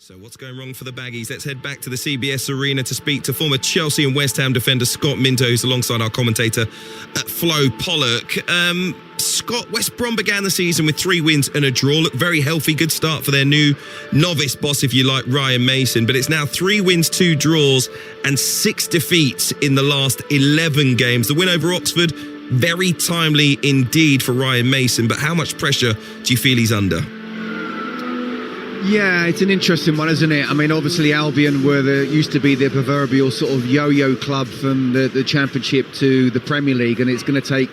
So what's going wrong for the Baggies? Let's head back to the CBS Arena to speak to former Chelsea and West Ham defender Scott Minto, who's alongside our commentator Flo Pollock. Scott, West Brom began the season with 3 wins and a draw. Looked very healthy, good start for their new novice boss, if you like, Ryan Mason. But it's now 3 wins, 2 draws and 6 defeats in the last 11 games. The win over Oxford, very timely indeed for Ryan Mason. But how much pressure do you feel he's under? Yeah, it's an interesting one, isn't it? I mean, obviously Albion used to be the proverbial sort of yo-yo club from the Championship to the Premier League, and it's going to take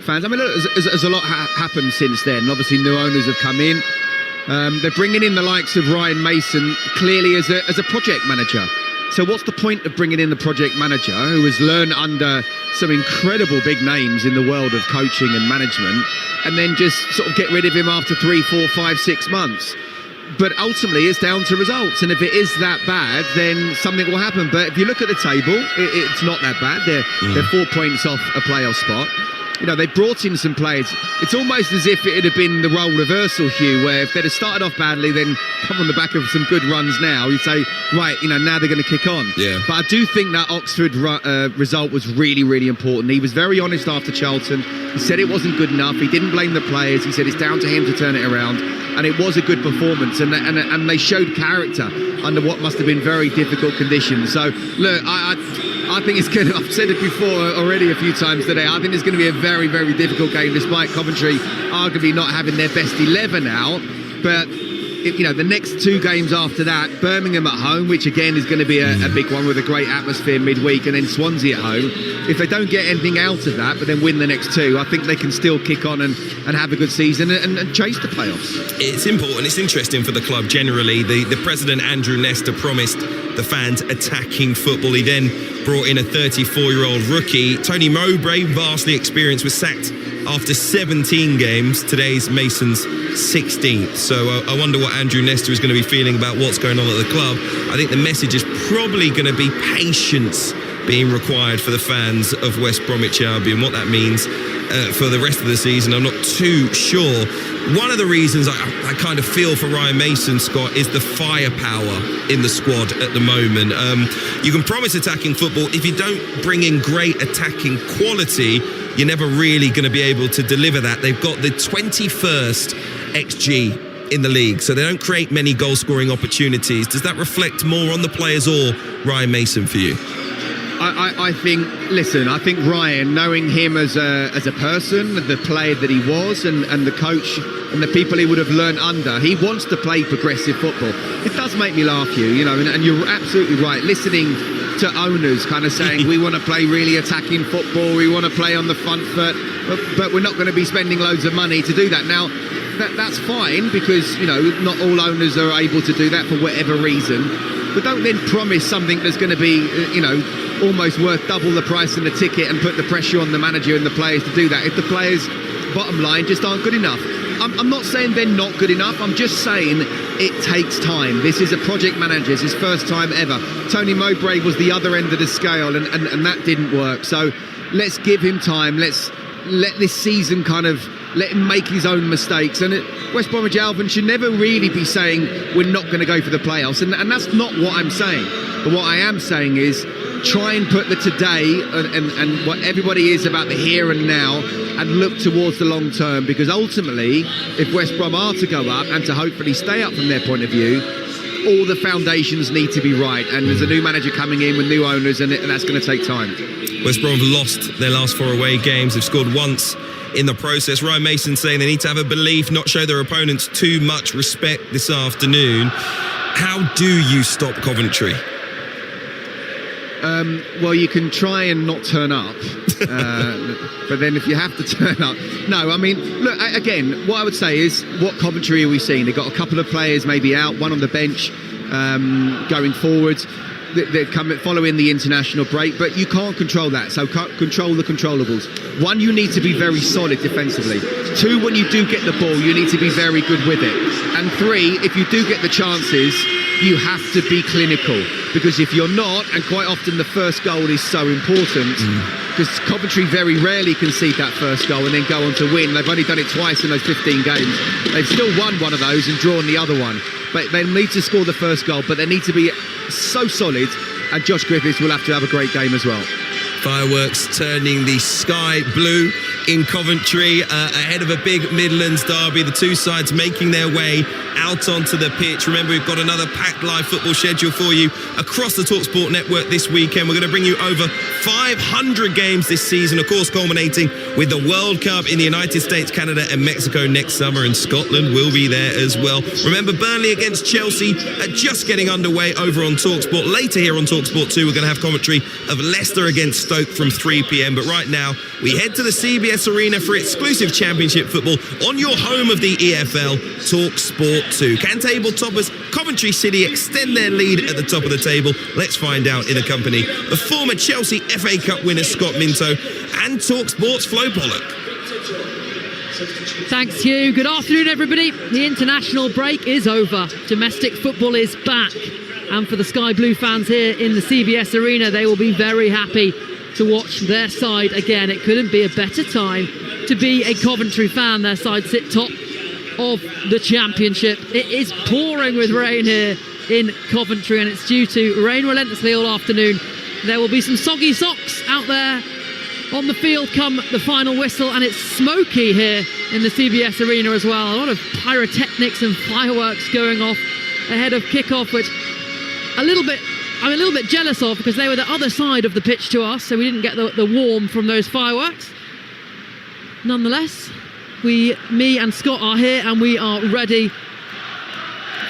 fans. I mean, look, there's a lot happened since then. Obviously, new owners have come in. They're bringing in the likes of Ryan Mason clearly as a project manager. So what's the point of bringing in the project manager who has learned under some incredible big names in the world of coaching and management, and then just sort of get rid of him after 3, 4, 5, 6 months? But ultimately, it's down to results. And if it is that bad, then something will happen. But if you look at the table, it's not that bad. They're 4 points off a playoff spot. You know, they brought in some players. It's almost as if it had been the role reversal, Hugh, where if they'd have started off badly, then come on the back of some good runs now, you'd say, right, you know, now they're going to kick on. Yeah. But I do think that Oxford result was really, really important. He was very honest after Charlton. He said it wasn't good enough. He didn't blame the players. He said it's down to him to turn it around. And it was a good performance. And they showed character under what must have been very difficult conditions. So, look, I think it's going to, I've said it before already a few times today, I think it's going to be a very, very difficult game, despite Coventry arguably not having their best 11 out. But, you know, the next 2 games after that, Birmingham at home, which again is going to be a big one with a great atmosphere midweek, and then Swansea at home. If they don't get anything out of that, but then win the next 2, I think they can still kick on and have a good season and chase the playoffs. It's important, it's interesting for the club generally. The president, Andrew Nestor, promised the fans attacking football. He then brought in a 34-year-old rookie. Tony Mowbray, vastly experienced, was sacked after 17 games. Today's Mason's 16th. So I wonder what Andrew Nestor is going to be feeling about what's going on at the club. I think the message is probably going to be patience being required for the fans of West Bromwich Albion. What that means for the rest of the season, I'm not too sure. One of the reasons I kind of feel for Ryan Mason, Scott, is the firepower in the squad at the moment. You can promise attacking football. If you don't bring in great attacking quality, you're never really going to be able to deliver that. They've got the 21st XG in the league, so they don't create many goal-scoring opportunities. Does that reflect more on the players or Ryan Mason for you? I think, listen, I think Ryan, knowing him as a person, the player that he was, and the coach and the people he would have learned under, he wants to play progressive football. It does make me laugh, you know, and you're absolutely right. Listening to owners kind of saying, we want to play really attacking football, we want to play on the front foot, but we're not going to be spending loads of money to do that. Now, that's fine, because, you know, not all owners are able to do that for whatever reason. But don't then promise something that's going to be, you know, almost worth double the price of the ticket and put the pressure on the manager and the players to do that if the players, bottom line, just aren't good enough. I'm not saying they're not good enough. I'm just saying it takes time. This is a project manager. It's his first time ever. Tony Mowbray was the other end of the scale, and that didn't work. So let's give him time. Let's let this season kind of let him make his own mistakes. And West Bromwich Albion should never really be saying we're not going to go for the playoffs. And that's not what I'm saying. But what I am saying is try and put the today and what everybody is about the here and now, and look towards the long term, because ultimately, if West Brom are to go up and to hopefully stay up from their point of view, all the foundations need to be right. And there's a new manager coming in with new owners, and that's going to take time. West Brom have lost their last 4 away games. They've scored once in the process. Ryan Mason saying they need to have a belief, not show their opponents too much respect this afternoon. How do you stop Coventry? Well, you can try and not turn up, but then if you have to turn up... No, I mean, look, again, what I would say is, what Coventry are we seeing? They've got a couple of players maybe out, one on the bench going forward. They're coming following the international break, but you can't control that, so control the controllables. 1, you need to be very solid defensively. 2, when you do get the ball, you need to be very good with it. And 3, if you do get the chances, you have to be clinical, because if you're not, and quite often the first goal is so important, because Coventry very rarely concede that first goal and then go on to win. They've only done it twice in those 15 games. They've still won one of those and drawn the other one. but they need to score the first goal, but they need to be so solid, and Josh Griffiths will have to have a great game as well. Fireworks turning the sky blue in Coventry ahead of a big Midlands derby. The two sides making their way out onto the pitch. Remember, we've got another packed live football schedule for you across the Talksport network this weekend. We're going to bring you over 500 games this season, of course, culminating with the World Cup in the United States, Canada and Mexico next summer, and Scotland will be there as well. Remember, Burnley against Chelsea are just getting underway over on Talksport. Later here on Talksport 2, we're going to have commentary of Leicester against Stoke from 3 p.m. But right now, we head to the CBS Arena for exclusive championship football on your home of the EFL, Talksport 2. Can table toppers Coventry City extend their lead at the top of the table? Let's find out in the company of former Chelsea FA Cup winner Scott Minto and Talksport's Flo Pollock. Thanks, Hugh. Good afternoon, everybody. The international break is over. Domestic football is back. And for the Sky Blue fans here in the CBS Arena, they will be very happy to watch their side again. It couldn't be a better time to be a Coventry fan. Their side sit top of the championship. It is pouring with rain here in Coventry, and it's due to rain relentlessly all afternoon. There will be some soggy socks out there on the field come the final whistle, and it's smoky here in the CBS Arena as well. A lot of pyrotechnics and fireworks going off ahead of kickoff, which I'm a little bit jealous of, because they were the other side of the pitch to us, so we didn't get the warm from those fireworks. Nonetheless, me and Scott are here, and we are ready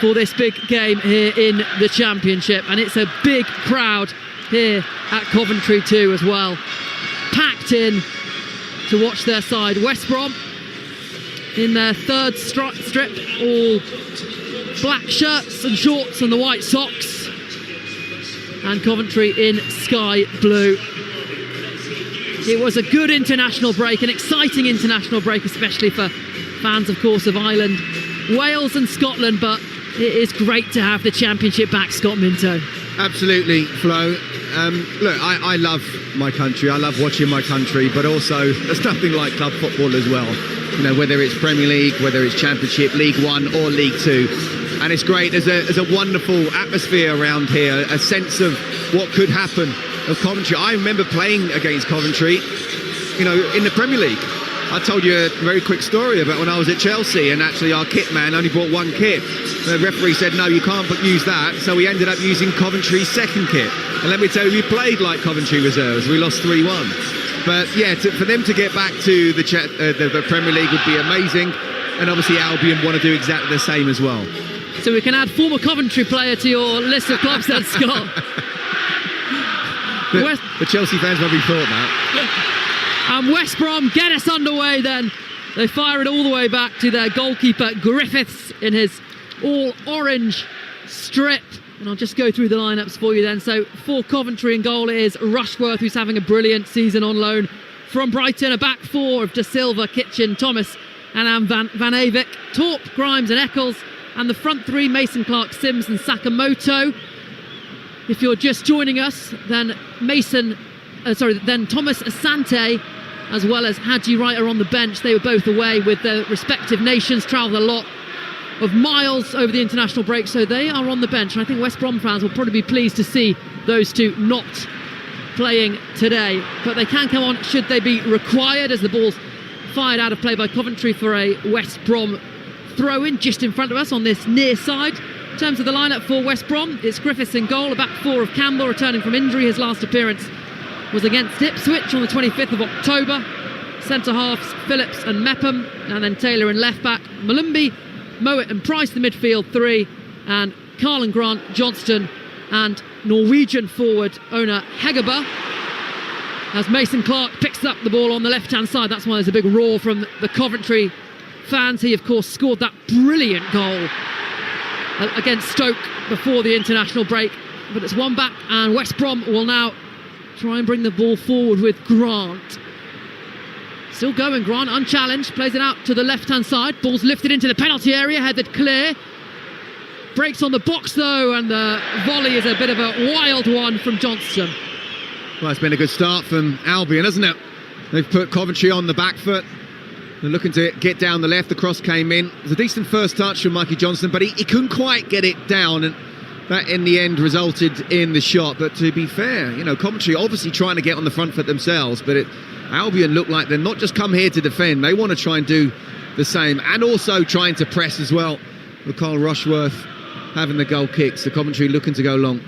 for this big game here in the championship, and it's a big crowd here at Coventry too as well, packed in to watch their side. West Brom in their third strip, all black shirts and shorts and the white socks, and Coventry in sky blue. It was a good international break, an exciting international break, especially for fans, of course, of Ireland, Wales and Scotland, but it is great to have the championship back, Scott Minto. Absolutely, Flo. Look, I love my country. I love watching my country, but also there's nothing like club football as well. You know, whether it's Premier League, whether it's Championship, League One or League Two. And it's great. There's a wonderful atmosphere around here, a sense of what could happen of Coventry. I remember playing against Coventry, you know, in the Premier League. I told you a very quick story about when I was at Chelsea, and actually our kit man only brought one kit. The referee said, no, you can't use that, so we ended up using Coventry's second kit. And let me tell you, we played like Coventry reserves. We lost 3-1. But yeah, for them to get back to the Premier League would be amazing. And obviously Albion want to do exactly the same as well. So we can add former Coventry player to your list of clubs then, Scott. The Chelsea fans probably thought that. And West Brom get us underway then. They fire it all the way back to their goalkeeper Griffiths in his all-orange strip. And I'll just go through the lineups for you then. So for Coventry in goal it is Rushworth, who's having a brilliant season on loan from Brighton. A back four of De Silva, Kitchen, Thomas and Van Avik, Torp, Grimes and Eccles. And the front three, Mason, Clark, Sims and Sakamoto. If you're just joining us, then Thomas Asante as well as Haji Wright are on the bench. They were both away with their respective nations, travelled a lot of miles over the international break, so they are on the bench. And I think West Brom fans will probably be pleased to see those two not playing today. But they can come on should they be required, as the ball's fired out of play by Coventry for a West Brom throw-in just in front of us on this near side. In terms of the lineup for West Brom, it's Griffiths in goal, a back four of Campbell returning from injury. His last appearance was against Ipswich on the 25th of October. Centre halves Phillips and Mepham, and then Taylor in left back, Malumbi, Mowat and Price the midfield three, and Carl and Grant, Johnston and Norwegian forward owner Hegerber. As Mason Clark picks up the ball on the left-hand side, that's why there's a big roar from the Coventry fans. He of course scored that brilliant goal against Stoke before the international break, but it's one back, and West Brom will now try and bring the ball forward with Grant. Still going, Grant unchallenged, plays it out to the left hand side, ball's lifted into the penalty area, headed clear, breaks on the box though, and the volley is a bit of a wild one from Johnston. Well, it's been a good start from Albion, hasn't it? They've put Coventry on the back foot. They're looking to get down the left. The cross came in. It was a decent first touch from Mikey Johnson, but he couldn't quite get it down, and that in the end resulted in the shot. But to be fair, Coventry obviously trying to get on the front foot themselves, but Albion look like they're not just come here to defend. They want to try and do the same, and also trying to press as well. With Carl Rushworth having the goal kicks, the Coventry looking to go long.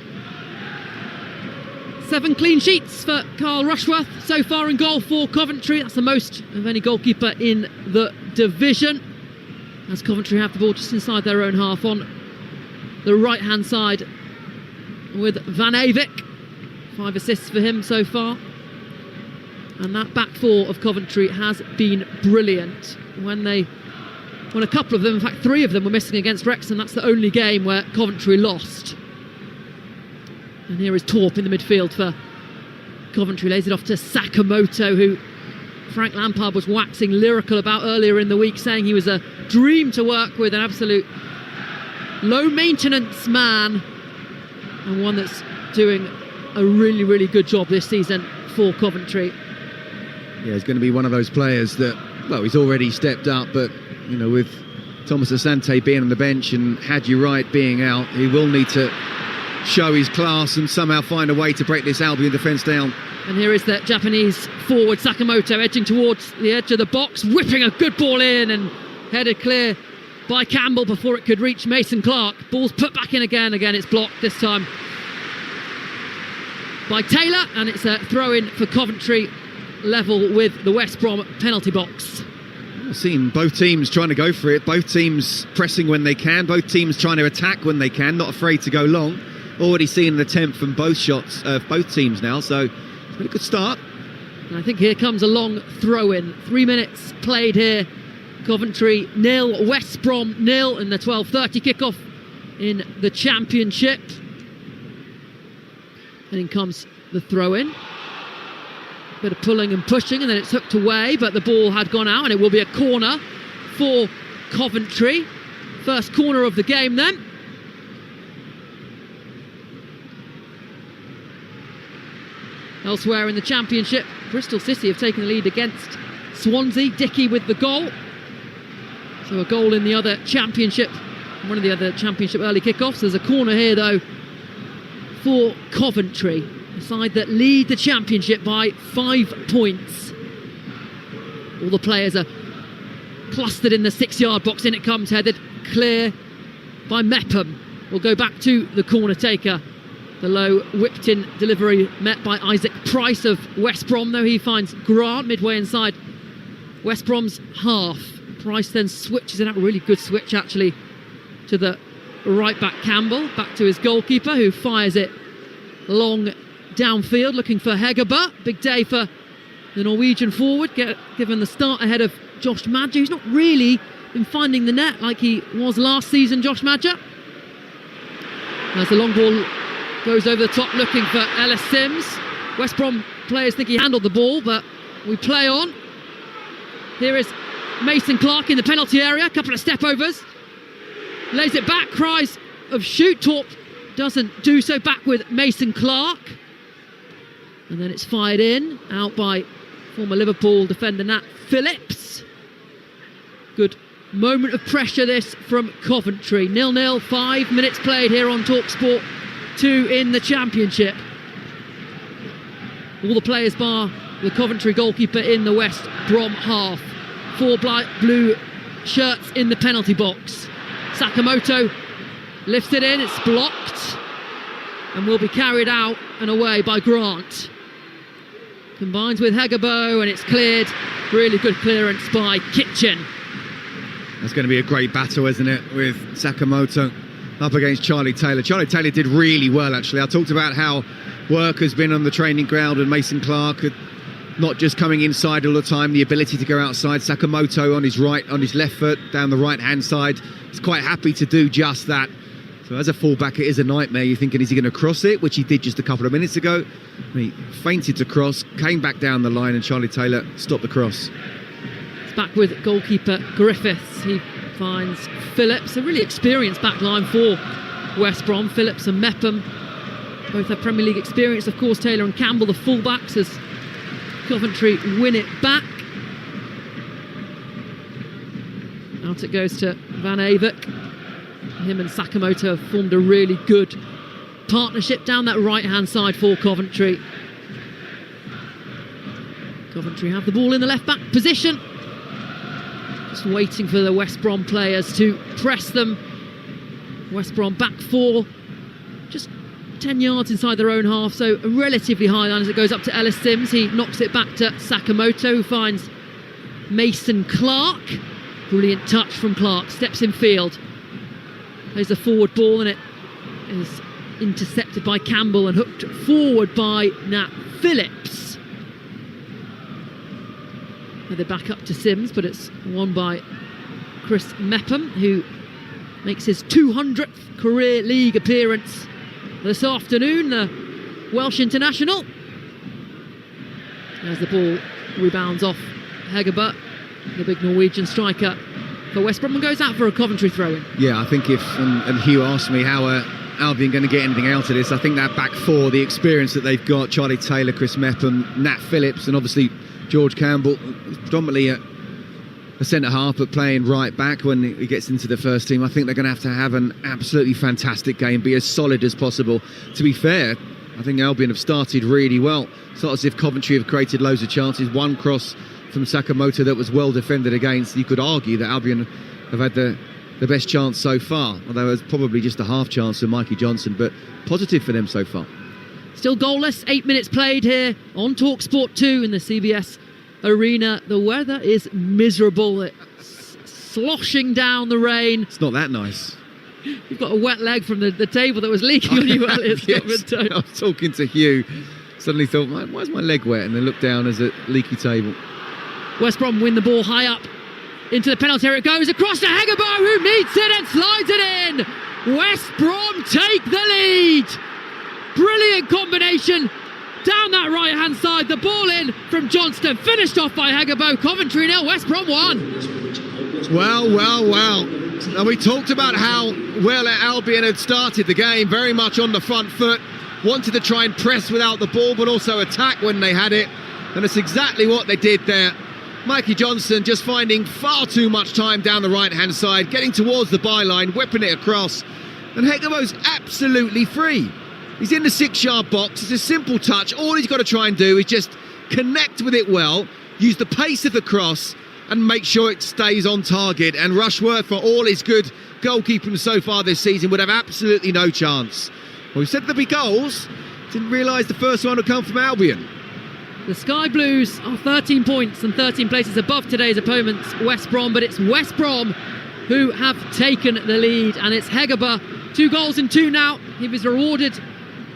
7 clean sheets for Carl Rushworth so far in goal for Coventry. That's the most of any goalkeeper in the division, as Coventry have the ball just inside their own half on the right hand side with Van Avik. 5 assists for him so far, and that back four of Coventry has been brilliant. When a couple of them, in fact 3 of them, were missing against Wrexham, that's the only game where Coventry lost. And here is Torp in the midfield for Coventry, lays it off to Sakamoto, who Frank Lampard was waxing lyrical about earlier in the week, saying he was a dream to work with, an absolute low maintenance man, and one that's doing a really, really good job this season for Coventry. Yeah, he's going to be one of those players that, well, he's already stepped up, but with Thomas Asante being on the bench and Hadji Wright being out, he will need to show his class and somehow find a way to break this Albion defence down. And here is the Japanese forward Sakamoto edging towards the edge of the box, whipping a good ball in and headed clear by Campbell before it could reach Mason Clark. Ball's put back in again it's blocked this time by Taylor, and it's a throw-in for Coventry, level with the West Brom penalty box. I've seen both teams trying to go for it, both teams pressing when they can, both teams trying to attack when they can, not afraid to go long. Already seen an attempt from both teams now, so it's been a good start. And I think here comes a long throw-in. 3 minutes played here. Coventry 0, West Brom 0 in the 12:30 kickoff in the Championship. And in comes the throw-in. Bit of pulling and pushing, and then it's hooked away, but the ball had gone out, and it will be a corner for Coventry. First corner of the game then. Elsewhere in the Championship, Bristol City have taken the lead against Swansea. Dickey with the goal. So a goal in the other Championship, one of the other Championship early kickoffs. There's a corner here though for Coventry, a side that lead the Championship by 5 points. All the players are clustered in the 6-yard box. In it comes, headed clear by Mepham. We'll go back to the corner taker. The low whipped-in delivery met by Isaac Price of West Brom, though he finds Grant midway inside West Brom's half. Price then switches it out, a really good switch actually, to the right back Campbell, back to his goalkeeper, who fires it long downfield, looking for Hegerberg. Big day for the Norwegian forward, given the start ahead of Josh Madger, who's not really been finding the net like he was last season, Josh Madger. As the long ball goes over the top, looking for Ellis Sims. West Brom players think he handled the ball, but we play on. Here is Mason Clark in the penalty area, a couple of step overs. Lays it back, cries of shoot. Torp doesn't do so, back with Mason Clark. And then it's fired in, out by former Liverpool defender Nat Phillips. Good moment of pressure this from Coventry. 0-0, 5 minutes played here on Talksport 2 in the Championship. All the players bar the Coventry goalkeeper in the West Brom half. 4 blue shirts in the penalty box. Sakamoto lifts it in, it's blocked and will be carried out and away by Grant. Combines with Hegerbo and it's cleared. Really good clearance by Kitchen. That's going to be a great battle, isn't it, with Sakamoto up against Charlie Taylor. Charlie Taylor did really well, actually. I talked about how work has been on the training ground and Mason Clark not just coming inside all the time, the ability to go outside. Sakamoto on his left foot, down the right-hand side. He's quite happy to do just that. So as a fullback, it is a nightmare. You're thinking, is he going to cross it? Which he did just a couple of minutes ago. He feinted to cross, came back down the line, and Charlie Taylor stopped the cross. It's back with goalkeeper Griffiths. He finds Phillips, a really experienced back line for West Brom. Phillips and Mepham both have Premier League experience. Of course, Taylor and Campbell, the fullbacks, as Coventry win it back. Out it goes to Van Avik. Him and Sakamoto have formed a really good partnership down that right-hand side for Coventry. Coventry have the ball in the left-back position. Just waiting for the West Brom players to press them. West Brom back four. Just 10 yards inside their own half, so a relatively high line as it goes up to Ellis Sims. He knocks it back to Sakamoto, who finds Mason Clark. Brilliant touch from Clark, steps in field. There's a forward ball and it is intercepted by Campbell and hooked forward by Nat Phillips. Now they're back up to Sims, but it's won by Chris Mepham, who makes his 200th career league appearance this afternoon, the Welsh international. As the ball rebounds off Hegerberg, the big Norwegian striker for West Brom, and goes out for a Coventry throw-in. Yeah, I think if, and Hugh asked me how Albion going to get anything out of this, I think that back four, the experience that they've got, Charlie Taylor, Chris Mepham, Nat Phillips, and obviously George Campbell, predominantly a centre-half, but playing right back when he gets into the first team. I think they're going to have an absolutely fantastic game, be as solid as possible. To be fair, I think Albion have started really well. It's not as if Coventry have created loads of chances. One cross from Sakamoto that was well defended against. You could argue that Albion have had the best chance so far, although it's probably just a half chance for Mikey Johnson, but positive for them so far. Still goalless, 8 minutes played here on Talksport 2 in the CBS Arena. The weather is miserable. It's sloshing down the rain. It's not that nice. You've got a wet leg from the table that was leaking on you earlier. Yes, I was talking to Hugh. Suddenly thought, why is my leg wet? And then looked down as a leaky table. West Brom win the ball high up into the penalty area. It goes across to Hegerberg, who meets it and slides it in. West Brom take the lead. Brilliant combination down that right-hand side. The ball in from Johnston, finished off by Hegerberg. Coventry 0, West Brom 1. Well. Now, we talked about how well Albion had started the game, very much on the front foot, wanted to try and press without the ball, but also attack when they had it. And it's exactly what they did there. Mikey Johnson just finding far too much time down the right-hand side, getting towards the byline, whipping it across. And Hegerberg's absolutely free. He's in the 6-yard box. It's a simple touch. All he's got to try and do is just connect with it well, use the pace of the cross, and make sure it stays on target. And Rushworth, for all his good goalkeeping so far this season, would have absolutely no chance. Well, we said there'd be goals. Didn't realise the first one would come from Albion. The Sky Blues are 13 points and 13 places above today's opponents, West Brom, but it's West Brom who have taken the lead, and it's Hegerberg, 2 goals in 2 now. He was rewarded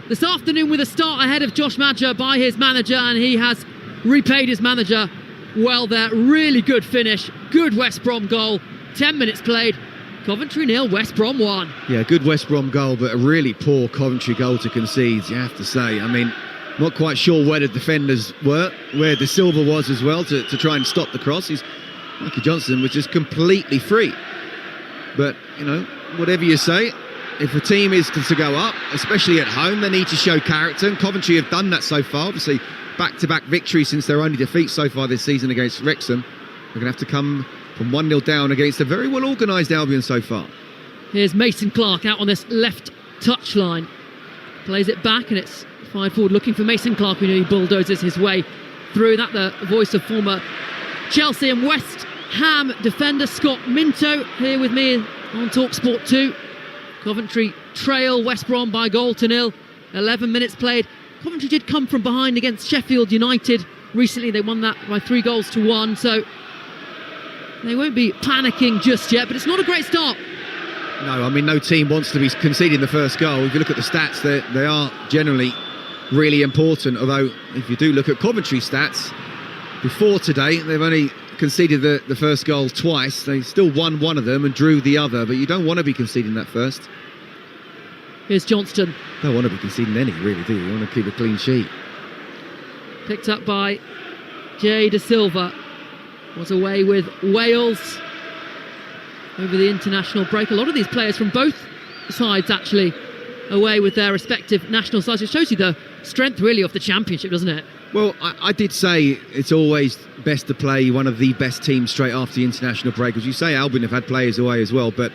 this afternoon with a start ahead of Josh Madger by his manager, and he has repaid his manager well there. Really good finish, good West Brom goal. 10 minutes played, Coventry 0, West Brom 1. Yeah, good West Brom goal, but a really poor Coventry goal to concede, you have to say. I mean, not quite sure where the defenders were, where De Silva was as well to try and stop the cross. Mikey Johnson was just completely free. But, you know, whatever you say, if a team is to go up, especially at home, they need to show character, and Coventry have done that so far. Obviously, back-to-back victories since their only defeat so far this season against Wrexham. They're going to have to come from 1-0 down against a very well-organised Albion so far. Here's Mason Clark out on this left touchline. Plays it back, and it's 5 forward looking for Mason Clark. We know he bulldozes his way through. That the voice of former Chelsea and West Ham defender Scott Minto here with me on Talksport 2. Coventry trail West Brom by 1-0. 11 minutes played. Coventry did come from behind against Sheffield United recently. They won that by 3-1, so they won't be panicking just yet, but it's not a great start. No, I mean, no team wants to be conceding the first goal. If you look at the stats, they are generally really important, although if you do look at Coventry stats, before today, they've only conceded the first goal twice. They still won one of them and drew the other, but you don't want to be conceding that first. Here's Johnston. Don't want to be conceding any, really, do you? You want to keep a clean sheet. Picked up by Jay De Silva. Was away with Wales over the international break. A lot of these players from both sides actually away with their respective national sides. It shows you the strength really of the Championship, doesn't it? Well, I did say it's always best to play one of the best teams straight after the international break. As you say, Albion have had players away as well, but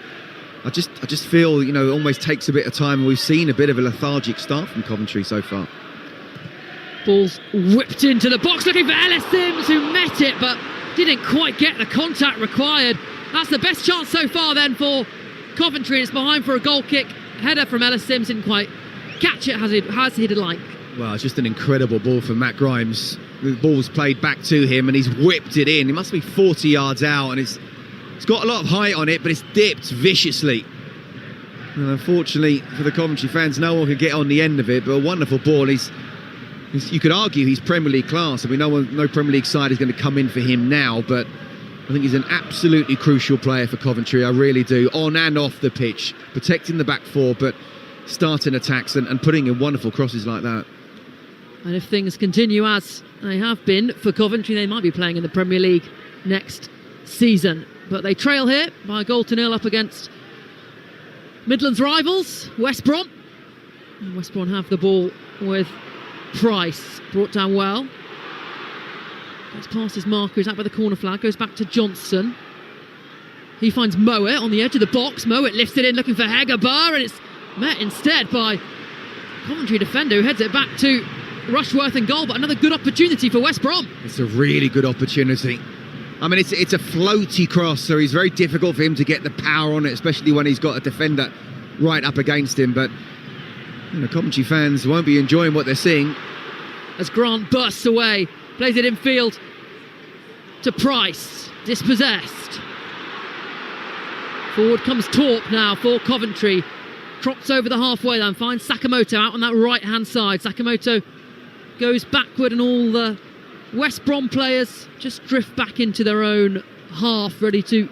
I just feel, it almost takes a bit of time. We've seen a bit of a lethargic start from Coventry so far. Ball's whipped into the box, looking for Ellis Sims, who met it, but didn't quite get the contact required. That's the best chance so far then for Coventry. It's behind for a goal kick. Header from Ellis Sims, didn't quite catch it as he'd like. Well, it's just an incredible ball from Matt Grimes. The ball's played back to him and he's whipped it in. It must be 40 yards out, and it's got a lot of height on it, but it's dipped viciously. And unfortunately for the Coventry fans, no one could get on the end of it, but a wonderful ball. You could argue he's Premier League class. I mean, no Premier League side is going to come in for him now, but I think he's an absolutely crucial player for Coventry. I really do, on and off the pitch, protecting the back four, but starting attacks and putting in wonderful crosses like that. And if things continue as they have been for Coventry, they might be playing in the Premier League next season. But they trail here by a 0-0 up against Midlands rivals, West Brom. And West Brom have the ball with Price, brought down well. Gets past his marker, he's out by the corner flag, goes back to Johnson. He finds Mowat on the edge of the box. Mowat lifts it in, looking for Hegerbar, and it's met instead by Coventry defender, who heads it back to Rushworth in goal. But another good opportunity for West Brom. It's a really good opportunity. I mean, it's a floaty cross, so it's very difficult for him to get the power on it, especially when he's got a defender right up against him. But Coventry fans won't be enjoying what they're seeing. As Grant bursts away, plays it infield to Price, dispossessed. Forward comes Torp now for Coventry. Trots over the halfway line, finds Sakamoto out on that right-hand side. Sakamoto goes backward, and all the West Brom players just drift back into their own half, ready to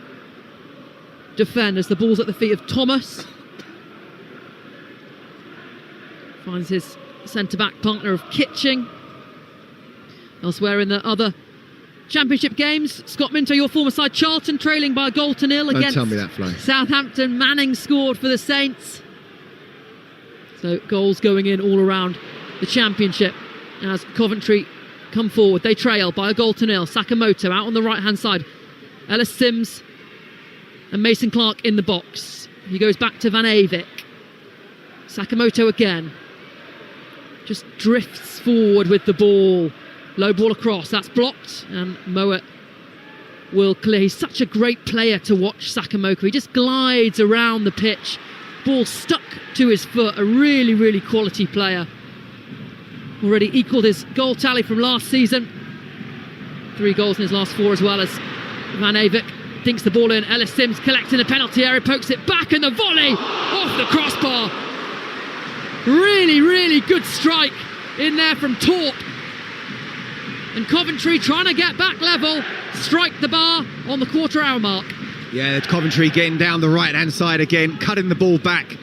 defend as the ball's at the feet of Thomas. Finds his centre-back partner of Kitching. Elsewhere in the other Championship games, Scott Minto, your former side, Charlton trailing by a 0-0 against tell me that, Flo. Southampton. Manning scored for the Saints. So goals going in all around the Championship as Coventry come forward. They trail by a 0-0. Sakamoto out on the right-hand side. Ellis Sims and Mason Clark in the box. He goes back to Van Avik. Sakamoto again. Just drifts forward with the ball. Low ball across, that's blocked, and Mowat will clear. He's such a great player to watch, Sakamoto. He just glides around the pitch. Ball stuck to his foot. A really, really quality player. Already equalled his goal tally from last season. 3 goals in his last 4 as well, as Van Avik dinks the ball in. Ellis Sims collecting the penalty area, pokes it back, and the volley off the crossbar. Really, really good strike in there from Torp. And Coventry trying to get back level, strike the bar on the quarter-hour mark. Yeah, Coventry getting down the right-hand side again, cutting the ball back.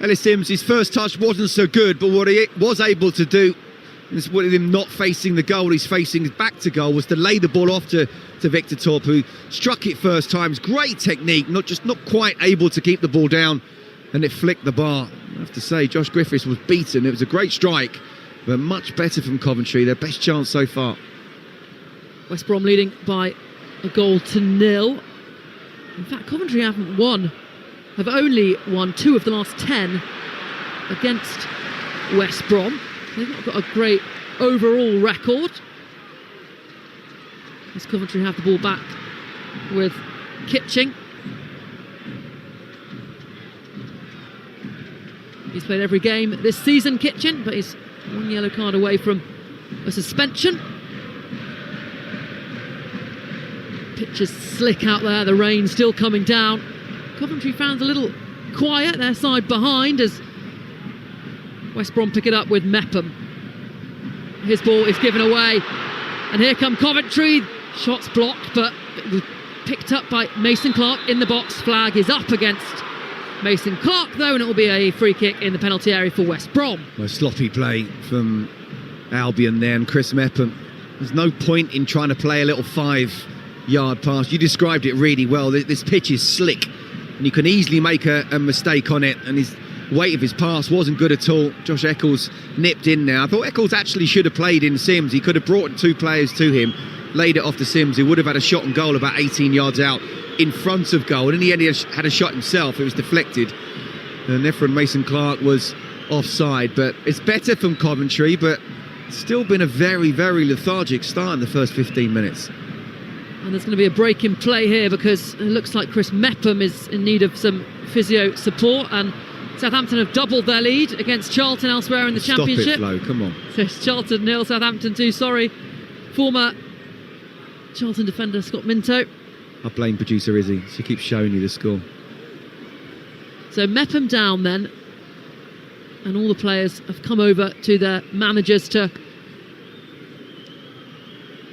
Ellis Sims, his first touch wasn't so good, but what he was able to do, with him not facing the goal, he's facing back to goal, was to lay the ball off to Victor Torp, who struck it first time. Great technique, not quite able to keep the ball down, and it flicked the bar. I have to say, Josh Griffiths was beaten. It was a great strike, but much better from Coventry, their best chance so far. West Brom leading by a 0-0. In fact, Coventry have only won 2 of the last 10 against West Brom. They've not got a great overall record. As Coventry have the ball back with Kitching. He's played every game this season, Kitchen, but he's 1 yellow card away from a suspension. Pitch is slick out there, the rain still coming down. Coventry fans a little quiet, their side behind, as West Brom pick it up with Mepham. His ball is given away, and here come Coventry. Shots blocked, but it was picked up by Mason Clark in the box. Flag is up against Mason Clark, though, and it will be a free kick in the penalty area for West Brom. A sloppy play from Albion there, and Chris Mepham. There's no point in trying to play a little 5-yard pass. You described it really well. This pitch is slick, and you can easily make a mistake on it, and weight of his pass wasn't good at all. Josh Eccles nipped in there. I thought Eccles actually should have played in Sims. He could have brought 2 players to him, laid it off to Sims. He would have had a shot on goal about 18 yards out in front of goal. And in the end, he had a shot himself. It was deflected. And therefore, Mason Clark was offside. But it's better from Coventry, but still been a very, very lethargic start in the first 15 minutes. And there's going to be a break in play here because it looks like Chris Mepham is in need of some physio support, and Southampton have doubled their lead against Charlton elsewhere in the Championship. Stop it, Flo, come on. So it's Charlton 0, Southampton 2, sorry. Former Charlton defender Scott Minto. I blame producer Izzy. She keeps showing you the score. So Mepham down then, and all the players have come over to their managers to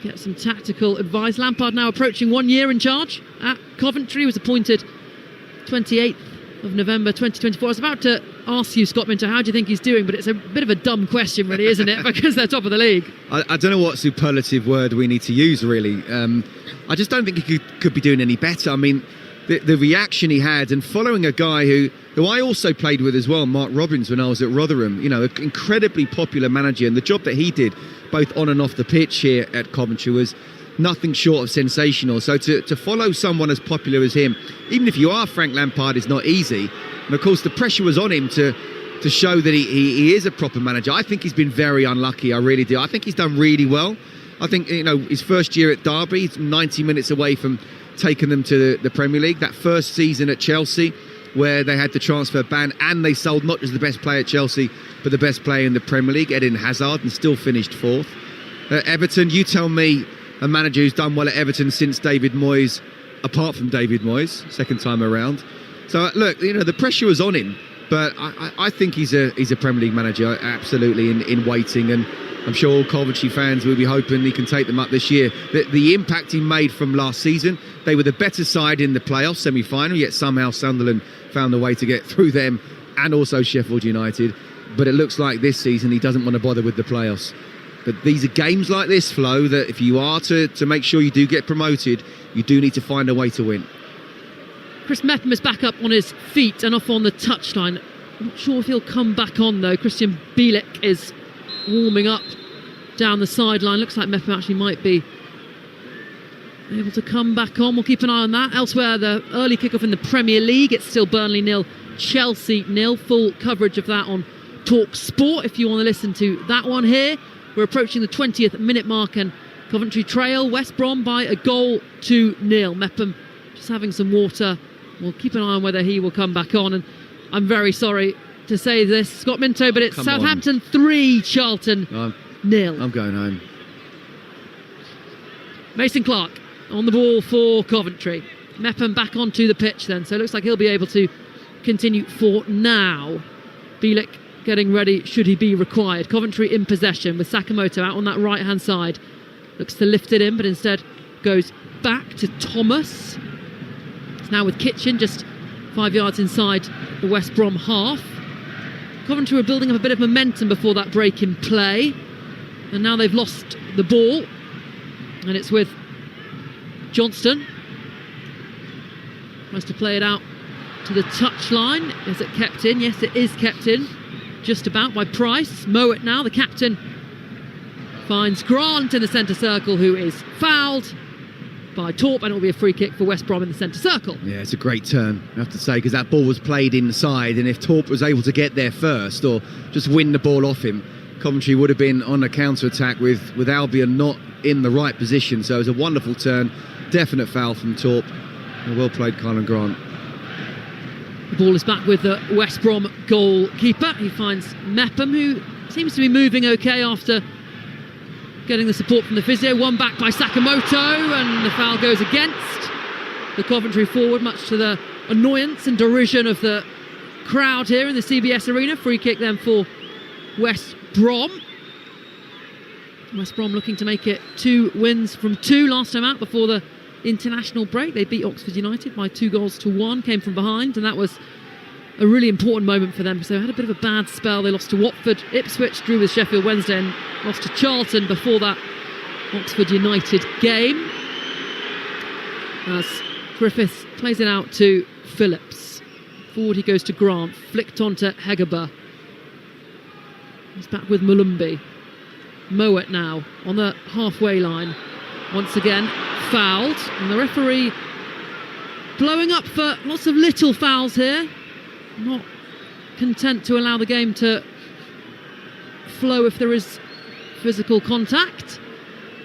get some tactical advice. Lampard now approaching 1 year in charge at Coventry. He was appointed 28th of November 2024. I was about to ask you, Scott Minto, how do you think he's doing? But it's a bit of a dumb question, really, isn't it? Because they're top of the league. I don't know what superlative word we need to use, really. I just don't think he could be doing any better. I mean, the reaction he had, and following a guy who I also played with as well, Mark Robbins, when I was at Rotherham, you know, an incredibly popular manager, and the job that he did both on and off the pitch here at Coventry was nothing short of sensational. So to follow someone as popular as him, even if you are Frank Lampard, is not easy. And of course the pressure was on him to show that he is a proper manager. I think he's been very unlucky, I really do. I think he's done really well. I think, you know, his first year at Derby, he's 90 minutes away from taking them to the Premier League. That first season at Chelsea, where they had the transfer ban and they sold not just the best player at Chelsea but the best player in the Premier League, Eden Hazard, and still finished 4th. Everton, you tell me a manager who's done well at Everton since David Moyes, apart from David Moyes, second time around. So look, you know, the pressure was on him, but I think he's a Premier League manager, absolutely in waiting, and I'm sure all Coventry fans will be hoping he can take them up this year. The impact he made from last season, they were the better side in the playoff semi-final, yet somehow Sunderland found a way to get through them, and also Sheffield United. But it looks like this season he doesn't want to bother with the playoffs. But these are games like this, Flo, that if you are to make sure you do get promoted, you do need to find a way to win. Chris Mepham is back up on his feet and off on the touchline. I'm not sure if he'll come back on, though. Christian Bielik is warming up down the sideline. Looks like Mepham actually might be able to come back on. We'll keep an eye on that. Elsewhere, the early kickoff in the Premier League. It's still Burnley 0, Chelsea 0. Full coverage of that on Talksport if you want to listen to that one here. We're approaching the 20th minute mark, and Coventry trail West Brom by a goal to 0. Mepham just having some water. We'll keep an eye on whether he will come back on. And I'm very sorry to say this, Scott Minto, but it's Southampton 3, Charlton 0. I'm going home. Mason Clark on the ball for Coventry. Mepham back onto the pitch then, so it looks like he'll be able to continue for now. Bielik getting ready should he be required. Coventry in possession with Sakamoto out on that right hand side. Looks to lift it in, but instead goes back to Thomas. It's now with Kitchen just 5 yards inside the West Brom half. Coventry were building up a bit of momentum before that break in play, and now they've lost the ball, and it's with Johnston. Tries to play it out to the touchline. Is it kept in? Yes, it is kept in. Just about by Price. Mowat now, the captain, finds Grant in the centre circle, who is fouled by Torp, and it'll be a free kick for West Brom in the centre circle. Yeah, it's a great turn, I have to say, because that ball was played inside, and if Torp was able to get there first or just win the ball off him, Coventry would have been on a counter-attack with Albion not in the right position. So it was a wonderful turn, definite foul from Torp, and well played Kylan Grant. The ball is back with the West Brom goalkeeper. He finds Mepham, who seems to be moving okay after getting the support from the physio. One back by Sakamoto, and the foul goes against the Coventry forward, much to the annoyance and derision of the crowd here in the CBS Arena. Free kick then for West Brom. West Brom looking to make it 2 wins from 2 last time out before the international break. They beat Oxford United by 2-1, came from behind, and that was a really important moment for them because they had a bit of a bad spell. They lost to Watford, Ipswich, drew with Sheffield Wednesday, and lost to Charlton before that Oxford United game. As Griffiths plays it out to Phillips. Forward he goes to Grant, flicked onto Hegerber. He's back with Mulumby. Mowat now on the halfway line. Once again, fouled. And the referee blowing up for lots of little fouls here. Not content to allow the game to flow if there is physical contact.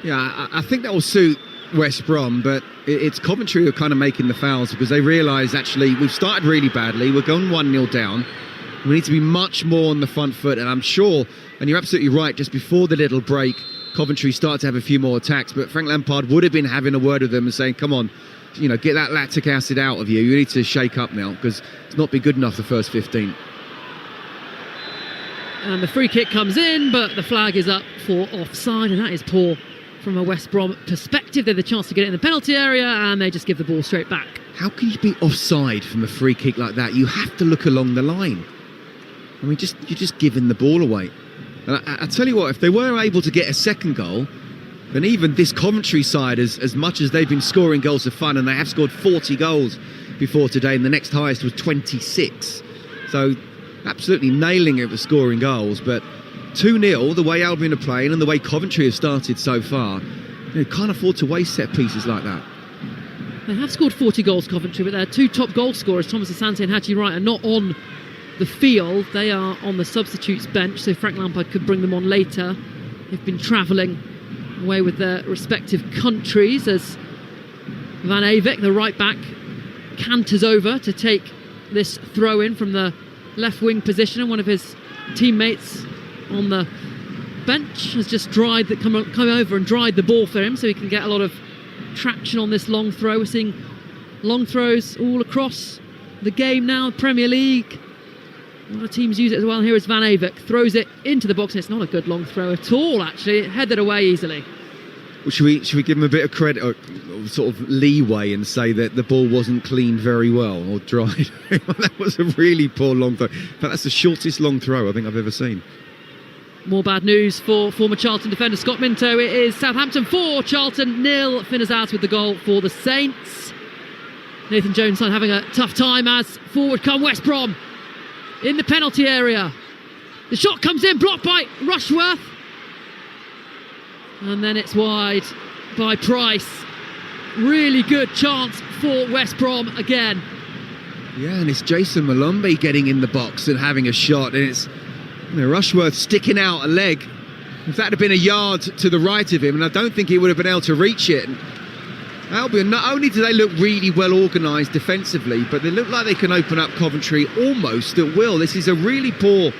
Yeah, I think that will suit West Brom, but it's Coventry who are kind of making the fouls because they realise actually we've started really badly, we're going 1-0 down, we need to be much more on the front foot, and I'm sure, and you're absolutely right, just before the little break Coventry started to have a few more attacks, but Frank Lampard would have been having a word with them and saying, come on, get that lactic acid out of you, you need to shake up now because it's not been good enough the first 15. And the free kick comes in, but the flag is up for offside, and that is poor from a West Brom perspective. They had the chance to get it in the penalty area and they just give the ball straight back. How can you be offside from a free kick like that? You have to look along the line. I mean, you're just giving the ball away. And I tell you what, if they were able to get a second goal, then even this Coventry side, as much as they've been scoring goals for fun, and they have scored 40 goals before today, and the next highest was 26. So absolutely nailing it for scoring goals, but 2-0, the way Albion are playing and the way Coventry have started so far, can't afford to waste set pieces like that. They have scored 40 goals, Coventry, but their two top goal scorers, Thomas Asante and Haji Wright, are not on the field. They are on the substitutes bench, so Frank Lampard could bring them on later. They've been travelling away with their respective countries as Van Avik, the right back, canters over to take this throw in from the left wing position, and one of his teammates on the bench has just come over and dried the ball for him so he can get a lot of traction on this long throw. We're seeing long throws all across the game now, Premier League. A lot of teams use it as well. Here is Van Avik, throws it into the box, and it's not a good long throw at all, actually. It headed away easily. Well, should we give him a bit of credit or sort of leeway and say that the ball wasn't cleaned very well or dried? That was a really poor long throw. In fact, that's the shortest long throw I think I've ever seen. More bad news for former Charlton defender Scott Minto. It is Southampton 4, Charlton 0. Finners out with the goal for the Saints. Nathan Jones having a tough time as forward come West Brom in the penalty area. The shot comes in, blocked by Rushworth. And then it's wide by Price. Really good chance for West Brom again. Yeah, and it's Jason Mulumby getting in the box and having a shot, and it's Rushworth sticking out a leg. If that had been a yard to the right of him, and I don't think he would have been able to reach it. And Albion, not only do they look really well organised defensively, but they look like they can open up Coventry almost at will. This is a really poor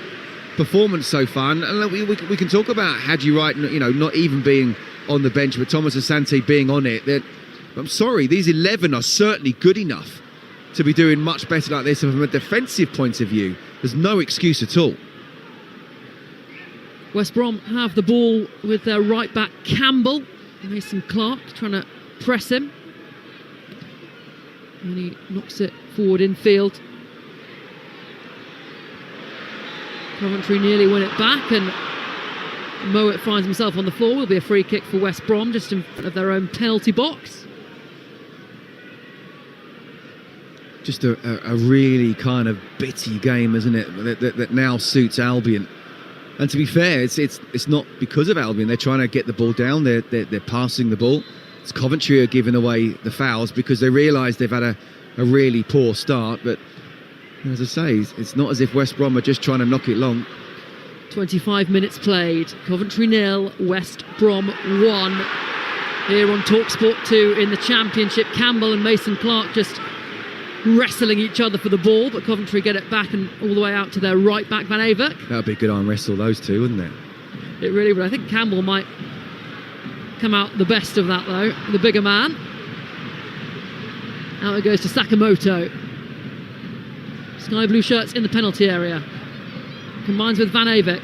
performance so far, and we can talk about Haji Wright, not even being on the bench, but Thomas Asante being on it. I'm sorry, these 11 are certainly good enough to be doing much better like this, and from a defensive point of view, there's no excuse at all. West Brom have the ball with their right back Campbell. Mason Clark trying to press him, and he knocks it forward infield. Coventry nearly win it back, and Mowat finds himself on the floor. Will be a free kick for West Brom just in front of their own penalty box. Just a really kind of bitty game, isn't it, that now suits Albion. And to be fair, it's not because of Albion. They're trying to get the ball down. They're passing the ball. It's Coventry who are giving away the fouls because they realise they've had a really poor start. But as I say, it's not as if West Brom are just trying to knock it long. 25 minutes played. Coventry 0, West Brom 1. Here on Talksport 2 in the Championship. Campbell and Mason Clark just wrestling each other for the ball, but Coventry get it back and all the way out to their right back, Van Avik. That would be a good arm wrestle, those two, wouldn't it? It really would. I think Campbell might come out the best of that, though, the bigger man. Out it goes to Sakamoto. Sky blue shirts in the penalty area. Combines with Van Avik.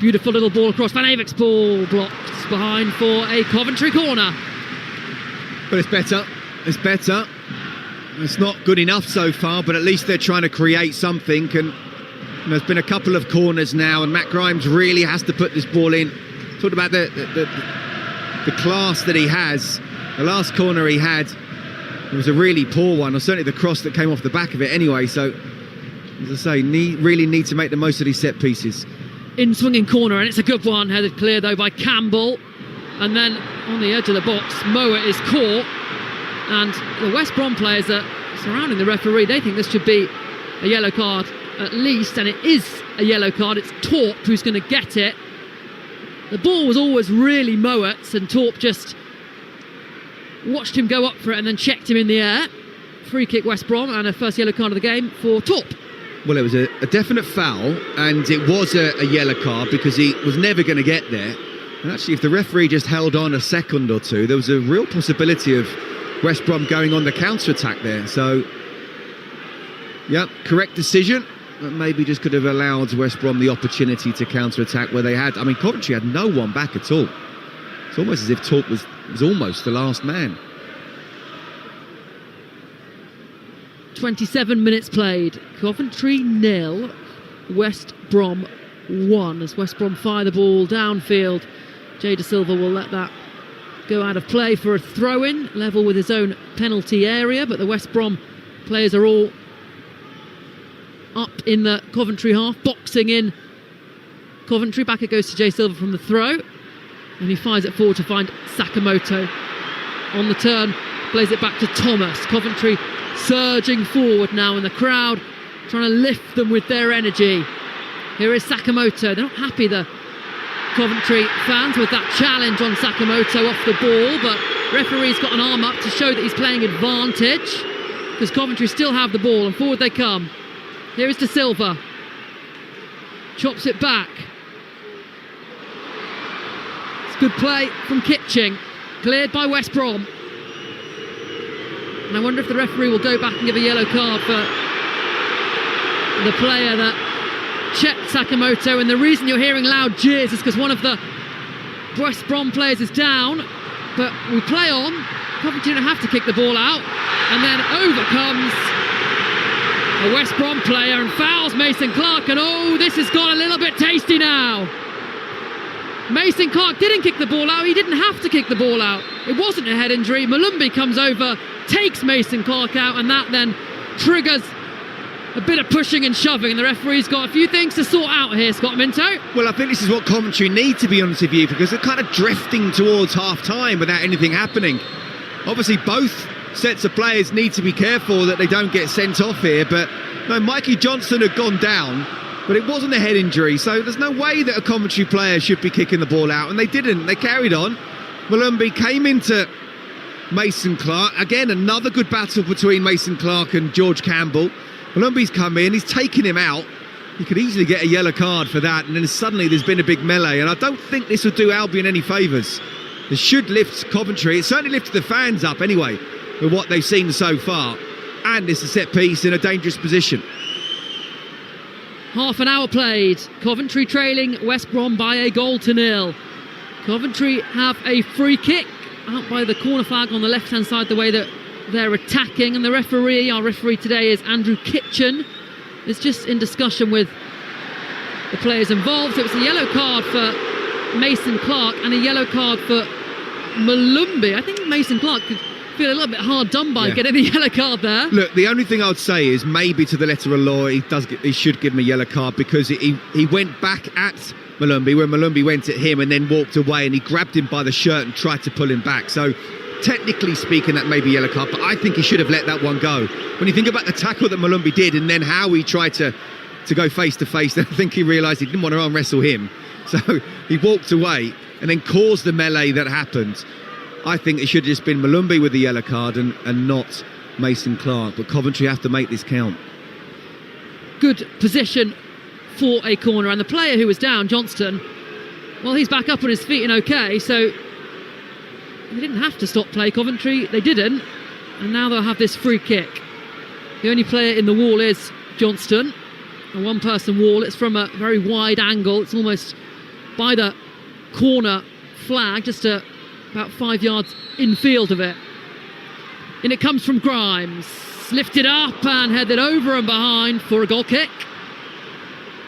Beautiful little ball across. Van Avik's ball blocked behind for a Coventry corner. But it's better. It's better. It's not good enough so far, but at least they're trying to create something. And there's been a couple of corners now, and Matt Grimes really has to put this ball in. Talked about the class that he has. The last corner he had It was a really poor one, or certainly the cross that came off the back of it anyway. So, as I say, really need to make the most of these set pieces. In swinging corner, and it's a good one, headed clear though by Campbell. And then on the edge of the box, Moa is caught. And the West Brom players are surrounding the referee. They think this should be a yellow card at least, and it is a yellow card. It's Torp who's going to get it. The ball was always really Moat's, and Torp just watched him go up for it and then checked him in the air. Free kick West Brom, and a first yellow card of the game for Torp. Well, it was a definite foul, and it was a yellow card because he was never going to get there. And actually, if the referee just held on a second or two, there was a real possibility of West Brom going on the counter-attack there. So, yeah, correct decision, but maybe just could have allowed West Brom the opportunity to counter-attack where they had. I mean, Coventry had no one back at all. It's almost as if Torp was almost the last man. 27 minutes played. Coventry 0, West Brom 1. As West Brom fire the ball downfield, Jay De Silva will let that go out of play for a throw-in, level with his own penalty area, but the West Brom players are all up in the Coventry half, boxing in Coventry. Back it goes to Jay Silva from the throw, and he fires it forward to find Sakamoto. On the turn, plays it back to Thomas. Coventry surging forward now, and the crowd trying to lift them with their energy. Here is Sakamoto. They're not happy, the Coventry fans, with that challenge on Sakamoto off the ball, but referee's got an arm up to show that he's playing advantage, because Coventry still have the ball, and forward they come. Here is De Silva. Chops it back. It's good play from Kitching. Cleared by West Brom. And I wonder if the referee will go back and give a yellow card for the player that checked Sakamoto. And the reason you're hearing loud jeers is because one of the West Brom players is down. But we play on. Coventry don't have to kick the ball out. And then over comes a West Brom player and fouls Mason Clark. And oh, this has got a little bit tasty now. Mason Clark didn't kick the ball out. He didn't have to kick the ball out. It wasn't a head injury. Malumbi comes over, takes Mason Clark out, and that then triggers a bit of pushing and shoving. And the referee's got a few things to sort out here, Scott Minto. Well, I think this is what Coventry need, to be honest with you, because they're kind of drifting towards half-time without anything happening. Obviously, both sets of players need to be careful that they don't get sent off here, but no, Mikey Johnson had gone down, but it wasn't a head injury, so there's no way that a Coventry player should be kicking the ball out, and they didn't. They carried on. Malumbi came into Mason Clark. Again, another good battle between Mason Clark and George Campbell. Malumbi's come in, he's taken him out. He could easily get a yellow card for that, and then suddenly there's been a big melee, and I don't think this would do Albion any favours. This should lift Coventry. It certainly lifted the fans up anyway, with what they've seen so far. And it's a set piece in a dangerous position. Half an hour played. Coventry trailing West Brom by a goal to 0. Coventry have a free kick out by the corner flag on the left-hand side, the way that they're attacking. And the referee, our referee today is Andrew Kitchen, is just in discussion with the players involved. It was a yellow card for Mason Clark and a yellow card for Malumbi. I think Mason Clark could feel a little bit hard done by getting the yellow card there. Look, the only thing I would say is maybe to the letter of law he should give him a yellow card, because he went back at Malumbi when Malumbi went at him and then walked away, and he grabbed him by the shirt and tried to pull him back. So technically speaking, that may be a yellow card, but I think he should have let that one go. When you think about the tackle that Malumbi did and then how he tried to go face to face, then I think he realised he didn't want to arm wrestle him, so he walked away and then caused the melee that happened. I think it should have just been Malumbi with the yellow card and not Mason Clark. But Coventry have to make this count. Good position for a corner. And the player who was down, Johnston, well, he's back up on his feet and okay. So they didn't have to stop play, Coventry. They didn't. And now they'll have this free kick. The only player in the wall is Johnston. A one-person wall. It's from a very wide angle. It's almost by the corner flag, just about 5 yards infield of it. And it comes from Grimes. Lifted up and headed over and behind for a goal kick.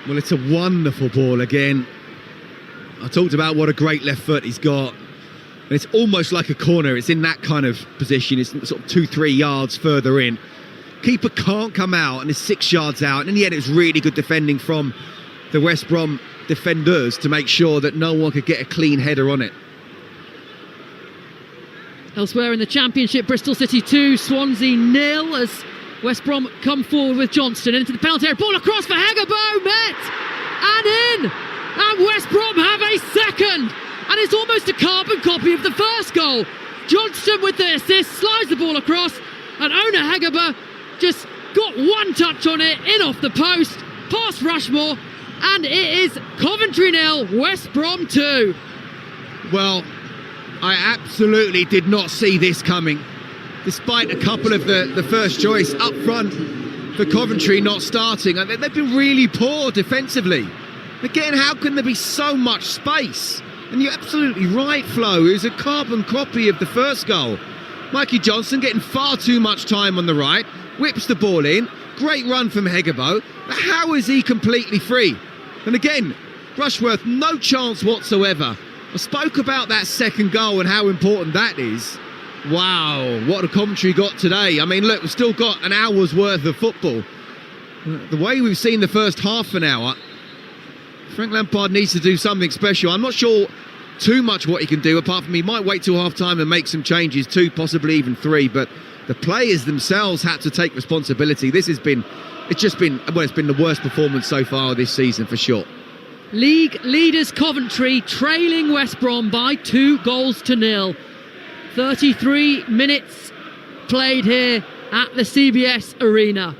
Well, it's a wonderful ball again. I talked about what a great left foot he's got. And it's almost like a corner. It's in that kind of position. It's sort of 2-3 yards further in. Keeper can't come out and is 6 yards out. And in the end, it's really good defending from the West Brom defenders to make sure that no one could get a clean header on it. Elsewhere in the Championship, Bristol City 2, Swansea 0 as West Brom come forward with Johnston into the penalty area. Ball across for Hegabo, met and in. And West Brom have a second. And it's almost a carbon copy of the first goal. Johnston with the assist, slides the ball across, and Ona Hegabo just got one touch on it, in off the post, past Rushmore, and it is Coventry 0, West Brom 2. Well, I absolutely did not see this coming. Despite a couple of the first choice up front for Coventry not starting, they've been really poor defensively. Again, how can there be so much space? And you're absolutely right, Flo. It was a carbon copy of the first goal. Mikey Johnston getting far too much time on the right, whips the ball in. Great run from Hegabo. How is he completely free? And again, Rushworth, no chance whatsoever. I spoke about that second goal and how important that is. Wow, what a Coventry got today. I mean, look, we've still got an hour's worth of football. The way we've seen the first half an hour, Frank Lampard needs to do something special. I'm not sure too much what he can do, apart from he might wait till half-time and make some changes, 2, possibly even 3, but the players themselves had to take responsibility. It's been the worst performance so far this season for sure. League leaders Coventry trailing West Brom by 2-0. 33 minutes played here at the CBS Arena.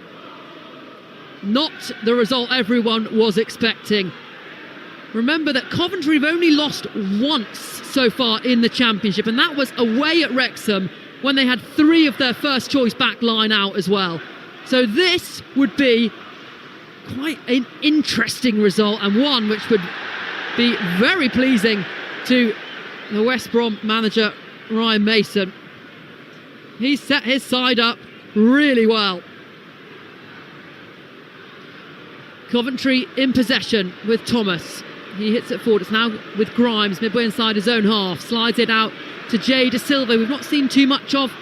Not the result everyone was expecting. Remember that Coventry have only lost once so far in the Championship, and that was away at Wrexham when they had 3 of their first choice back line out as well. So this would be quite an interesting result, and one which would be very pleasing to the West Brom manager Ryan Mason. He's set his side up really well. Coventry in possession with Thomas. He hits it forward. It's now with Grimes midway inside his own half. Slides it out to Jay De Silva. We've not seen too much of.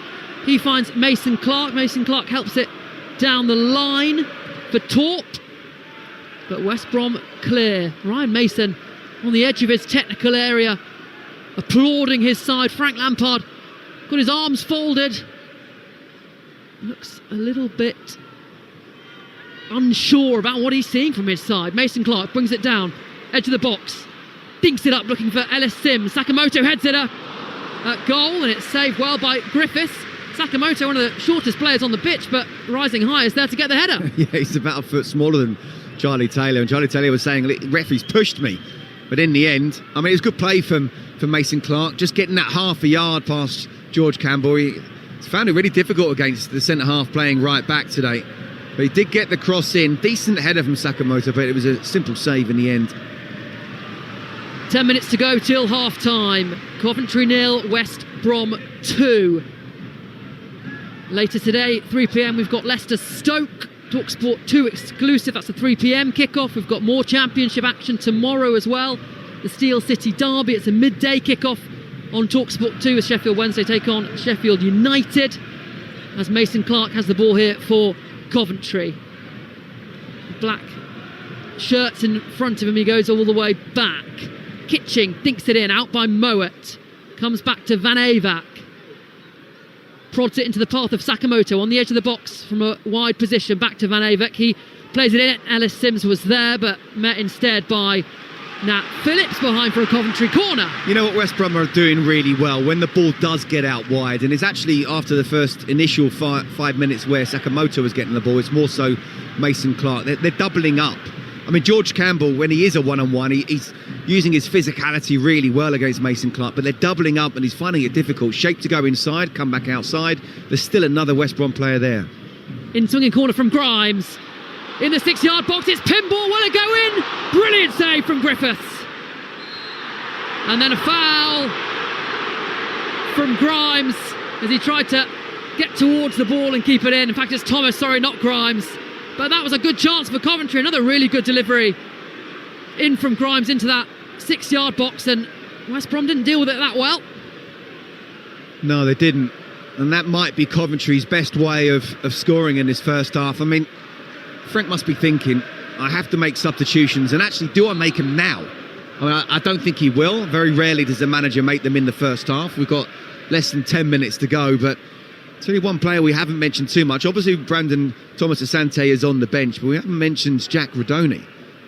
He finds Mason Clark. Mason Clark helps it down the line for Torp. But West Brom clear. Ryan Mason on the edge of his technical area, applauding his side. Frank Lampard got his arms folded. Looks a little bit unsure about what he's seeing from his side. Mason Clark brings it down, edge of the box, dinks it up looking for Ellis Sims. Sakamoto heads it at goal, and it's saved well by Griffiths. Sakamoto, one of the shortest players on the pitch, but rising high, is there to get the header. Yeah, he's about a foot smaller than Charlie Taylor, and Charlie Taylor was saying, referee's pushed me. But in the end, I mean, it was good play from Mason Clark, just getting that half a yard past George Campbell. He found it really difficult against the centre-half playing right back today. But he did get the cross in. Decent header from Sakamoto, but it was a simple save in the end. 10 minutes to go till half-time. Coventry 0, West Brom 2. Later today, 3 p.m, we've got Leicester Stoke. Talksport 2 exclusive. That's a 3 p.m. kickoff. We've got more Championship action tomorrow as well. The Steel City Derby. It's a midday kickoff on Talksport 2 as Sheffield Wednesday take on Sheffield United. As Mason Clark has the ball here for Coventry. Black shirts in front of him. He goes all the way back. Kitching thinks it in, out by Mowat. Comes back to Van Avaak. Prods it into the path of Sakamoto on the edge of the box from a wide position. Back to Van Avaak. He plays it in. Ellis Sims was there, but met instead by Nat Phillips behind for a Coventry corner. You know what West Brom are doing really well when the ball does get out wide, and it's actually after the first initial 5 minutes where Sakamoto was getting the ball, it's more so Mason Clark. They're doubling up. I mean, George Campbell, when he is a one-on-one, he's using his physicality really well against Mason Clark, but they're doubling up and he's finding it difficult. Shape to go inside, come back outside. There's still another West Brom player there. In swinging corner from Grimes. In the 6-yard box, it's pinball. Will it go in? Brilliant save from Griffiths. And then a foul from Grimes as he tried to get towards the ball and keep it in. In fact, it's Thomas, sorry, not Grimes. But that was a good chance for Coventry. Another really good delivery in from Grimes into that 6-yard box, and West Brom didn't deal with it that well. No, they didn't. And that might be Coventry's best way of scoring in this first half. I mean, Frank must be thinking, I have to make substitutions, and actually, do I make them now? I mean, I don't think he will. Very rarely does the manager make them in the first half. We've got less than 10 minutes to go, but there's only one player we haven't mentioned too much. Obviously, Brandon Thomas Asante is on the bench, but we haven't mentioned Jack Rodoni,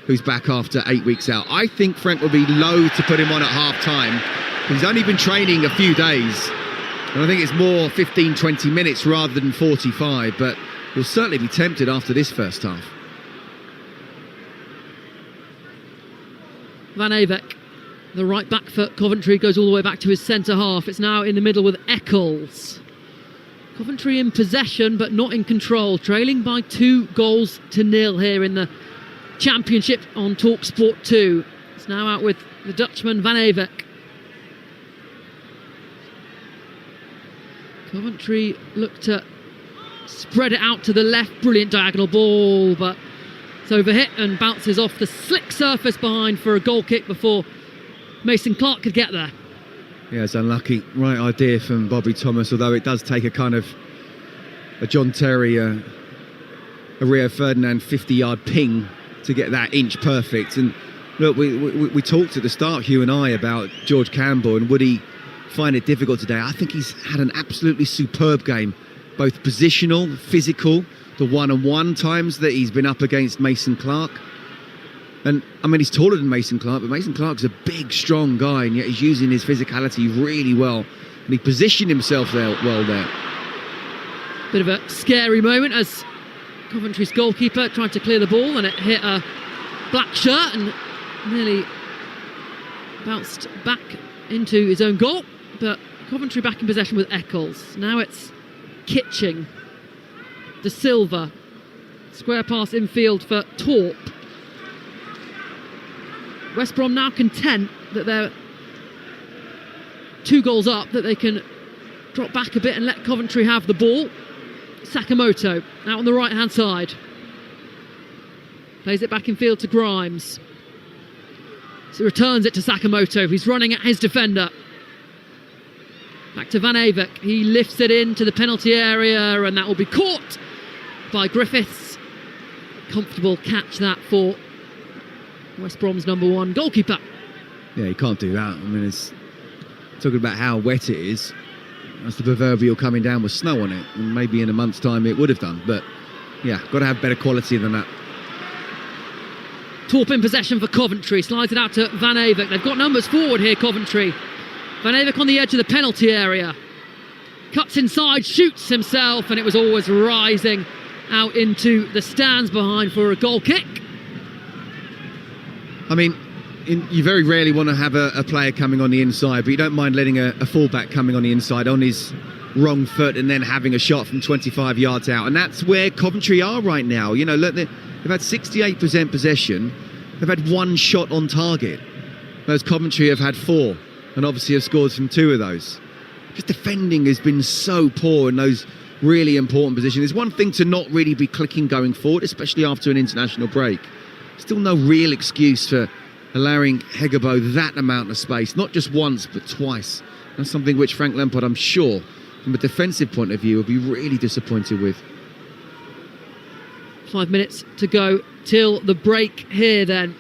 who's back after 8 weeks out. I think Frank will be loath to put him on at half-time. He's only been training a few days, and I think it's more 15, 20 minutes rather than 45, but he'll certainly be tempted after this first half. Van Ayek, the right back for Coventry, goes all the way back to his centre half. It's now in the middle with Eccles. Coventry in possession but not in control, trailing by 2-0 here in the Championship on Talksport 2. It's now out with the Dutchman Van Ayek. Coventry look to spread it out to the left. Brilliant diagonal ball, but it's overhit and bounces off the slick surface behind for a goal kick before Mason Clark could get there. Yeah, it's unlucky. Right idea from Bobby Thomas, although it does take a kind of a John Terry, a Rio Ferdinand 50-yard ping to get that inch perfect. And look, we talked at the start, Hugh and I, about George Campbell and would he find it difficult today. I think he's had an absolutely superb game, both positional, physical, the one-on-one times that he's been up against Mason Clark. And I mean, he's taller than Mason Clark, but Mason Clark's a big, strong guy, and yet he's using his physicality really well, and he positioned himself there well there. Bit of a scary moment as Coventry's goalkeeper tried to clear the ball, and it hit a black shirt and nearly bounced back into his own goal. But Coventry back in possession with Eccles. Now it's Kitching, De Silva, square pass infield for Torp. West Brom now content that they're 2 goals up, that they can drop back a bit and let Coventry have the ball. Sakamoto out on the right hand side, plays it back in field to Grimes, so returns it to Sakamoto, who's running at his defender. Back to Van Ayek, he lifts it into the penalty area, and that will be caught by Griffiths. Comfortable catch that for West Brom's number 1 goalkeeper. Yeah, you can't do that. I mean, it's talking about how wet it is. That's the proverbial coming down with snow on it, and maybe in a month's time it would have done, but yeah, got to have better quality than that. Torp in possession for Coventry, slides it out to Van Ayek. They've got numbers forward here, Coventry. Van Ayek on the edge of the penalty area, cuts inside, shoots himself, and it was always rising out into the stands behind for a goal kick. I mean, you very rarely want to have a player coming on the inside, but you don't mind letting a fullback coming on the inside on his wrong foot and then having a shot from 25 yards out. And that's where Coventry are right now. You know, look, they've had 68% possession. They've had 1 shot on target. Whereas Coventry have had 4, and obviously have scored from 2 of those. Just defending has been so poor in those really important positions. It's one thing to not really be clicking going forward, especially after an international break. Still no real excuse for allowing Hegebo that amount of space, not just once but twice. That's something which Frank Lampard, I'm sure, from a defensive point of view, will be really disappointed with. 5 minutes to go till the break here then.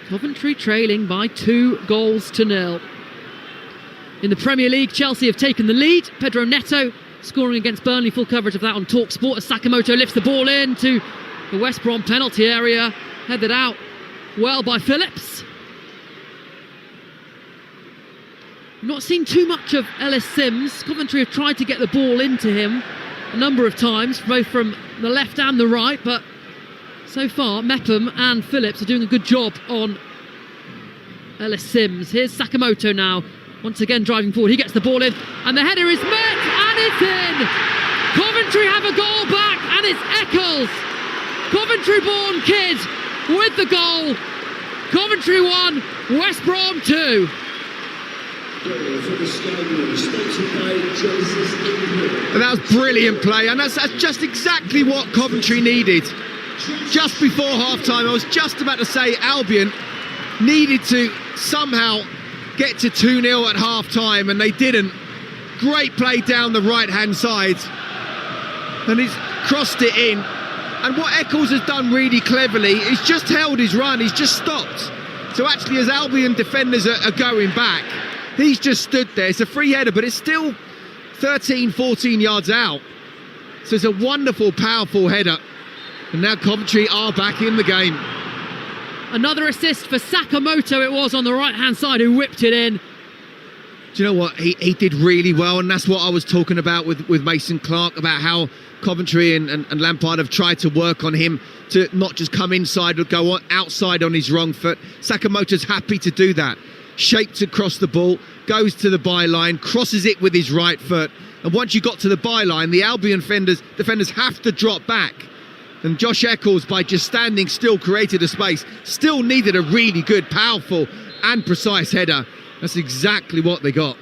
Coventry trailing by 2-0. In the Premier League, Chelsea have taken the lead. Pedro Neto scoring against Burnley, full coverage of that on Talksport as Sakamoto lifts the ball into the West Brom penalty area, headed out well by Phillips. Not seen too much of Ellis Sims. Coventry have tried to get the ball into him a number of times, both from the left and the right, but so far Mepham and Phillips are doing a good job on Ellis Sims. Here's Sakamoto now, once again driving forward. He gets the ball in, and the header is met, and it's in! Coventry have a goal back, and it's Eccles, Coventry-born kid, with the goal. Coventry 1, West Brom 2. And that was brilliant play, and that's just exactly what Coventry needed. Just before half-time, I was just about to say Albion needed to somehow get to 2-0 at half-time, and they didn't. Great play down the right-hand side. And he's crossed it in. And what Eccles has done really cleverly is just held his run. He's just stopped. So actually, as Albion defenders are going back, he's just stood there. It's a free header, but it's still 13, 14 yards out. So it's a wonderful, powerful header. And now Coventry are back in the game. Another assist for Sakamoto it was on the right-hand side, who whipped it in. Do you know what? He did really well, and that's what I was talking about with Mason Clark, about how Coventry and Lampard have tried to work on him to not just come inside, but go outside on his wrong foot. Sakamoto's happy to do that. Shapes across the ball, goes to the byline, crosses it with his right foot. And once you got to the byline, the Albion defenders have to drop back. And Josh Eccles, by just standing still, created a space. Still needed a really good, powerful and precise header. That's exactly what they got.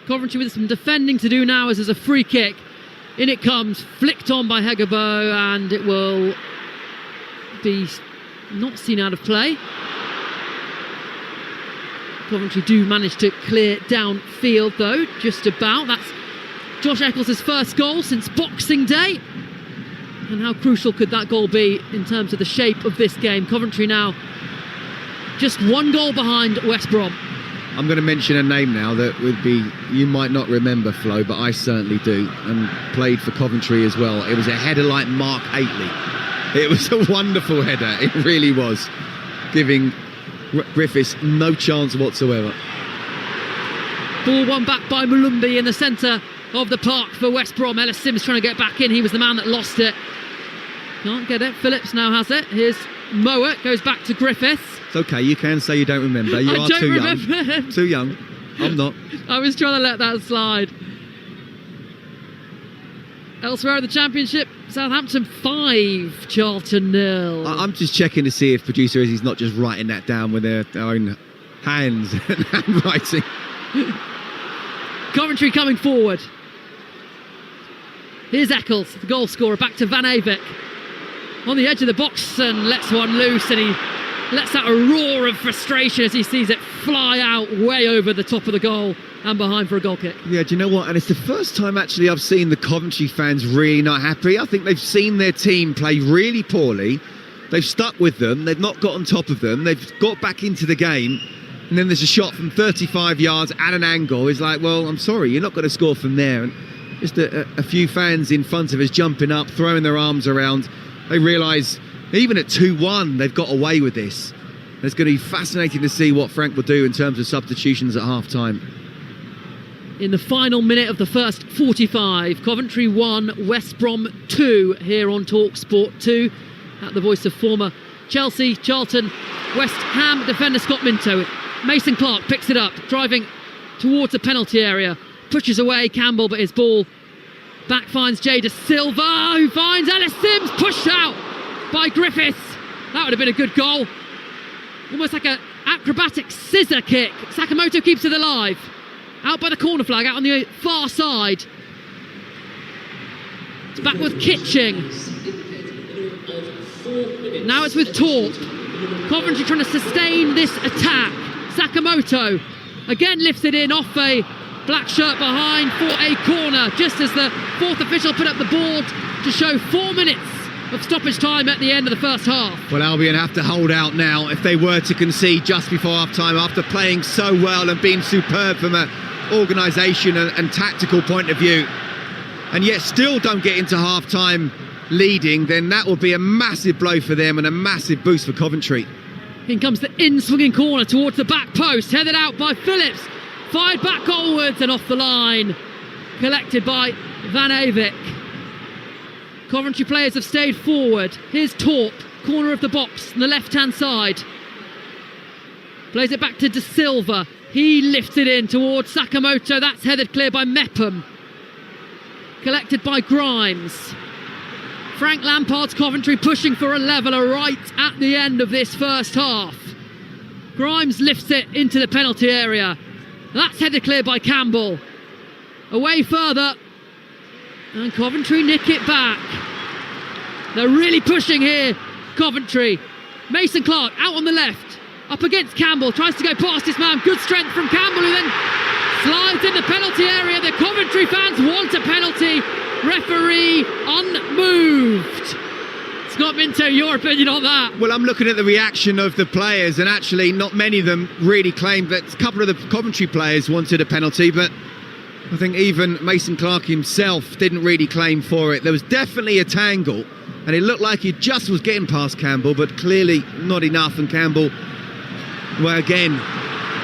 Coventry with some defending to do now as there's a free kick. In it comes, flicked on by Hegebo, and it will be not seen out of play. Coventry do manage to clear downfield though, just about. That's Josh Eccles' first goal since Boxing Day. And how crucial could that goal be in terms of the shape of this game? Coventry now just one goal behind West Brom. I'm going to mention a name now that would be, you might not remember, Flo, but I certainly do, and played for Coventry as well. It was a header like Mark Haitley. It was a wonderful header, it really was, giving Griffiths no chance whatsoever. Ball won back by Mulumbi in the centre of the park for West Brom. Ellis Sims trying to get back in, he was the man that lost it. Can't get it, Phillips now has it. Here's Mowat, goes back to Griffiths. It's okay, you can say you don't remember. You are too young. Him. Too young. I'm not. I was trying to let that slide. Elsewhere in the Championship, Southampton 5, Charlton 0. I'm just checking to see if producer Izzy's not just writing that down with their own hands and handwriting. Coventry coming forward. Here's Eccles, the goal scorer, back to Van Avik. On the edge of the box and lets one loose, and he lets out a roar of frustration as he sees it fly out way over the top of the goal and behind for a goal kick. Yeah, do you know what? And it's the first time actually I've seen the Coventry fans really not happy. I think they've seen their team play really poorly. They've stuck with them. They've not got on top of them. They've got back into the game. And then there's a shot from 35 yards at an angle. It's like, well, I'm sorry, you're not going to score from there. And just a few fans in front of us jumping up, throwing their arms around. They realise even at 2-1, they've got away with this. It's going to be fascinating to see what Frank will do in terms of substitutions at half-time. In the final minute of the first 45, Coventry 1, West Brom 2 here on Talksport 2 at the voice of former Chelsea, Charlton, West Ham defender Scott Minto. Mason Clark picks it up, driving towards the penalty area, pushes away Campbell, but his ball back finds Jay De Silva, who finds Ellis Sims, pushed out by Griffiths. That would have been a good goal. Almost like an acrobatic scissor kick. Sakamoto keeps it alive. Out by the corner flag, out on the far side. It's back with Kitching. Now it's with Torp. Coventry trying to sustain this attack. Sakamoto again lifts it in off a black shirt behind for a corner, just as the fourth official put up the board to show 4 minutes of stoppage time at the end of the first half. Well, Albion have to hold out now if they were to concede just before half-time after playing so well and being superb from an organisation and tactical point of view, and yet still don't get into half-time leading, then that will be a massive blow for them and a massive boost for Coventry. In comes the in-swinging corner towards the back post, headed out by Phillips, fired back goalwards and off the line, collected by Van Avik. Coventry players have stayed forward. Here's Torp, corner of the box on the left-hand side. Plays it back to De Silva. He lifts it in towards Sakamoto. That's headed clear by Mepham. Collected by Grimes. Frank Lampard's Coventry pushing for a leveller right at the end of this first half. Grimes lifts it into the penalty area. That's headed clear by Campbell. Away further. And Coventry nick it back. They're really pushing here, Coventry. Mason Clark out on the left. Up against Campbell. Tries to go past his man. Good strength from Campbell, who then Slides in the penalty area. The Coventry fans want a penalty. Referee unmoved. Scott Minto, your opinion on that? Well, I'm looking at the reaction of the players, and actually not many of them really claimed that. A couple of the Coventry players wanted a penalty, but I think even Mason Clark himself didn't really claim for it. There was definitely a tangle, and it looked like he just was getting past Campbell, but clearly not enough. And Campbell, well, again,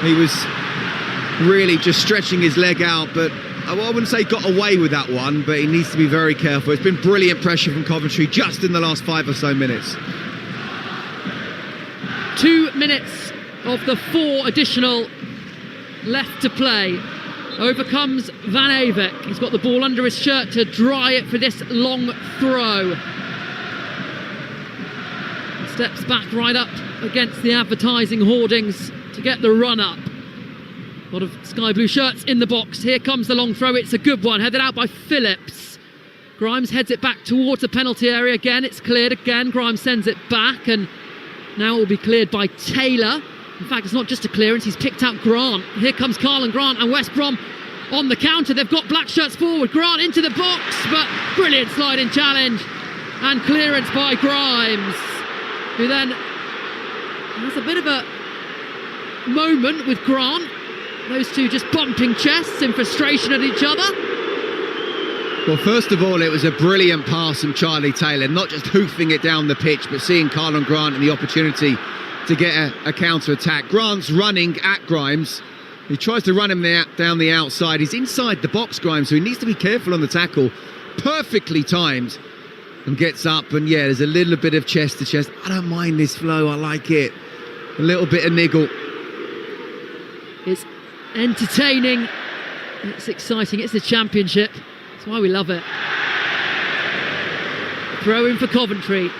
he was really just stretching his leg out, but I wouldn't say got away with that one, but he needs to be very careful. It's been brilliant pressure from Coventry just in the last 5 or so minutes. 2 minutes of the 4 additional left to play. Over comes Van Avek. He's got the ball under his shirt to dry it for this long throw. Steps back right up against the advertising hoardings to get the run up. A lot of sky blue shirts in the box. Here comes the long throw. It's a good one, headed out by Phillips. Grimes heads it back towards the penalty area again. It's cleared again. Grimes sends it back, and now it will be cleared by Taylor. In fact, it's not just a clearance, he's picked out Grant. Here comes Carlin Grant, and West Brom on the counter. They've got black shirts forward. Grant into the box, but brilliant sliding challenge and clearance by Grimes, who then has a bit of a moment with Grant. Those two just bumping chests in frustration at each other. Well, first of all, it was a brilliant pass from Charlie Taylor, not just hoofing it down the pitch, but seeing Carlin Grant and the opportunity to get a counter-attack. Grant's running at Grimes. He tries to run him down the outside. He's inside the box, Grimes, so he needs to be careful on the tackle. Perfectly timed, and gets up, and yeah, there's a little bit of chest to chest. I don't mind this flow, I like it. A little bit of niggle. It's entertaining, it's exciting, it's the Championship, that's why we love it. Throw in for Coventry,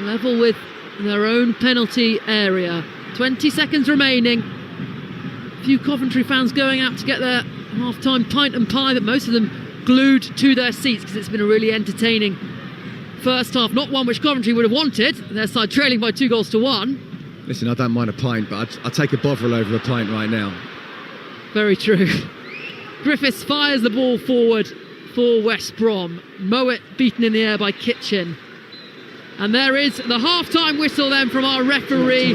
level with their own penalty area. 20 seconds remaining. A few Coventry fans going out to get their half-time pint and pie, but most of them glued to their seats because it's been a really entertaining first half. Not one which Coventry would have wanted, their side trailing by 2-1. Listen, I don't mind a pint, but I'd take a Bovril over a pint right now. Very true. Griffiths fires the ball forward for West Brom. Mowat beaten in the air by Kitchen. And there is the half-time whistle then from our referee.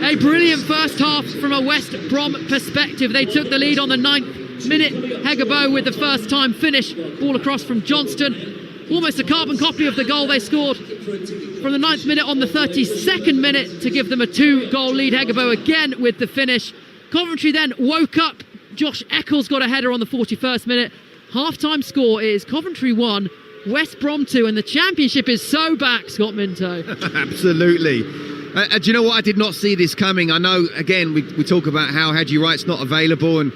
A brilliant first half from a West Brom perspective. They took the lead on the 9th minute. Hegabo with the first-time finish. Ball across from Johnston. Almost a carbon copy of the goal they scored from the 9th minute on the 32nd minute to give them a 2-goal lead. Hegabo again with the finish. Coventry then woke up. Josh Eccles got a header on the 41st minute. Half-time score is Coventry 1, West Brom 2, and the Championship is so back, Scott Minto. Absolutely. Do you know what? I did not see this coming. I know, again, we talk about how Hadji Wright's not available and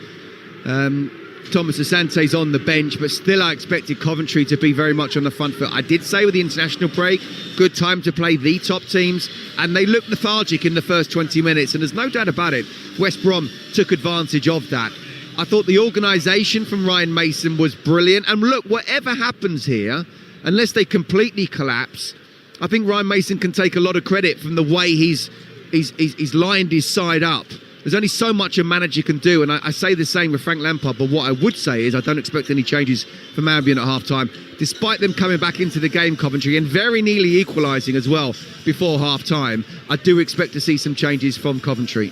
Thomas Asante's on the bench, but still I expected Coventry to be very much on the front foot. I did say with the international break, good time to play the top teams, and they looked lethargic in the first 20 minutes, and there's no doubt about it, West Brom took advantage of that. I thought the organisation from Ryan Mason was brilliant, and look, whatever happens here, unless they completely collapse, I think Ryan Mason can take a lot of credit from the way he's lined his side up. There's only so much a manager can do, and I say the same with Frank Lampard, but what I would say is I don't expect any changes from Albion at half-time, despite them coming back into the game, Coventry, and very nearly equalising as well before half-time. I do expect to see some changes from Coventry.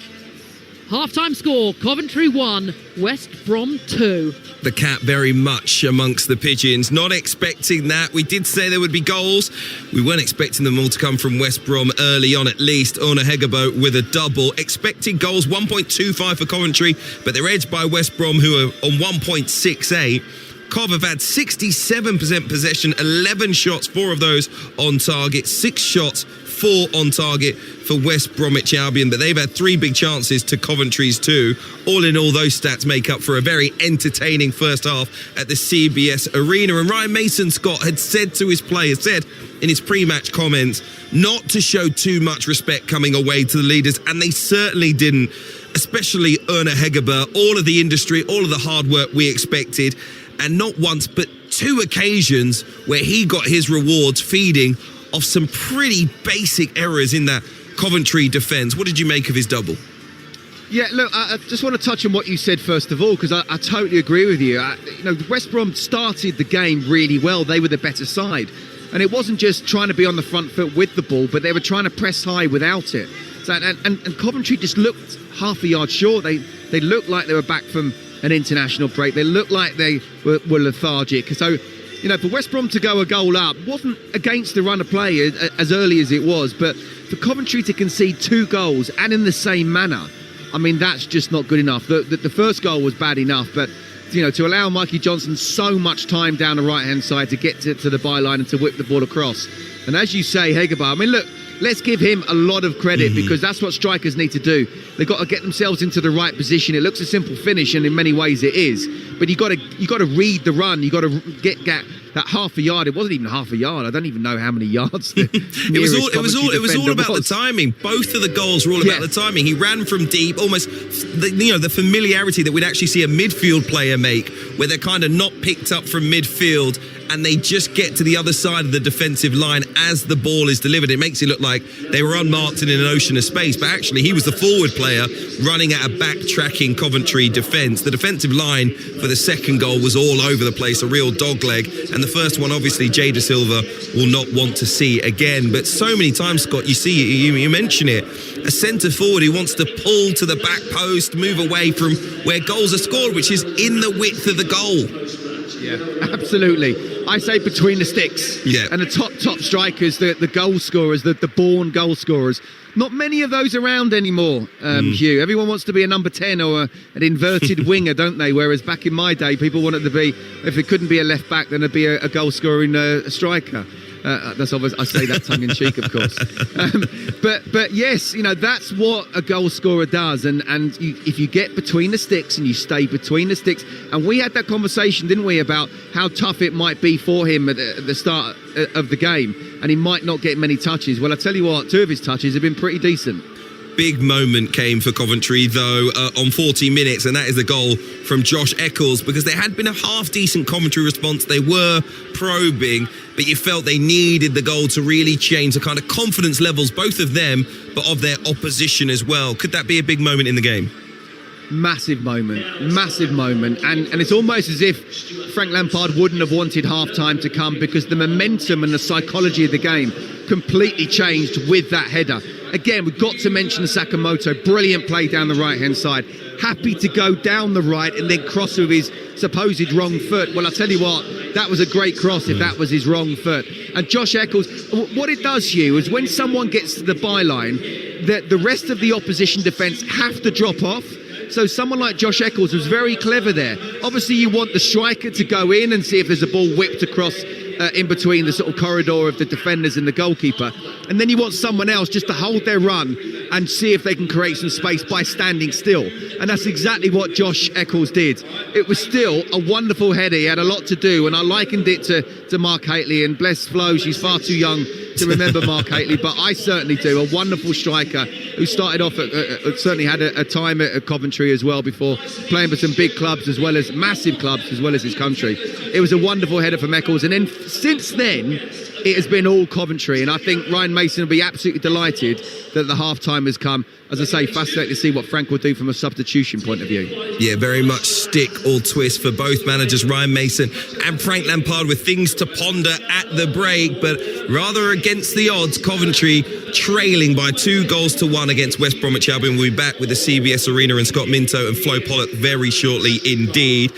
Half-time score, Coventry 1, West Brom 2. The cat very much amongst the pigeons. Not expecting that. We did say there would be goals. We weren't expecting them all to come from West Brom early on at least. Ona Hegabo with a double. Expected goals, 1.25 for Coventry, but they're edged by West Brom, who are on 1.68. Cov have had 67% possession, 11 shots, 4 of those on target, 6 shots, 4 on target for West Bromwich Albion, but they've had 3 big chances to Coventry's 2. All in all, those stats make up for a very entertaining first half at the CBS Arena. And Ryan Mason, Scott, had said to his players, said in his pre-match comments, not to show too much respect coming away to the leaders, and they certainly didn't, especially Erna Hegerberg, all of the industry, all of the hard work we expected, and not once but 2 occasions where he got his rewards feeding off some pretty basic errors in that Coventry defence. What did you make of his double? Yeah, look, I just want to touch on what you said first of all, because I totally agree with you. West Brom started the game really well. They were the better side. And it wasn't just trying to be on the front foot with the ball, but they were trying to press high without it. So, and Coventry just looked half a yard short. They looked like they were back from an international break. They looked like they were lethargic. So, for West Brom to go a goal up, wasn't against the run of play as early as it was, but for Coventry to concede 2 goals and in the same manner, I mean, that's just not good enough. The first goal was bad enough, but to allow Mikey Johnson so much time down the right-hand side to get to the byline and to whip the ball across. And as you say, Hegerbar, I mean, look, let's give him a lot of credit because that's what strikers need to do. They've got to get themselves into the right position. It looks a simple finish, and in many ways it is. But you got to read the run. You got to get that half a yard. It wasn't even half a yard. I don't even know how many yards. It was all about the timing. Both of the goals were all about the timing. He ran from deep, almost the familiarity that we'd actually see a midfield player make, where they're kind of not picked up from midfield and they just get to the other side of the defensive line as the ball is delivered. It makes it look like they were unmarked and in an ocean of space, but actually he was the forward player running at a backtracking Coventry defence. The defensive line for the second goal was all over the place, a real dogleg, and the first one, obviously, Jay Da Silva will not want to see again. But so many times, Scott, you mention it, a centre forward who wants to pull to the back post, move away from where goals are scored, which is in the width of the goal. Yeah, absolutely. I say between the sticks. Yeah. And the top strikers, the goal scorers, the born goal scorers. Not many of those around anymore, Hugh. Everyone wants to be a number 10 or an inverted winger, don't they? Whereas back in my day, people wanted to be, if it couldn't be a left back, then it'd be a goal scoring striker. That's obvious. I say that tongue in cheek, of course. But yes, that's what a goal scorer does. And if you get between the sticks and you stay between the sticks, and we had that conversation, didn't we, about how tough it might be for him at the start of the game, and he might not get many touches. Well, I tell you what, 2 of his touches have been pretty decent. Big moment came for Coventry, though, on 40 minutes, and that is the goal from Josh Eccles, because there had been a half-decent Coventry response. They were probing, but you felt they needed the goal to really change the kind of confidence levels, both of them, but of their opposition as well. Could that be a big moment in the game? Massive moment. And it's almost as if Frank Lampard wouldn't have wanted half-time to come, because the momentum and the psychology of the game completely changed with that header. Again, we've got to mention Sakamoto. Brilliant play down the right-hand side. Happy to go down the right and then cross with his supposed wrong foot. Well, I tell you what, that was a great cross if that was his wrong foot. And Josh Eccles, what it does, Hugh, is when someone gets to the byline, the rest of the opposition defence have to drop off. So someone like Josh Eccles was very clever there. Obviously, you want the striker to go in and see if there's a ball whipped across in between the sort of corridor of the defenders and the goalkeeper. And then you want someone else just to hold their run and see if they can create some space by standing still. And that's exactly what Josh Eccles did. It was still a wonderful header. He had a lot to do, and I likened it to Mark Haitley. And bless Flo, she's far too young to remember Mark Haitley, but I certainly do. A wonderful striker who started off certainly had a time at Coventry as well before playing for some big clubs as well as massive clubs as well as his country. It was a wonderful header from Eccles, and then since then it has been all Coventry, and I think Ryan Mason will be absolutely delighted that the half-time has come. As I say, fascinating to see what Frank will do from a substitution point of view. Yeah, very much stick or twist for both managers, Ryan Mason and Frank Lampard, with things to ponder at the break, but rather against the odds, Coventry trailing by 2-1 against West Bromwich Albion. We'll be back with the CBS Arena and Scott Minto and Flo Pollock very shortly indeed.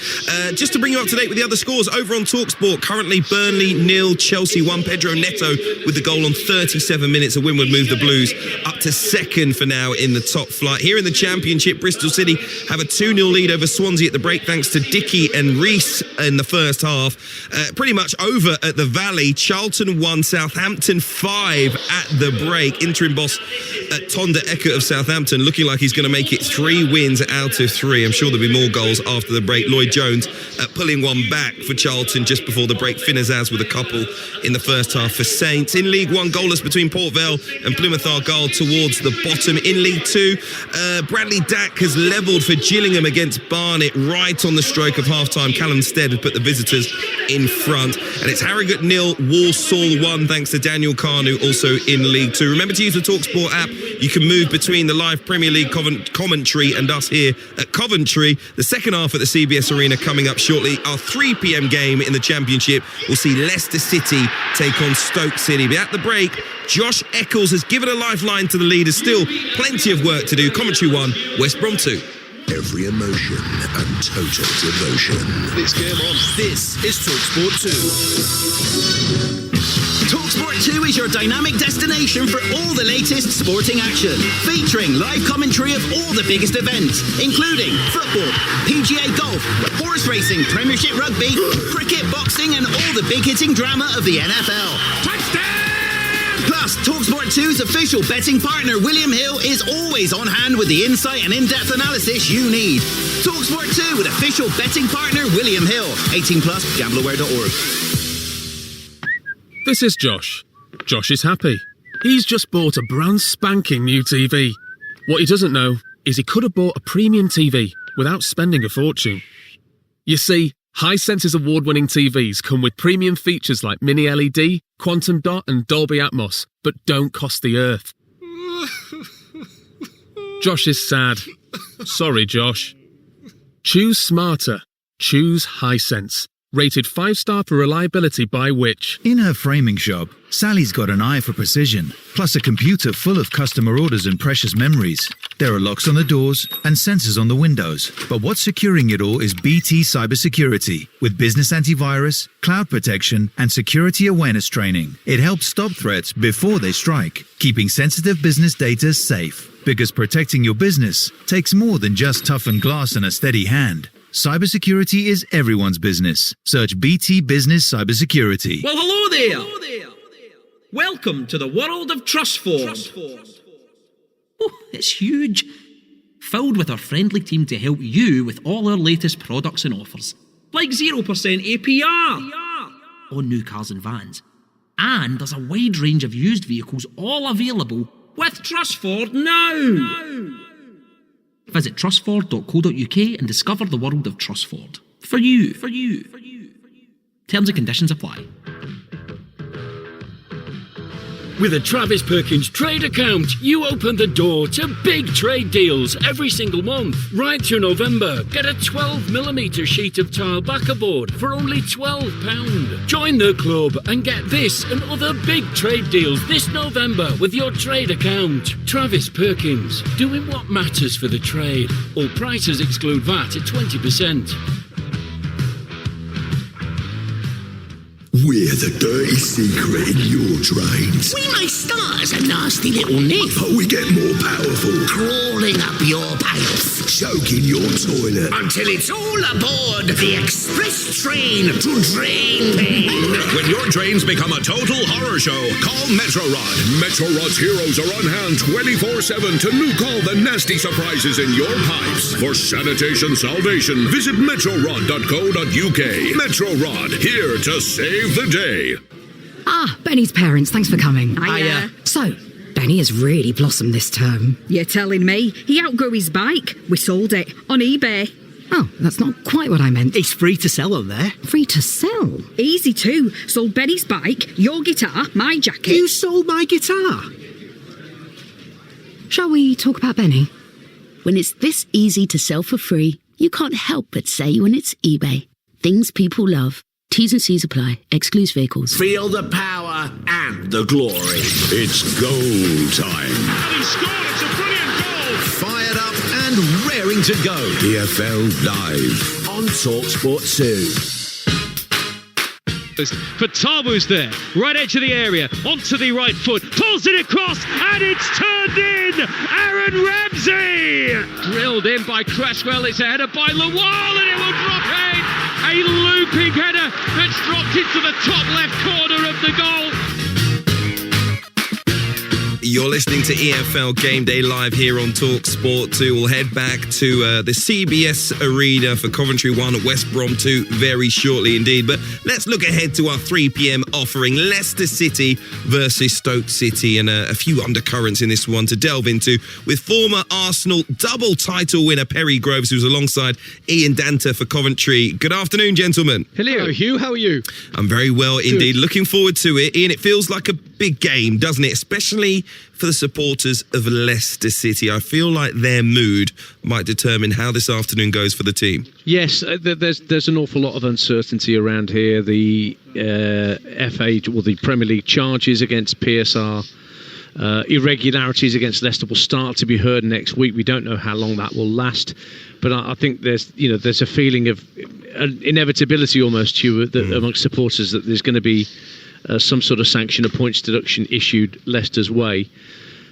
Just to bring you up to date with the other scores, over on Talksport, currently Burnley 0, Chelsea 1. Pedro Neto with the goal on 37 minutes. A win would move the Blues up to second for now in the top flight. Here in the Championship, Bristol City have a 2-0 lead over Swansea at the break thanks to Dickey and Reese in the first half. Pretty much over at the Valley. Charlton 1, Southampton 5 at the break. Interim boss Tonda Eckert of Southampton looking like he's going to make it 3 wins out of 3. I'm sure there'll be more goals after the break. Lloyd Jones pulling one back for Charlton just before the break. Finazaz with a couple in the first half for Saints. In League 1, goalless between Port Vale and Plymouth Argyle towards the bottom. In League 2, Bradley Dack has levelled for Gillingham against Barnet right on the stroke of half-time. Callum Stead had put the visitors in front. And it's Harrogate 0, Walsall 1, thanks to Daniel Carnu, also in League 2. Remember to use the Talksport app. You can move between the live Premier League commentary and us here at Coventry. The second half at the CBS Arena coming up shortly. Our 3 p.m. game in the Championship will see Leicester City take on Stoke City. But at the break, Josh Eccles has given a lifeline to the leaders. Still plenty of work to do. Coventry 1, West Brom 2. Every emotion and total devotion. It's game on. This is Talksport 2. Talksport 2 is your dynamic destination for all the latest sporting action, featuring live commentary of all the biggest events, including football, PGA golf, horse racing, Premiership rugby, cricket, boxing, and all the big-hitting drama of the NFL. Touchdown! Plus, Talksport 2's official betting partner, William Hill, is always on hand with the insight and in-depth analysis you need. Talksport 2 with official betting partner, William Hill. 18+, gambleaware.org. This is Josh. Josh is happy. He's just bought a brand spanking new TV. What he doesn't know is he could have bought a premium TV without spending a fortune. You see, Hisense's award-winning TVs come with premium features like Mini LED, Quantum Dot and Dolby Atmos, but don't cost the earth. Josh is sad. Sorry, Josh. Choose smarter. Choose Hisense. Rated 5-star for reliability by Which. In her framing shop, Sally's got an eye for precision, plus a computer full of customer orders and precious memories. There are locks on the doors and sensors on the windows. But what's securing it all is BT Cybersecurity. With business antivirus, cloud protection, and security awareness training. It helps stop threats before they strike, keeping sensitive business data safe. Because protecting your business takes more than just toughened glass and a steady hand. Cybersecurity is everyone's business. Search BT Business Cybersecurity. Well, hello there. Welcome to the world of Trustford. Oh, it's huge. Filled with our friendly team to help you with all our latest products and offers. Like 0% APR on new cars and vans. And there's a wide range of used vehicles all available with Trustford now. Visit trustford.co.uk and discover the world of Trustford. For you. Terms and conditions apply. With a Travis Perkins trade account, you open the door to big trade deals every single month. Right through November, get a 12mm sheet of tile backerboard for only £12. Join the club and get this and other big trade deals this November with your trade account. Travis Perkins, doing what matters for the trade. All prices exclude VAT at 20%. We're the dirty secret in your drains. We may start as a nasty little nip, But we get more powerful, crawling up your pipes, choking your toilet. until it's all aboard the express train to drain pain. When your drains become a total horror show, call Metro Rod. Metro Rod's heroes are on hand 24/7 to nuke all the nasty surprises in your pipes. For sanitation salvation, visit metrorod.co.uk. Metro Rod, here to save the day. Benny's parents, thanks for coming. Hiya. So, Benny has really blossomed this term. You're telling me? He outgrew his bike. We sold it on eBay. Oh, that's not quite what I meant. It's free to sell on there. Free to sell? Easy too. Sold Benny's bike, your guitar, my jacket. You sold my guitar? Shall we talk about Benny? When it's this easy to sell for free, you can't help but say when it's eBay. Things people love. T's and C's apply. Excludes vehicles. Feel the power and the glory. It's goal time. And he scored, it's a brilliant goal! Fired up and raring to go. EFL Live. On Talksport 2. But Tabu's there, right edge of the area, onto the right foot, pulls it across, and it's turned in! Aaron Ramsey! Drilled in by Cresswell, it's a header by Lawal, and it will drop in! A looping header that's dropped into the top left corner of the goal. You're listening to EFL Game Day live here on Talksport 2. We'll head back to the CBS Arena for Coventry 1, West Brom 2 very shortly indeed. But let's look ahead to our 3 p.m. offering, Leicester City versus Stoke City, and a few undercurrents in this one to delve into with former Arsenal double title winner Perry Groves, who's alongside Ian Danter for Coventry. Good afternoon, gentlemen. Hello, Hugh. How are you? I'm very well indeed. Looking forward to it. Ian, it feels like a big game, doesn't it? Especially for the supporters of Leicester City. I feel like their mood might determine how this afternoon goes for the team. Yes, there's an awful lot of uncertainty around here. The FA, or the Premier League charges against PSR, irregularities against Leicester will start to be heard next week. We don't know how long that will last, but I think there's a feeling of an inevitability almost, Hugh, amongst supporters that there's going to be some sort of sanction, a points deduction issued Leicester's way.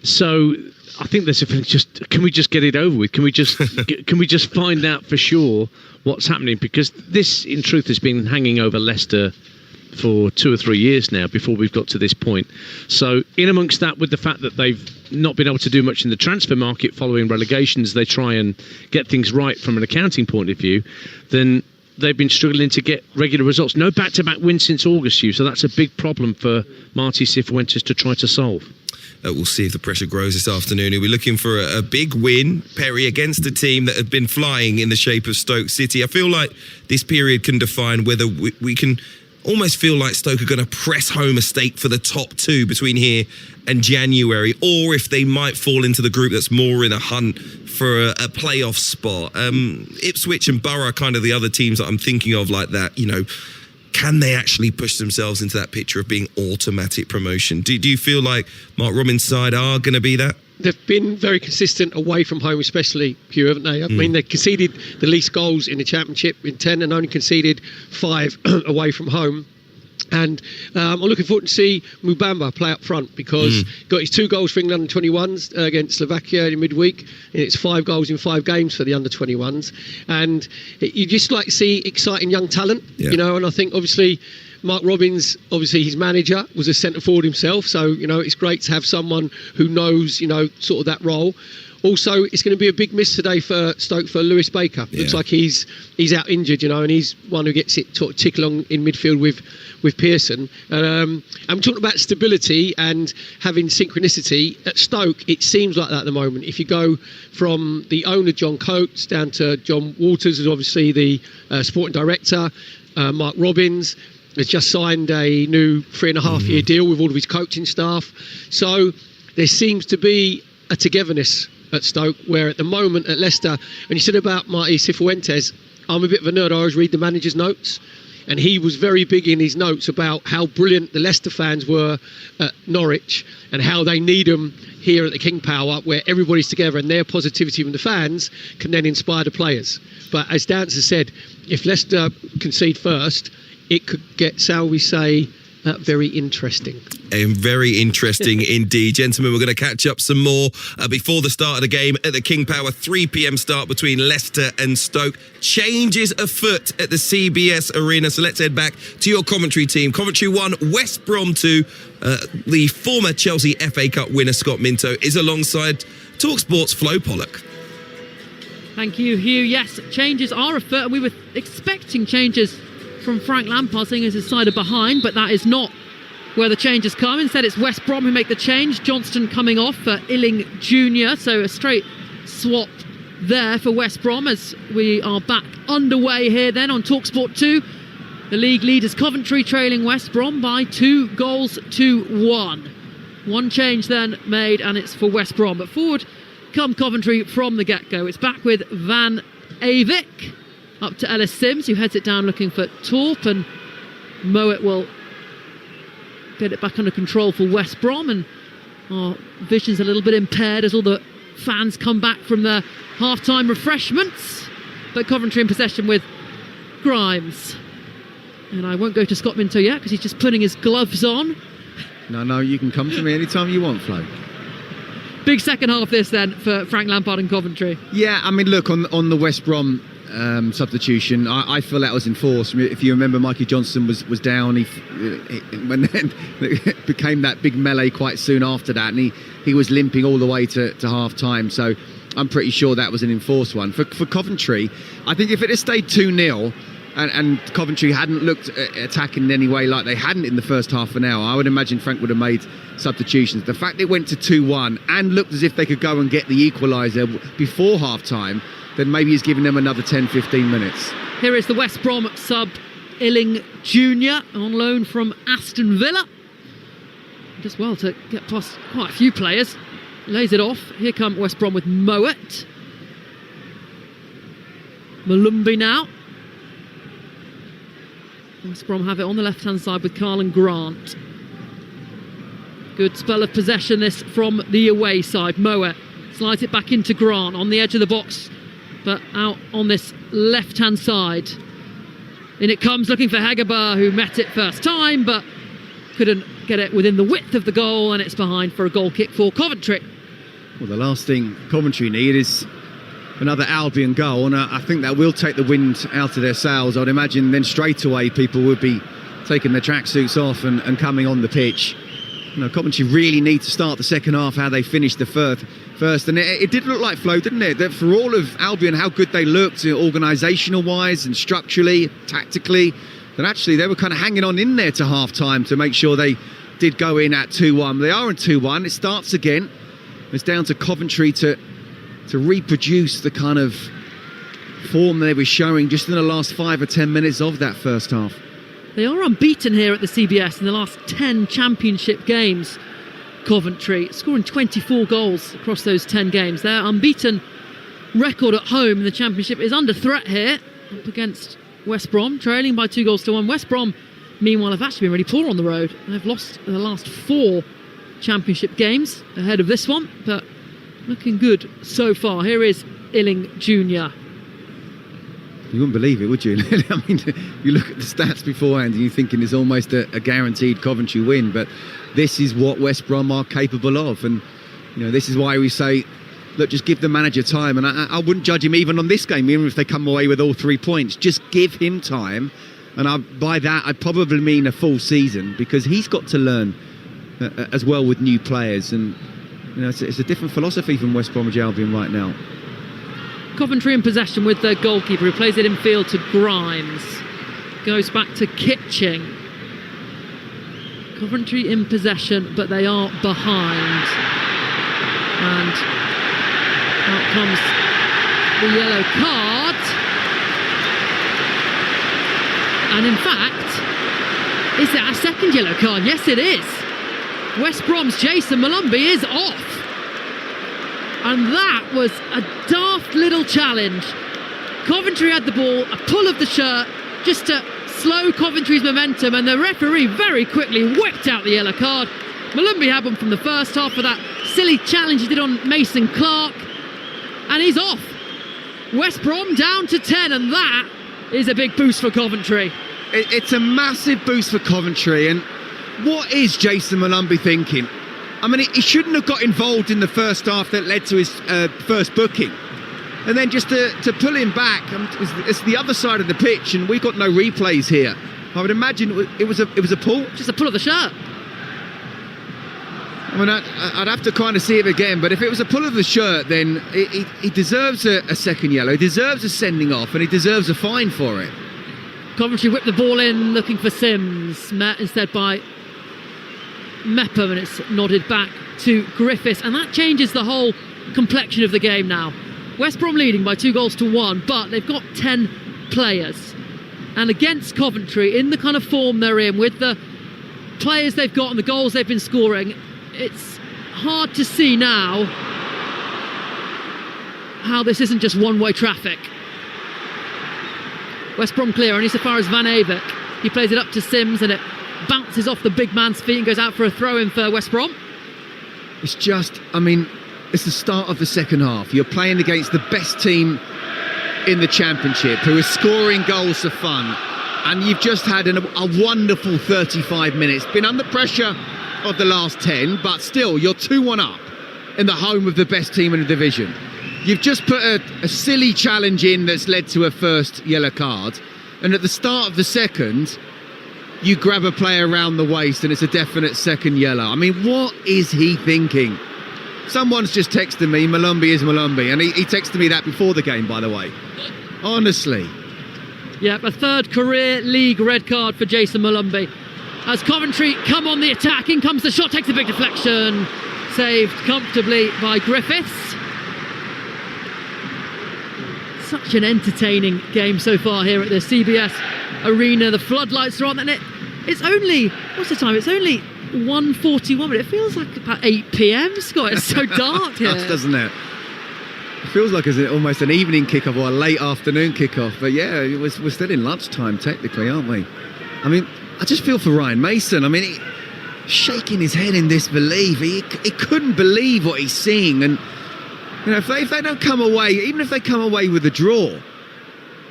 So I think there's a feeling, can we just get it over with? Can we just find out for sure what's happening? Because this, in truth, has been hanging over Leicester for 2 or 3 years now before we've got to this point. So in amongst that, with the fact that they've not been able to do much in the transfer market following relegations, they try and get things right from an accounting point of view, then they've been struggling to get regular results. No back-to-back wins since August, Hugh, so that's a big problem for Martí Cifuentes to try to solve. We'll see if the pressure grows this afternoon. He'll be looking for a big win, Perry, against a team that have been flying in the shape of Stoke City. I feel like this period can define whether we can almost feel like Stoke are going to press home a stake for the top 2 between here and January, or if they might fall into the group that's more in a hunt for a playoff spot. Ipswich and Borough are kind of the other teams that I'm thinking of like that. Can they actually push themselves into that picture of being automatic promotion? Do you feel like Mark Robins' side are going to be that? They've been very consistent away from home, especially, Hugh, haven't they? I mean, they conceded the least goals in the Championship in 10 and only conceded 5 away from home. And I'm looking forward to see Mubamba play up front, because he got his 2 goals for England under-21s against Slovakia in midweek, and it's 5 goals in 5 games for the under-21s. And you just like to see exciting young talent, and I think obviously Mark Robins, obviously his manager, was a centre forward himself, so it's great to have someone who knows sort of that role. Also, it's going to be a big miss today for Stoke for Lewis Baker. Looks like he's out injured, and he's one who gets it to tick along in midfield with Pearson. I'm talking about stability and having synchronicity. At Stoke, it seems like that at the moment. If you go from the owner, John Coates, down to John Walters, who's obviously the sporting director, Mark Robins has just signed a new 3.5-year deal with all of his coaching staff. So there seems to be a togetherness at Stoke, where at the moment at Leicester, and you said about Martí Cifuentes, I'm a bit of a nerd. I always read the manager's notes, and he was very big in his notes about how brilliant the Leicester fans were at Norwich and how they need them here at the King Power, where everybody's together and their positivity from the fans can then inspire the players. But as Dancer said, if Leicester concede first, it could get, shall we say, very interesting. Very interesting indeed. Gentlemen, we're going to catch up some more before the start of the game at the King Power. 3 p.m. start between Leicester and Stoke. Changes afoot at the CBS Arena. So let's head back to your Coventry team. Coventry 1, West Brom 2. The former Chelsea FA Cup winner, Scott Minto, is alongside Talksport's Flo Pollock. Thank you, Hugh. Yes, changes are afoot. We were expecting changes from Frank Lampard, seeing as his side are behind, but that is not where the changes come. Instead, it's West Brom who make the change. Johnston coming off for Illing Jr., so a straight swap there for West Brom as we are back underway here then on Talksport 2. The league leaders Coventry trailing West Brom by 2 goals to 1. One change then made, and it's for West Brom. But forward come Coventry from the get-go. It's back with Van Avik up to Ellis Sims, who heads it down looking for Torp, and Moet will get it back under control for West Brom, and our vision's a little bit impaired as all the fans come back from their half-time refreshments. But Coventry in possession with Grimes. And I won't go to Scott Minto yet because he's just putting his gloves on. No, you can come to me anytime you want, Flo. Big second half this then for Frank Lampard and Coventry. Yeah, I mean, look, on the West Brom substitution, I feel that was enforced. If you remember, Mikey Johnson was down. When it became that big melee quite soon after that, and he was limping all the way to half time. So I'm pretty sure that was an enforced one. For Coventry, I think if it had stayed 2-0 and Coventry hadn't looked attacking in any way like they hadn't in the first half an hour, I would imagine Frank would have made substitutions. The fact it went to 2-1 and looked as if they could go and get the equaliser before half time, then maybe he's giving them another 10-15 minutes. Here is the West Brom sub, Illing Jr. on loan from Aston Villa. Does well to get past quite a few players. Lays it off. Here come West Brom with Moet. Malumbi now. West Brom have it on the left-hand side with Carlin Grant. Good spell of possession this from the away side. Moet slides it back into Grant on the edge of the box, but out on this left-hand side. In it comes, looking for Hegerber, who met it first time, but couldn't get it within the width of the goal, and it's behind for a goal kick for Coventry. Well, the last thing Coventry need is another Albion goal, and I think that will take the wind out of their sails. I'd imagine then straight away people would be taking their tracksuits off and coming on the pitch. You know, Coventry really need to start the second half how they finished the first, and it did look like flow, didn't it? That for all of Albion, how good they looked organisational wise and structurally, tactically, that actually they were kind of hanging on in there to half time to make sure they did go in at 2-1. They are in 2-1. It starts again. It's down to Coventry to reproduce the kind of form they were showing just in the last 5 or 10 minutes of that first half. They are unbeaten here at the CBS in the last 10 championship games. Coventry scoring 24 goals across those 10 games. Their unbeaten record at home in the championship is under threat here, up against West Brom, trailing by 2-1. West Brom, meanwhile, have actually been really poor on the road. They've lost the last 4 championship games ahead of this one, but looking good so far. Here is Illing Jr. You wouldn't believe it, would you? I mean, you look at the stats beforehand and you're thinking it's almost a guaranteed Coventry win, but this is what West Brom are capable of, and you know, this is why we say, look, just give the manager time, and I wouldn't judge him even on this game, even if they come away with all 3 points. Just give him time, and by that I probably mean a full season, because he's got to learn as well with new players, and you know, it's a different philosophy from West Bromwich Albion right now. Coventry in possession with their goalkeeper, who plays it in field to Grimes. Goes back to Kitching. Coventry in possession, but they are behind. And out comes the yellow card. And in fact, is that a second yellow card? Yes, it is. West Brom's Jason Malumbi is off. And that was a daft little challenge. Coventry had the ball, a pull of the shirt, just to slow Coventry's momentum, and the referee very quickly whipped out the yellow card. Malumbi had one from the first half for that silly challenge he did on Mason Clark, and he's off. West Brom down to 10, and that is a big boost for Coventry. It's a massive boost for Coventry, and what is Jason Malumbi thinking? I mean, he shouldn't have got involved in the first half that led to his first booking. And then just to pull him back, it's the other side of the pitch, and we've got no replays here. I would imagine it was a pull. Just a pull of the shirt. I mean, I'd have to kind of see it again, but if it was a pull of the shirt, then he deserves a second yellow, he deserves a sending off, and he deserves a fine for it. Coventry whipped the ball in, looking for Sims, met instead by Mepham, and it's nodded back to Griffiths, and that changes the whole complexion of the game now. West Brom leading by 2-1, but they've got 10 players, and against Coventry, in the kind of form they're in, with the players they've got and the goals they've been scoring, it's hard to see now how this isn't just one-way traffic. West Brom clear, only so far as Van Avik. He plays it up to Sims, and it bounces off the big man's feet and goes out for a throw-in for West Brom. It's just, I mean, it's the start of the second half. You're playing against the best team in the Championship, who is scoring goals for fun, and you've just had a wonderful 35 minutes. Been under pressure of the last 10, but still, you're 2-1 up in the home of the best team in the division. You've just put a silly challenge in that's led to a first yellow card, and at the start of the second, you grab a player around the waist and it's a definite second yellow. I mean, what is he thinking? Someone's just texted me, Malumbi is Malumbi, and he texted me that before the game, by the way. Honestly. Yep, a third career league red card for Jason Malumbi. As Coventry come on the attack, in comes the shot, takes a big deflection. Saved comfortably by Griffiths. Such an entertaining game so far here at the CBS Arena. The floodlights are on, and it's only, what's the time? It's only 1:41, but it feels like about 8 p.m, Scott. It's so dark here. Doesn't it? It feels like it's almost an evening kickoff or a late afternoon kickoff. But yeah, we're still in lunchtime technically, aren't we? I mean, I just feel for Ryan Mason. I mean, shaking his head in disbelief. He couldn't believe what he's seeing. And you know, if they don't come away, even if they come away with a draw,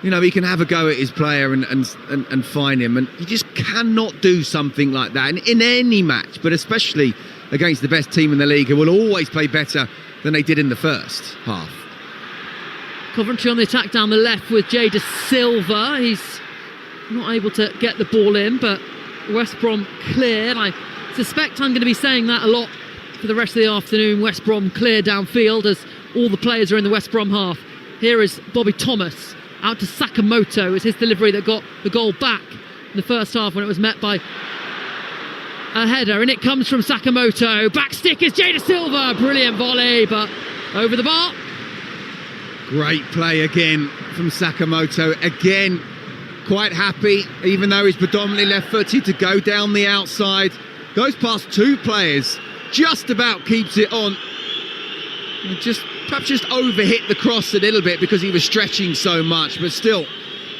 you know, he can have a go at his player and fine him. And you just cannot do something like that in any match, but especially against the best team in the league, who will always play better than they did in the first half. Coventry on the attack down the left with Jay De Silva. He's not able to get the ball in, but West Brom clear. And I suspect I'm going to be saying that a lot for the rest of the afternoon. West Brom clear downfield as all the players are in the West Brom half. Here is Bobby Thomas out to Sakamoto. It was his delivery that got the goal back in the first half when it was met by a header, and it comes from Sakamoto. Back stick is Jay De Silva. Brilliant volley, but over the bar. Great play again from Sakamoto. Again, quite happy, even though he's predominantly left-footed, to go down the outside. Goes past two players, just about keeps it on. And perhaps just overhit the cross a little bit because he was stretching so much, but still,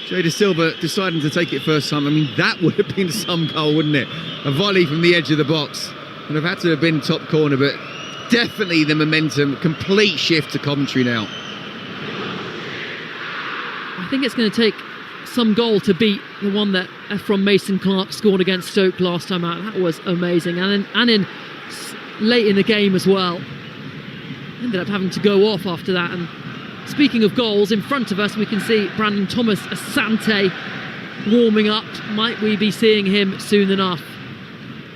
Jay De Silva deciding to take it first time. I mean, that would have been some goal, wouldn't it? A volley from the edge of the box. Would have had to have been top corner, but definitely the momentum, complete shift to Coventry now. I think it's going to take some goal to beat the one that Ephron Mason-Clark scored against Stoke last time out. That was amazing. And in late in the game as well. Ended up having to go off after that. And speaking of goals, in front of us we can see Brandon Thomas Asante warming up. Might we be seeing him soon enough?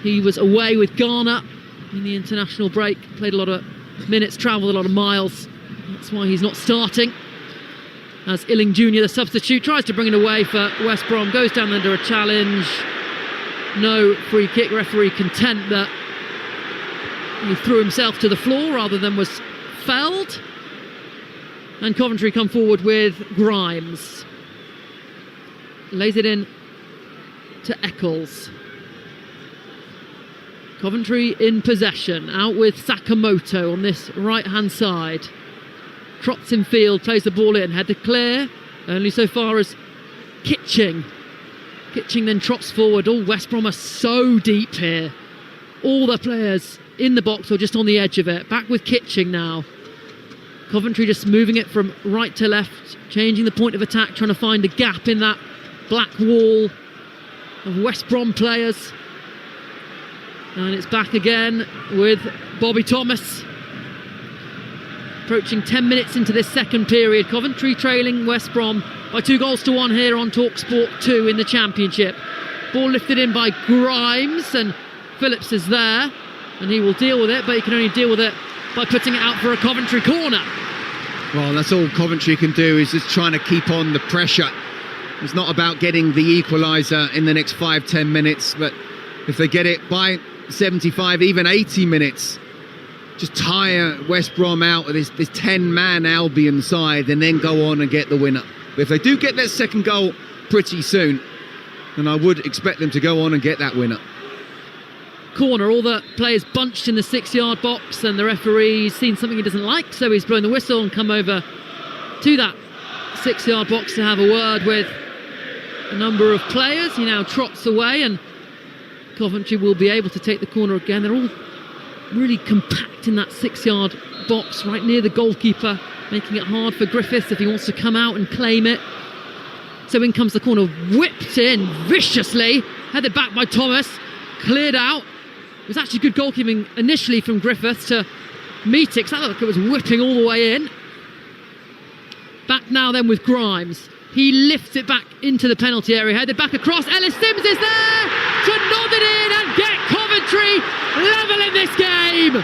He was away with Ghana in the international break, played a lot of minutes, travelled a lot of miles. That's why he's not starting. As Illing Jr., the substitute, tries to bring it away for West Brom, goes down under a challenge. No free kick. Referee content that he threw himself to the floor rather than was felled. And Coventry come forward with Grimes. Lays it in to Eccles. Coventry in possession, out with Sakamoto on this right-hand side. Trots in field, plays the ball in, header clear, only so far as Kitching. Kitching then trots forward. All West Brom are so deep here. All the players in the box or just on the edge of it. Back with Kitching now. Coventry just moving it from right to left, changing the point of attack, trying to find a gap in that black wall of West Brom players. And it's back again with Bobby Thomas. Approaching 10 minutes into this second period. Coventry trailing West Brom by 2-1 here on Talksport 2 in the Championship. Ball lifted in by Grimes, and Phillips is there, and he will deal with it, but he can only deal with it by putting it out for a Coventry corner. Well, that's all Coventry can do, is just trying to keep on the pressure. It's not about getting the equaliser in the next 5-10 minutes, but if they get it by 75, even 80 minutes, just tire West Brom out of this 10-man Albion side and then go on and get the winner. But if they do get that second goal pretty soon, then I would expect them to go on and get that winner. Corner, all the players bunched in the 6-yard box, and the referee's seen something he doesn't like, so he's blown the whistle and come over to that 6-yard box to have a word with a number of players. He now trots away, and Coventry will be able to take the corner again. They're all really compact in that 6-yard box right near the goalkeeper, making it hard for Griffiths if he wants to come out and claim it. So in comes the corner, whipped in viciously, headed back by Thomas, cleared out. It was actually good goalkeeping initially from Griffiths to meet it, because that looked like it was whipping all the way in. Back now then with Grimes. He lifts it back into the penalty area, headed back across. Ellis Sims is there to nod it in and get Coventry level in this game.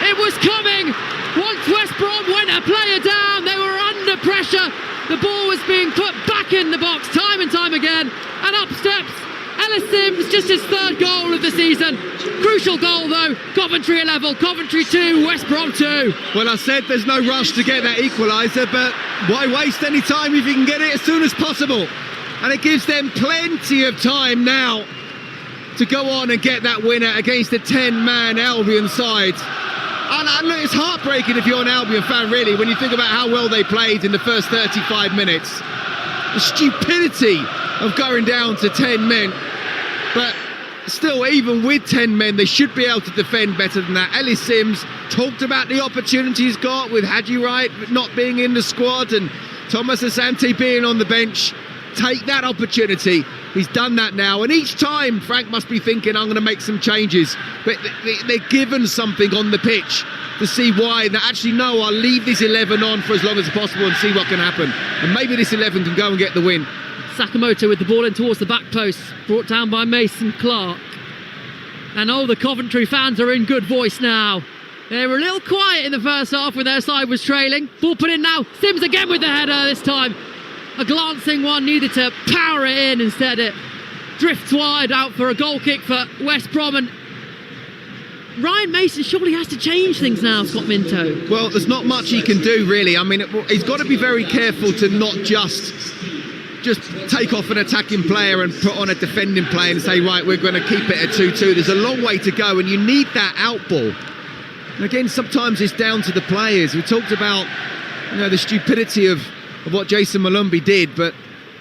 It was coming. Once West Brom went a player down, they were under pressure. The ball was being put back in the box time and time again. And up steps Ellis Sims, just his third goal of the season. Crucial goal though. Coventry 11, Coventry 2, West Brom 2. Well, I said there's no rush to get that equaliser, but why waste any time if you can get it as soon as possible? And it gives them plenty of time now to go on and get that winner against a 10-man Albion side. And look, it's heartbreaking if you're an Albion fan, really, when you think about how well they played in the first 35 minutes. The stupidity of going down to 10 men. But still, even with 10 men, they should be able to defend better than that. Ellis Sims talked about the opportunity he's got with Hadji Wright not being in the squad and Thomas Asante being on the bench. Take that opportunity. He's done that now, and each time Frank must be thinking, I'm going to make some changes, but they're given something on the pitch to see why. That actually, no, I'll leave this 11 on for as long as possible and see what can happen, and maybe this 11 can go and get the win. Sakamoto with the ball in towards the back post, brought down by Mason Clark. And the Coventry fans are in good voice now. They were a little quiet in the first half when their side was trailing. Ball put in now, Sims again with the header this time. A glancing one, needed to power it in, instead it drifts wide out for a goal kick for West Brom. And Ryan Mason surely has to change things now, Scott Minto. Well, there's not much he can do, really. I mean, he's got to be very careful to not just take off an attacking player and put on a defending player and say, right, we're going to keep it at 2-2. There's a long way to go, and you need that out ball. And again, sometimes it's down to the players. We talked about, the stupidity of what Jason Malumbi did, but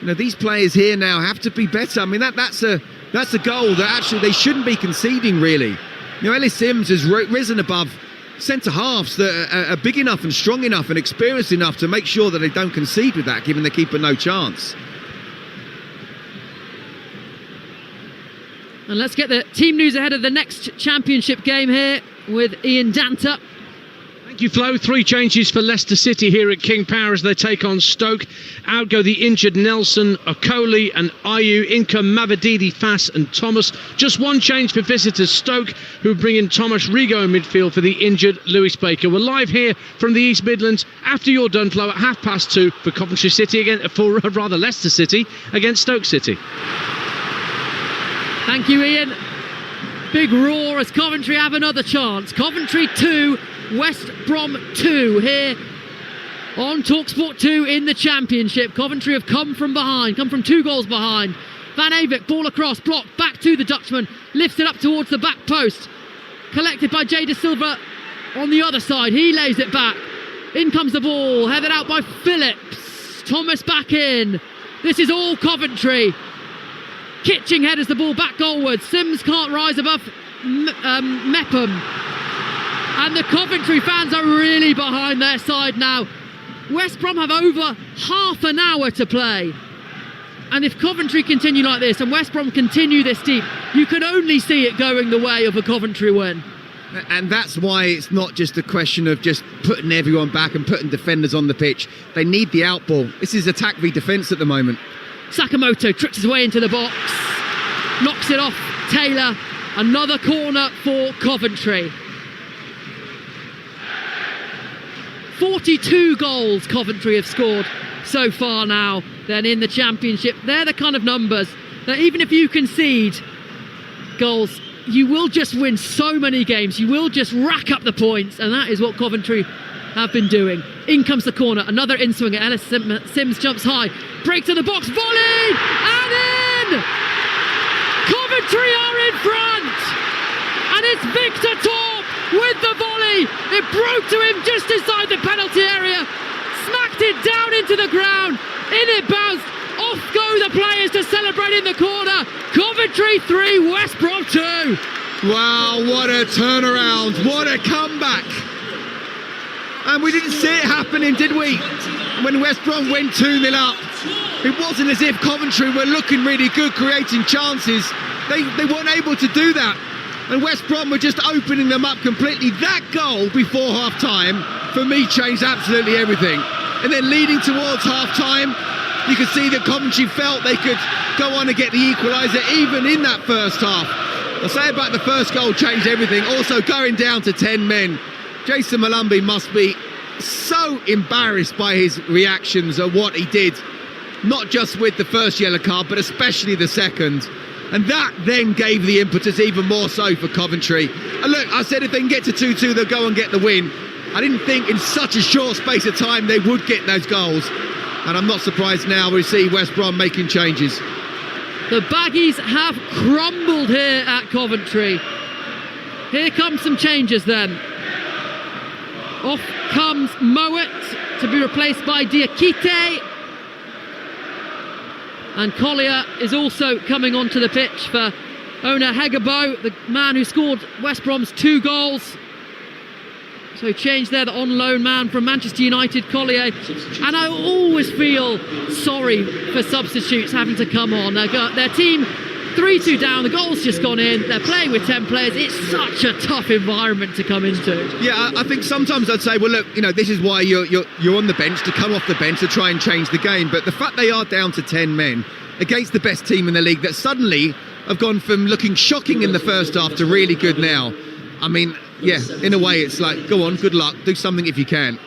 these players here now have to be better. I mean, that's a goal that actually they shouldn't be conceding, really. Ellis Sims has risen above centre halves that are big enough and strong enough and experienced enough to make sure that they don't concede with that, giving the keeper no chance. And let's get the team news ahead of the next championship game here with Ian Danter. Thank you, Flo. 3 changes for Leicester City here at King Power as they take on Stoke. Out go the injured Nelson, Okoli and Ayew. In come Mavididi, Fass and Thomas. Just 1 change for visitors Stoke, who bring in Thomas Rigo in midfield for the injured Lewis Baker. We're live here from the East Midlands after you're done, Flo, at 2:30 for Coventry City Leicester City against Stoke City. Thank you, Ian. Big roar as Coventry have another chance. Coventry 2, West Brom 2 here on Talksport 2 in the Championship. Coventry have come from 2 goals behind. Van Avik, ball across, block, back to the Dutchman, lifts it up towards the back post. Collected by Jay De Silva on the other side, he lays it back. In comes the ball, headed out by Phillips. Thomas back in. This is all Coventry. Kitching headers the ball back goalwards. Sims can't rise above Mepham. And the Coventry fans are really behind their side now. West Brom have over half an hour to play. And if Coventry continue like this and West Brom continue this deep, you can only see it going the way of a Coventry win. And that's why it's not just a question of just putting everyone back and putting defenders on the pitch. They need the out ball. This is attack v defence at the moment. Sakamoto tricks his way into the box, knocks it off Taylor. Another corner for Coventry. 42 goals Coventry have scored so far now. Then in the Championship, they're the kind of numbers that even if you concede goals, you will just win so many games. You will just rack up the points, and that is what Coventry have been doing. In comes the corner, another in-swinger. Ellis Sims jumps high, breaks to the box, volley, and in! Coventry are in front! And it's Victor Torp with the volley. It broke to him just inside the penalty area, smacked it down into the ground, in it bounced, off go the players to celebrate in the corner. Coventry 3, West Brom 2. Wow, what a turnaround, what a comeback. And we didn't see it happening, did we? When West Brom went 2-0 up, it wasn't as if Coventry were looking really good, creating chances. They weren't able to do that. And West Brom were just opening them up completely. That goal before half-time, for me, changed absolutely everything. And then leading towards half-time, you could see that Coventry felt they could go on and get the equaliser even in that first half. I'll say about the first goal changed everything. Also going down to 10 men. Jason Malumbi must be so embarrassed by his reactions at what he did, not just with the first yellow card, but especially the second. And that then gave the impetus even more so for Coventry. And look, I said if they can get to 2-2, they'll go and get the win. I didn't think in such a short space of time they would get those goals. And I'm not surprised now we see West Brom making changes. The Baggies have crumbled here at Coventry. Here come some changes then. Off comes Mowat to be replaced by Diakite. And Collier is also coming onto the pitch for Ona Hegabo, the man who scored West Brom's 2 goals. So change there, the on-loan man from Manchester United, Collier. And I always feel sorry for substitutes having to come on. Their team 3-2 down, the goal's just gone in. They're playing with 10 players. It's such a tough environment to come into. Yeah, I think sometimes I'd say, well, look, this is why you're on the bench, to come off the bench to try and change the game. But the fact they are down to 10 men against the best team in the league that suddenly have gone from looking shocking in the first half to really good now. I mean, yeah, in a way it's like, go on, good luck, do something if you can.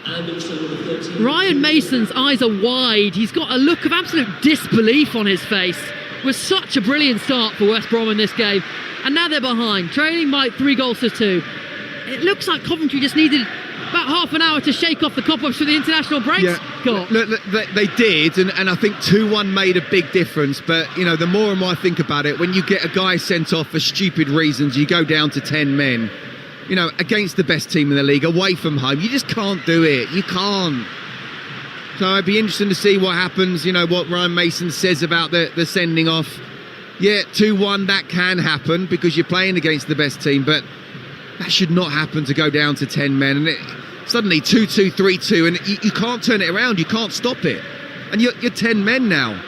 Ryan Mason's eyes are wide. He's got a look of absolute disbelief on his face. It was such a brilliant start for West Brom in this game, and now they're behind, trailing by 3-2. It looks like Coventry just needed about half an hour to shake off the cobwebs for the international break. Yeah, look, they did, and I think 2-1 made a big difference. But the more and more I think about it, when you get a guy sent off for stupid reasons, you go down to 10 men, against the best team in the league, away from home, you just can't do it. You can't. So it'd be interesting to see what happens, what Ryan Mason says about the sending off. Yeah, 2-1, that can happen because you're playing against the best team, but that should not happen to go down to 10 men. And suddenly 2-2, 3-2, and you can't turn it around, you can't stop it. And you're 10 men now.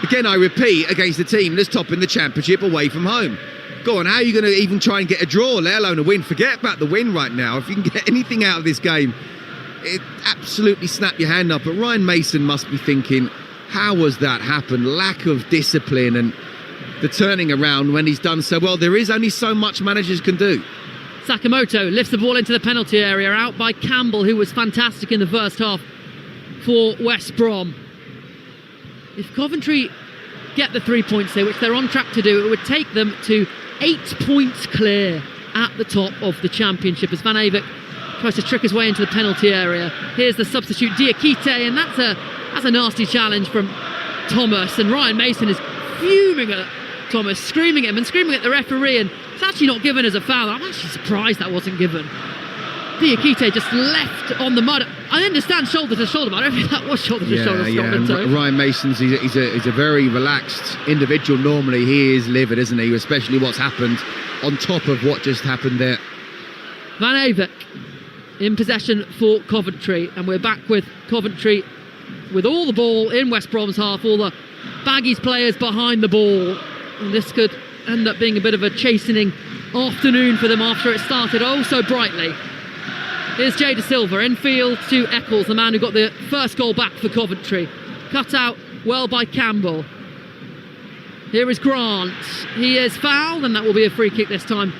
Again, I repeat, against the team that's topping the Championship away from home. Go on, how are you going to even try and get a draw, let alone a win? Forget about the win right now. If you can get anything out of this game, it absolutely snap your hand up. But Ryan Mason must be thinking, how has that happened? Lack of discipline and the turning around when he's done so well. There is only so much managers can do. Sakamoto lifts the ball into the penalty area, out by Campbell, who was fantastic in the first half for West Brom. If Coventry get the 3 points here, which they're on track to do, it would take them to 8 points clear at the top of the Championship as Van Avik tries to trick his way into the penalty area. Here's the substitute Diakite, and that's a nasty challenge from Thomas, and Ryan Mason is fuming at Thomas, screaming at him and screaming at the referee, and it's actually not given as a foul. I'm actually surprised that wasn't given. Diakite just left on the mud. I understand shoulder to shoulder, but I don't think that was shoulder to shoulder. And Ryan Mason's he's a very relaxed individual. Normally he is livid, isn't he? Especially what's happened on top of what just happened there. Van Avik in possession for Coventry, and we're back with Coventry with all the ball in West Brom's half, all the Baggies players behind the ball, and this could end up being a bit of a chastening afternoon for them after it started oh so brightly. Here's Jay De Silva, infield to Eccles, the man who got the first goal back for Coventry. Cut out well by Campbell. Here is Grant. He is fouled, and that will be a free kick this time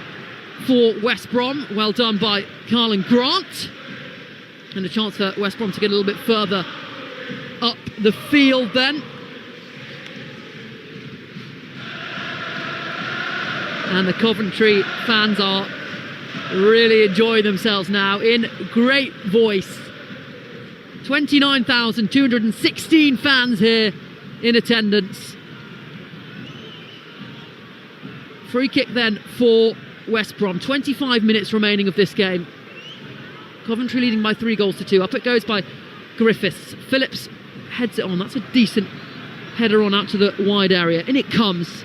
for West Brom. Well done by Carlin Grant. And a chance for West Brom to get a little bit further up the field then. And the Coventry fans are really enjoying themselves now in great voice. 29,216 fans here in attendance. Free kick then for West Brom. 25 minutes remaining of this game. Coventry leading by 3-2. Up it goes by Griffiths. Phillips heads it on. That's a decent header on out to the wide area. In it comes.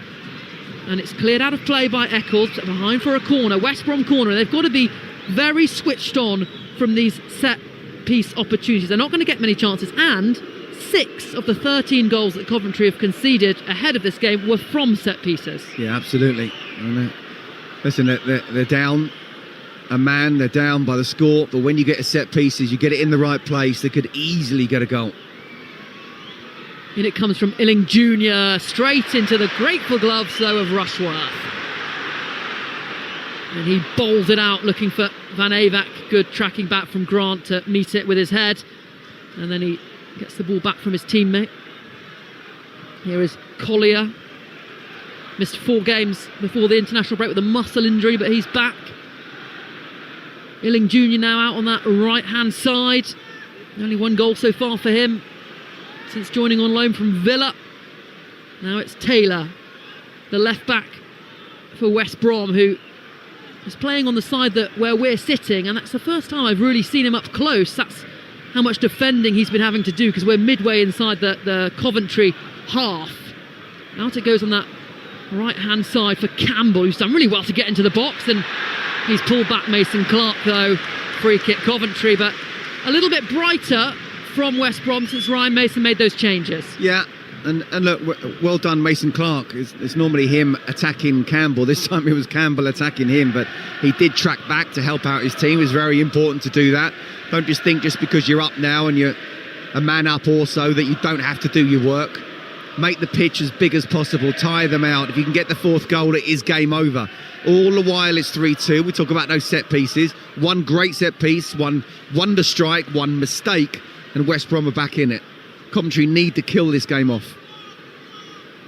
And it's cleared out of play by Eccles, behind for a corner, West Brom corner. They've got to be very switched on from these set-piece opportunities. They're not going to get many chances, and 6 of the 13 goals that Coventry have conceded ahead of this game were from set-pieces. Yeah, absolutely. Listen, they're down a man, they're down by the score, but when you get a set-pieces, you get it in the right place, they could easily get a goal. And it comes from Illing Jr. straight into the grateful gloves, though, of Rushworth. And he bowls it out, looking for Van Avak. Good tracking back from Grant to meet it with his head. And then he gets the ball back from his teammate. Here is Collier. Missed 4 games before the international break with a muscle injury, but he's back. Illing Jr. now out on that right-hand side. Only 1 goal so far for him since joining on loan from Villa. Now it's Taylor, the left-back for West Brom, who is playing on the side where we're sitting, and that's the first time I've really seen him up close. That's how much defending he's been having to do, because we're midway inside the Coventry half. Out it goes on that right-hand side for Campbell, who's done really well to get into the box, and he's pulled back Mason Clark, though. Free kick Coventry, but a little bit brighter from West Brom since Ryan Mason made those changes. Yeah, and look, well done Mason Clark. It's normally him attacking Campbell. This time it was Campbell attacking him, but he did track back to help out his team. It's very important to do that. Don't just think just because you're up now and you're a man up also that you don't have to do your work. Make the pitch as big as possible, tire them out. If you can get the 4th goal, it is game over. All the while it's 3-2. We talk about those set pieces. 1 great set piece, 1 wonder strike, 1 mistake, and West Brom are back in it. Coventry need to kill this game off.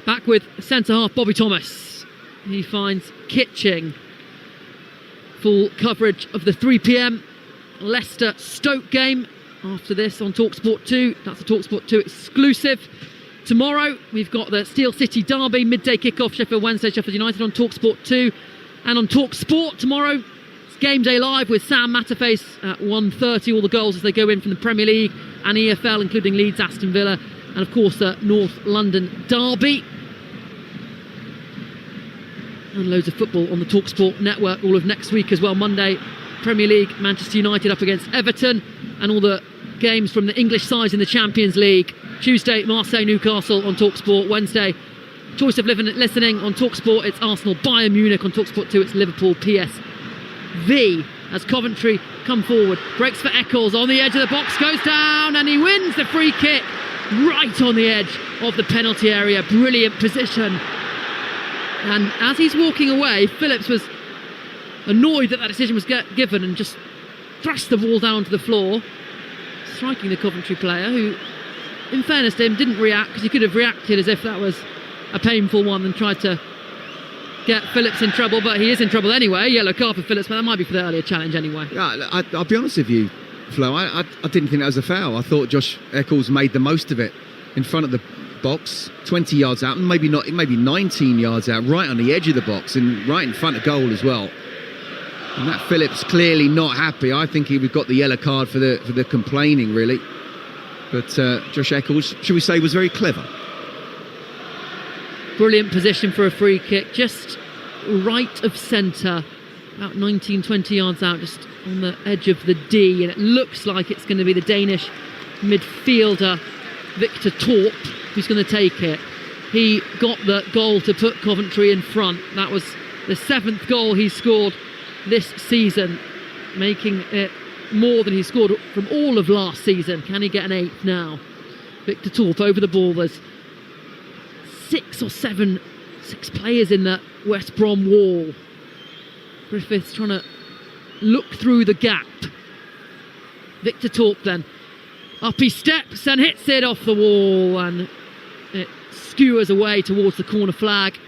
Back with centre-half Bobby Thomas. He finds Kitching. Full coverage of the 3 p.m. Leicester-Stoke game after this on Talksport 2. That's a Talksport 2 exclusive. Tomorrow we've got the Steel City Derby, midday kickoff, Sheffield Wednesday, Sheffield United on Talksport 2. And on Talksport tomorrow, it's Game Day Live with Sam Matterface at 1:30. All the goals as they go in from the Premier League and EFL, including Leeds, Aston Villa, and of course the North London Derby. And loads of football on the Talksport network all of next week as well. Monday, Premier League, Manchester United up against Everton, and all the games from the English sides in the Champions League. Tuesday, Marseille, Newcastle on Talksport. Wednesday, choice of listening on Talksport, it's Arsenal, Bayern Munich. On Talksport 2, it's Liverpool, PSV. As Coventry come forward, breaks for Eccles on the edge of the box, goes down, and he wins the free kick right on the edge of the penalty area. Brilliant position. And as he's walking away, Phillips was annoyed that decision was given and just thrust the ball down to the floor, striking the Coventry player, who, in fairness to him, didn't react, because he could have reacted as if that was a painful one and tried to get Phillips in trouble, but he is in trouble anyway. Yellow card for Phillips, but that might be for the earlier challenge anyway. Yeah, I'll be honest with you, Flo, I didn't think that was a foul. I thought Josh Eccles made the most of it in front of the box, 20 yards out, and maybe 19 yards out, right on the edge of the box and right in front of goal as well. And that Phillips clearly not happy. I think he got the yellow card for the complaining, really. But Josh Eccles, should we say, was very clever. Brilliant position for a free kick, just right of centre, about 19-20 yards out, just on the edge of the D, and it looks like it's going to be the Danish midfielder Victor Torp who's going to take it. He got the goal to put Coventry in front. That was the 7th goal he scored this season, making it more than he scored from all of last season. Can he get an 8th now? Victor Torp over the ball. There's 6 players in the West Brom wall. Griffiths trying to look through the gap. Victor Torp then up he steps and hits it off the wall, and it skewers away towards the corner flag,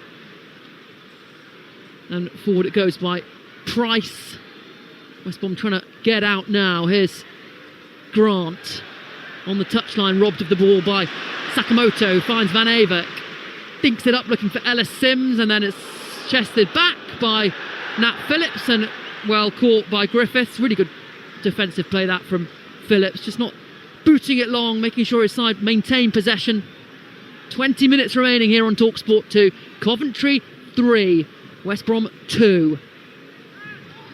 and forward it goes by Price. West Brom trying to get out now. Here's Grant on the touchline, robbed of the ball by Sakamoto, who finds Van Avak, dinks it up looking for Ellis Sims, and then it's chested back by Nat Phillips and well caught by Griffiths. Really good defensive play that from Phillips, just not booting it long, making sure his side maintain possession. 20 minutes remaining here on Talksport 2. Coventry 3, West Brom 2.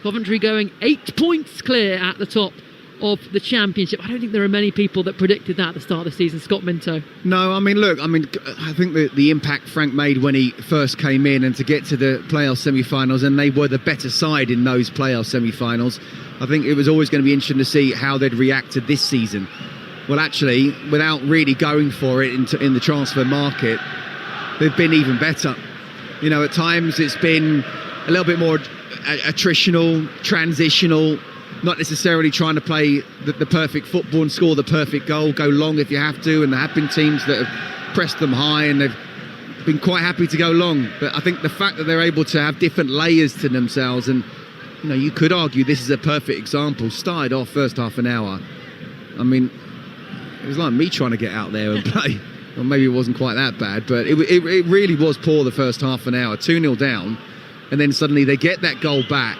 Coventry going 8 points clear at the top of the Championship. I don't think there are many people that predicted that at the start of the season. Scott Minto. No, I think the impact Frank made when he first came in, and to get to the playoff semi-finals, and they were the better side in those playoff semi-finals. I think it was always going to be interesting to see how they'd reacted this season. Well, actually, without really going for it in the transfer market, they've been even better. You know, at times it's been a little bit more attritional, transitional, not necessarily trying to play the perfect football and score the perfect goal, go long if you have to, and there have been teams that have pressed them high and they've been quite happy to go long. But I think the fact that they're able to have different layers to themselves, and you could argue this is a perfect example. Started off first half an hour, I mean, it was like me trying to get out there and play. Or maybe it wasn't quite that bad, but it really was poor the first half an hour. 2-0 down, and then suddenly they get that goal back,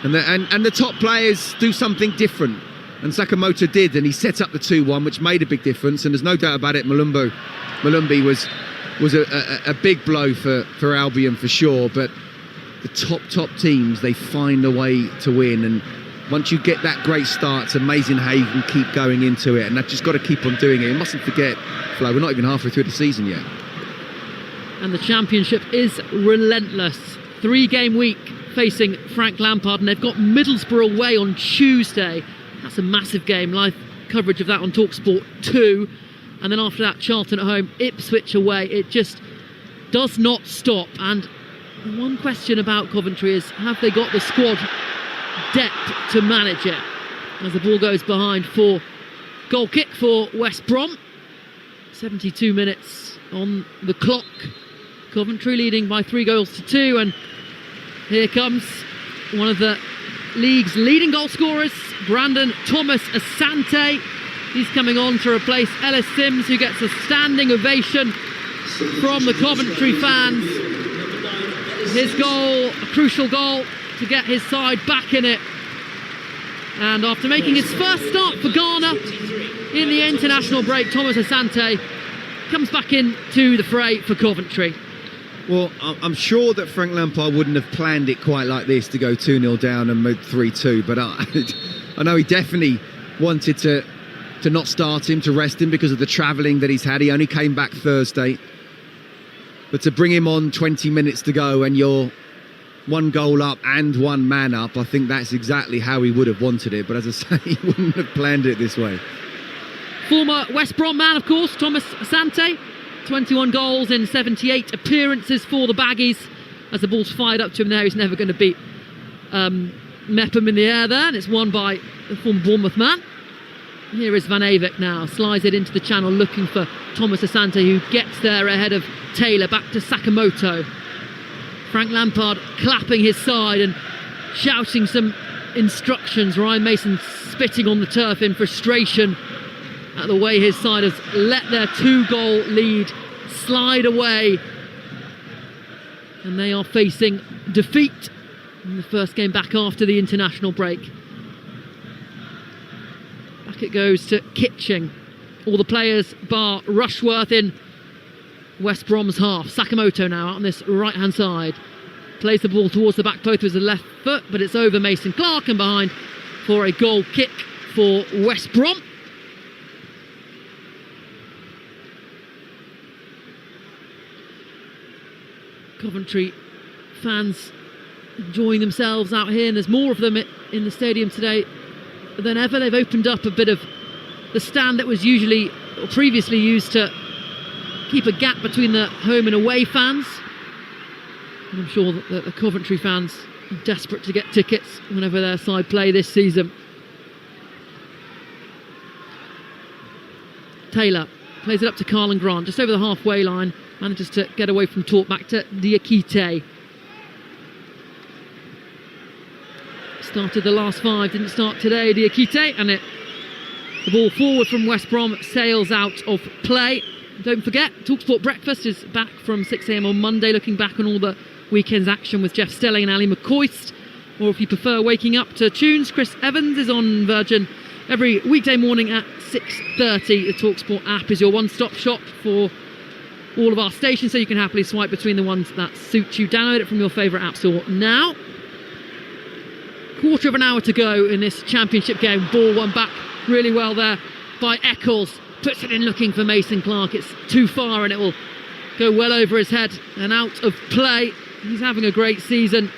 and the top players do something different, and Sakamoto did, and he set up the 2-1, which made a big difference. And there's no doubt about it, Malumbi was a big blow for Albion for sure. But the top teams, they find a way to win, and once you get that great start, it's amazing how you can keep going into it, and they've just got to keep on doing it. You mustn't forget, Flo, we're not even halfway through the season yet. And the Championship is relentless. 3-game week facing Frank Lampard, and they've got Middlesbrough away on Tuesday. That's a massive game. Live coverage of that on Talksport 2. And then after that, Charlton at home, Ipswich away. It just does not stop. And one question about Coventry is, have they got the squad depth to manage it? As the ball goes behind for goal kick for West Brom. 72 minutes on the clock. Coventry leading by 3-2, and here comes one of the league's leading goal scorers, Brandon Thomas Asante. He's coming on to replace Ellis Sims, who gets a standing ovation from the Coventry fans. His goal, a crucial goal to get his side back in it. And after making his first start for Ghana in the international break, Thomas Asante comes back into the fray for Coventry. Well, I'm sure that Frank Lampard wouldn't have planned it quite like this, to go 2-0 down and move 3-2, but I know he definitely wanted to not start him, to rest him because of the travelling that he's had. He only came back Thursday. But to bring him on 20 minutes to go and you're 1 goal up and 1 man up, I think that's exactly how he would have wanted it. But as I say, he wouldn't have planned it this way. Former West Brom man, of course, Thomas Asante. 21 goals in 78 appearances for the Baggies. As the ball's fired up to him there, he's never going to beat Mepham in the air there, and it's won by the former Bournemouth man. Here is Van Avik now, slides it into the channel looking for Thomas Asante, who gets there ahead of Taylor, back to Sakamoto. Frank Lampard clapping his side and shouting some instructions. Ryan Mason spitting on the turf in frustration at the way his side has let their 2-goal lead slide away. And they are facing defeat in the first game back after the international break. Back it goes to Kitching. All the players bar Rushworth in West Brom's half. Sakamoto now out on this right-hand side. Plays the ball towards the back post with the left foot, but it's over Mason Clark and behind for a goal kick for West Brom. Coventry fans enjoying themselves out here, and there's more of them in the stadium today than ever. They've opened up a bit of the stand that was usually or previously used to keep a gap between the home and away fans. And I'm sure that the Coventry fans are desperate to get tickets whenever their side play this season. Taylor plays it up to Carlin Grant, just over the halfway line. Manages to get away from Talk, back to Diakite. Started the last 5, didn't start today, Diakite, and the ball forward from West Brom sails out of play. Don't forget, Talksport Breakfast is back from 6 a.m. on Monday, looking back on all the weekend's action with Jeff Stelling and Ali McCoist. Or if you prefer waking up to tunes, Chris Evans is on Virgin every weekday morning at 6:30. The Talksport app is your one-stop shop for all of our stations, so you can happily swipe between the ones that suit you. Download it from your favourite app store now. Quarter of an hour to go in this Championship game. Ball won back really well there by Eccles. Puts it in looking for Mason Clark. It's too far and it will go well over his head and out of play. He's having a great season.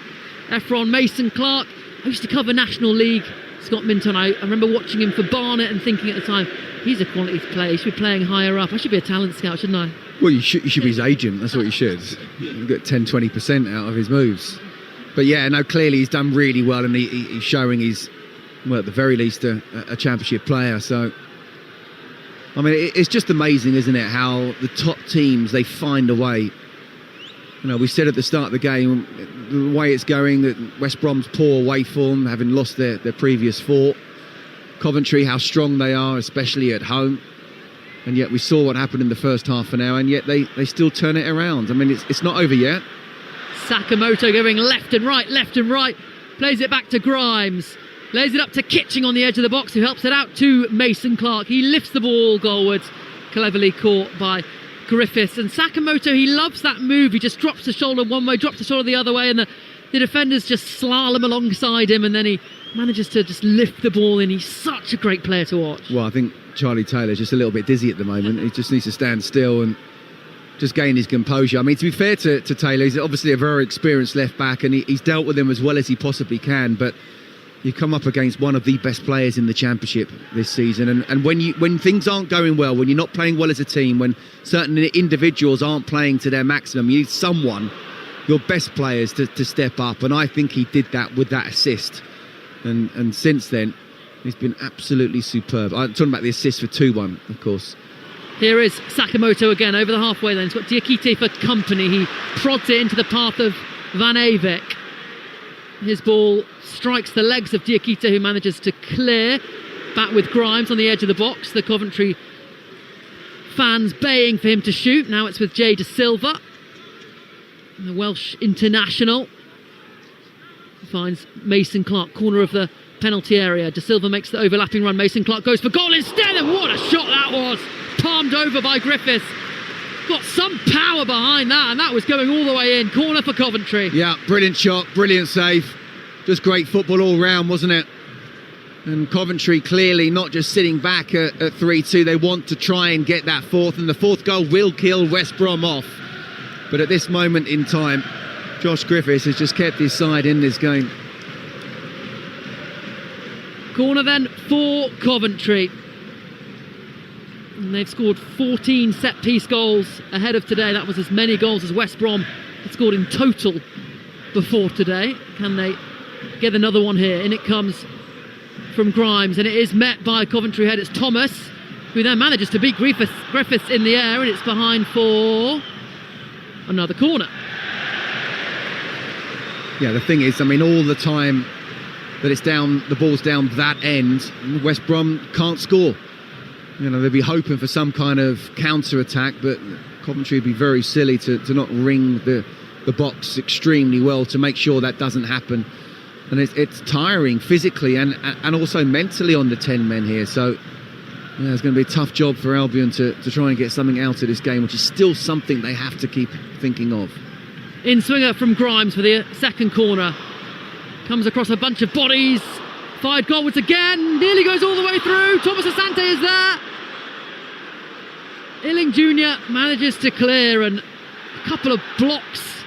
Ephron Mason Clark. I used to cover National League. Scott Minton, I remember watching him for Barnet and thinking at the time, he's a quality player. He should be playing higher up. I should be a talent scout, shouldn't I? Well, you should be his agent. That's what you should. You get 10-20% out of his moves. But yeah, no, clearly he's done really well, and he's showing he's, well, at the very least, a championship player. So, I mean, it's just amazing, isn't it, how the top teams, they find a way. You know, we said at the start of the game, the way it's going, that West Brom's poor away form, having lost their previous 4. Coventry, how strong they are, especially at home. And yet we saw what happened in the first half an hour, and yet they still turn it around. I mean, it's not over yet. Sakamoto going left and right, plays it back to Grimes, lays it up to Kitching on the edge of the box, who helps it out to Mason Clark. He lifts the ball goalwards, cleverly caught by Griffiths. And Sakamoto, he loves that move. He just drops the shoulder one way, drops the shoulder the other way, and the defenders just slalom alongside him, and then he manages to just lift the ball in. He's such a great player to watch. Well, I think Charlie Taylor's just a little bit dizzy at the moment. He just needs to stand still and just gain his composure. I mean, to be fair to Taylor, he's obviously a very experienced left back, and he's dealt with him as well as he possibly can, but you come up against one of the best players in the Championship this season, and when things aren't going well, when you're not playing well as a team, when certain individuals aren't playing to their maximum, you need someone, your best players, to step up, and I think he did that with that assist. And since then, he's been absolutely superb. I'm talking about the assist for 2-1, of course. Here is Sakamoto again over the halfway line. He's got Diakite for company. He prods it into the path of Van Avek. His ball strikes the legs of Diakite, who manages to clear. Back with Grimes on the edge of the box. The Coventry fans baying for him to shoot. Now it's with Jay De Silva, the Welsh international. Finds Mason Clark, corner of the penalty area. De Silva makes the overlapping run. Mason Clark goes for goal instead, and what a shot that was! Palmed over by Griffiths. Got some power behind that, and that was going all the way in. Corner for Coventry. Yeah, brilliant shot, brilliant save. Just great football all round, wasn't it? And Coventry clearly not just sitting back at 3-2. They want to try and get that 4th, and the 4th goal will kill West Brom off. But at this moment in time, Josh Griffiths has just kept his side in this game. Corner then for Coventry. And they've scored 14 set-piece goals ahead of today. That was as many goals as West Brom had scored in total before today. Can they get another one here? In it comes from Grimes, and it is met by Coventry head. It's Thomas, who then manages to beat Griffiths in the air, and it's behind for another corner. Yeah, the thing is, I mean, all the time that it's down, the ball's down that end, West Brom can't score. You know, they'd be hoping for some kind of counter-attack, but Coventry would be very silly to not ring the box extremely well to make sure that doesn't happen. And it's tiring physically and also mentally on the 10 men here. So yeah, it's going to be a tough job for Albion to try and get something out of this game, which is still something they have to keep thinking of. In swinger from Grimes for the second corner. Comes across a bunch of bodies. Fired goalwards again. Nearly goes all the way through. Thomas Asante is there. Illing Jr. manages to clear, and a couple of blocks,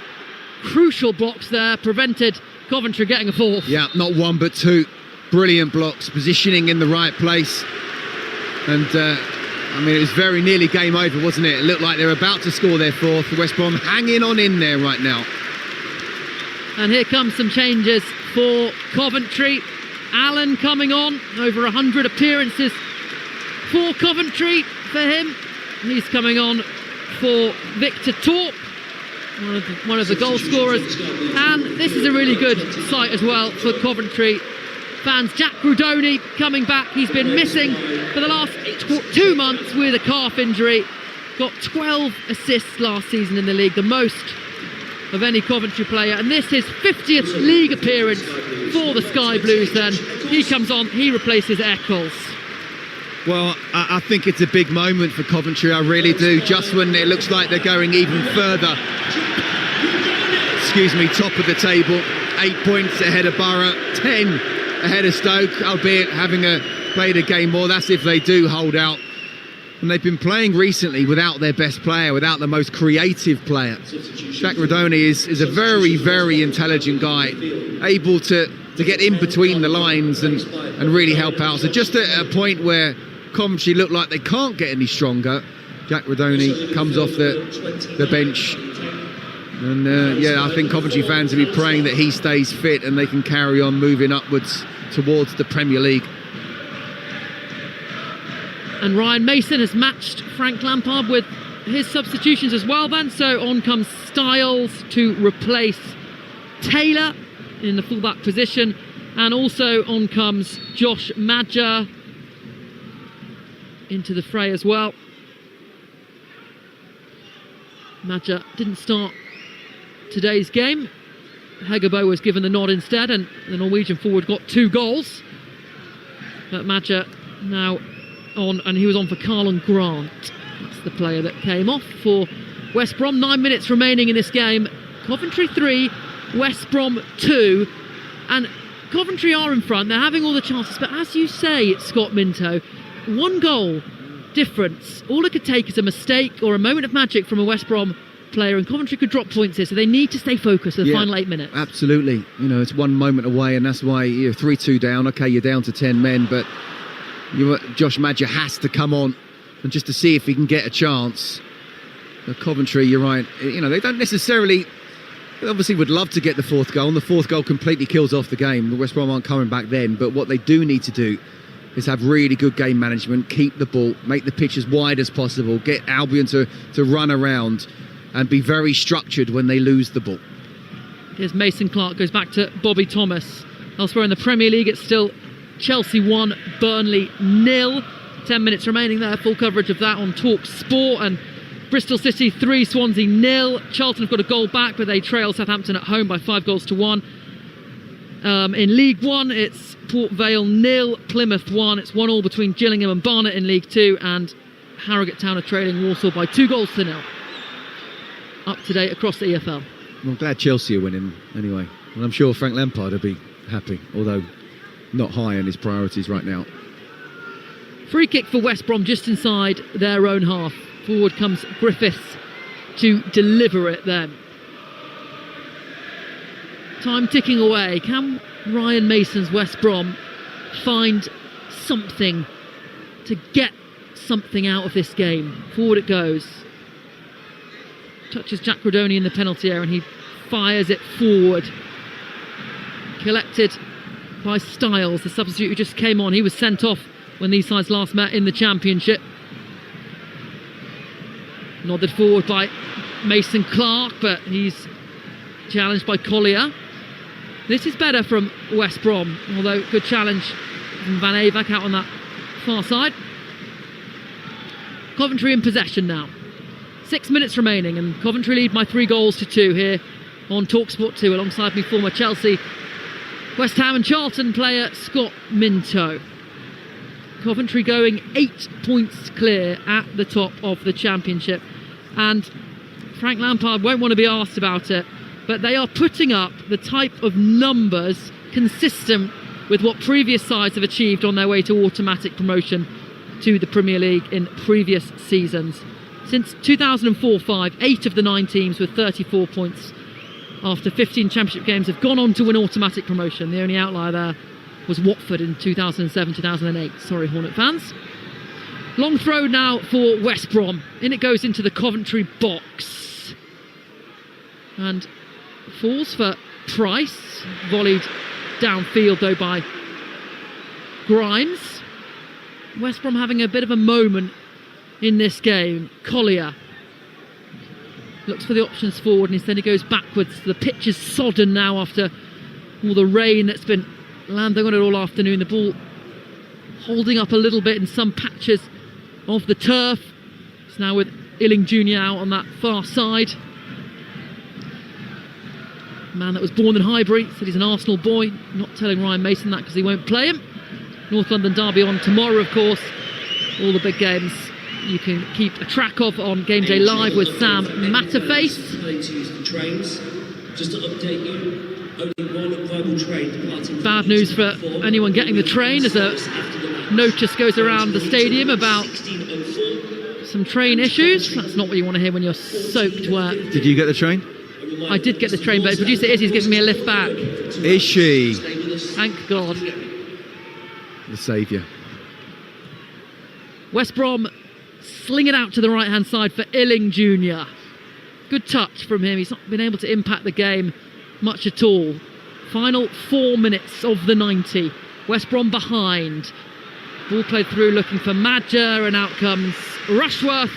crucial blocks there, prevented Coventry getting a 4th. Yeah, not 1 but 2 brilliant blocks, positioning in the right place. And I mean, it was very nearly game over, wasn't it? It looked like they were about to score their 4th. West Brom hanging on in there right now. And here comes some changes for Coventry. Allen coming on, over 100 appearances for Coventry for him. He's coming on for Victor Torp, one of the goal scorers. And this is a really good sight as well for Coventry fans. Jack Rudoni coming back. He's been missing for the last 2 months with a calf injury. Got 12 assists last season in the league, the most of any Coventry player, and this is his 50th league appearance for the Sky Blues. Then he comes on, he replaces Eccles. Well, I think it's a big moment for Coventry, I really do, just when it looks like they're going even further. Excuse me, top of the table, 8 points ahead of Borough, 10 ahead of Stoke, albeit having played a game more. That's if they do hold out. And they've been playing recently without their best player, without the most creative player. Jack Rodoni is a very, very intelligent guy, able to get in between the lines and really help out. So just at a point where Coventry look like they can't get any stronger, Jack Rodoni comes off the bench And I think Coventry fans will be praying that he stays fit and they can carry on moving upwards towards the Premier League. And Ryan Mason has matched Frank Lampard with his substitutions as well then. So on comes Styles to replace Taylor in the fullback position. And also on comes Josh Madger into the fray as well. Madger didn't start today's game. Hegebo was given the nod instead, and the Norwegian forward got 2 goals. But Madger now on, and he was on for Carlon Grant. That's the player that came off for West Brom. 9 minutes remaining in this game. Coventry 3, West Brom 2. And Coventry are in front. They're having all the chances. But as you say, Scott Minto, 1 goal difference. All it could take is a mistake or a moment of magic from a West Brom player, and Coventry could drop points here. So they need to stay focused for the final 8 minutes. Absolutely. It's 1 moment away, and that's why you're 3-2 down. Okay, you're down to 10 men, but Josh Madger has to come on and just to see if he can get a chance. Coventry, you're right. They don't necessarily. They obviously would love to get the 4th goal, and the 4th goal completely kills off the game. The West Brom aren't coming back then, but what they do need to do is have really good game management, keep the ball, make the pitch as wide as possible, get Albion to run around and be very structured when they lose the ball. Here's Mason Clark, goes back to Bobby Thomas. Elsewhere in the Premier League, it's still Chelsea 1, Burnley 0. 10 minutes remaining there, full coverage of that on Talksport. And Bristol City 3, Swansea 0. Charlton have got a goal back, but they trail Southampton at home by 5-1. In League 1, it's Port Vale 0, Plymouth 1. It's 1-1 between Gillingham and Barnet in League 2, and Harrogate Town are trailing Walsall by 2-0. Up to date across the EFL. I'm glad Chelsea are winning anyway, and I'm sure Frank Lampard will be happy, although not high on his priorities right now. Free kick for West Brom just inside their own half. Forward comes Griffiths to deliver it then. Time ticking away. Can Ryan Mason's West Brom find something to get something out of this game? Forward it goes. Touches Jack Rodoni in the penalty area, and he fires it forward. Collected by Styles, the substitute who just came on. He was sent off when these sides last met in the Championship. Nodded forward by Mason Clark, but he's challenged by Collier. This is better from West Brom, although good challenge from Van Avak out on that far side. Coventry in possession now. 6 minutes remaining, and Coventry lead by 3-2 here on Talksport 2. Alongside me, former Chelsea, West Ham and Charlton player Scott Minto. Coventry going 8 points clear at the top of the Championship, and Frank Lampard won't want to be asked about it, but they are putting up the type of numbers consistent with what previous sides have achieved on their way to automatic promotion to the Premier League in previous seasons. Since 2004-05, 8 of the 9 teams with 34 points after 15 Championship games have gone on to win automatic promotion. The only outlier there was Watford in 2007-2008. Sorry, Hornet fans. Long throw now for West Brom. In it goes into the Coventry box. And falls for Price. Volleyed downfield, though, by Grimes. West Brom having a bit of a moment in this game. Collier looks for the options forward, and instead he goes backwards. The pitch is sodden now after all the rain that's been landing on it all afternoon. The ball holding up a little bit in some patches of the turf. It's now with Illing Jr. out on that far side. A man that was born in Highbury, said he's an Arsenal boy. Not telling Ryan Mason that because he won't play him. North London derby on tomorrow, of course. All the big games you can keep a track of on Game Day Live with Sam Matterface. Just to update you, only one viable train departing. Bad news for anyone getting the train, as a notice goes around the stadium about some train issues. That's not what you want to hear when you're soaked wet. Did you get the train? I did get the train, but producer Izzy's giving me a lift back. Is she? Thank God. The saviour. West Brom sling it out to the right-hand side for Illing Jr. Good touch from him. He's not been able to impact the game much at all. Final 4 minutes of the 90. West Brom behind. Ball played through looking for Madger, and out comes Rushworth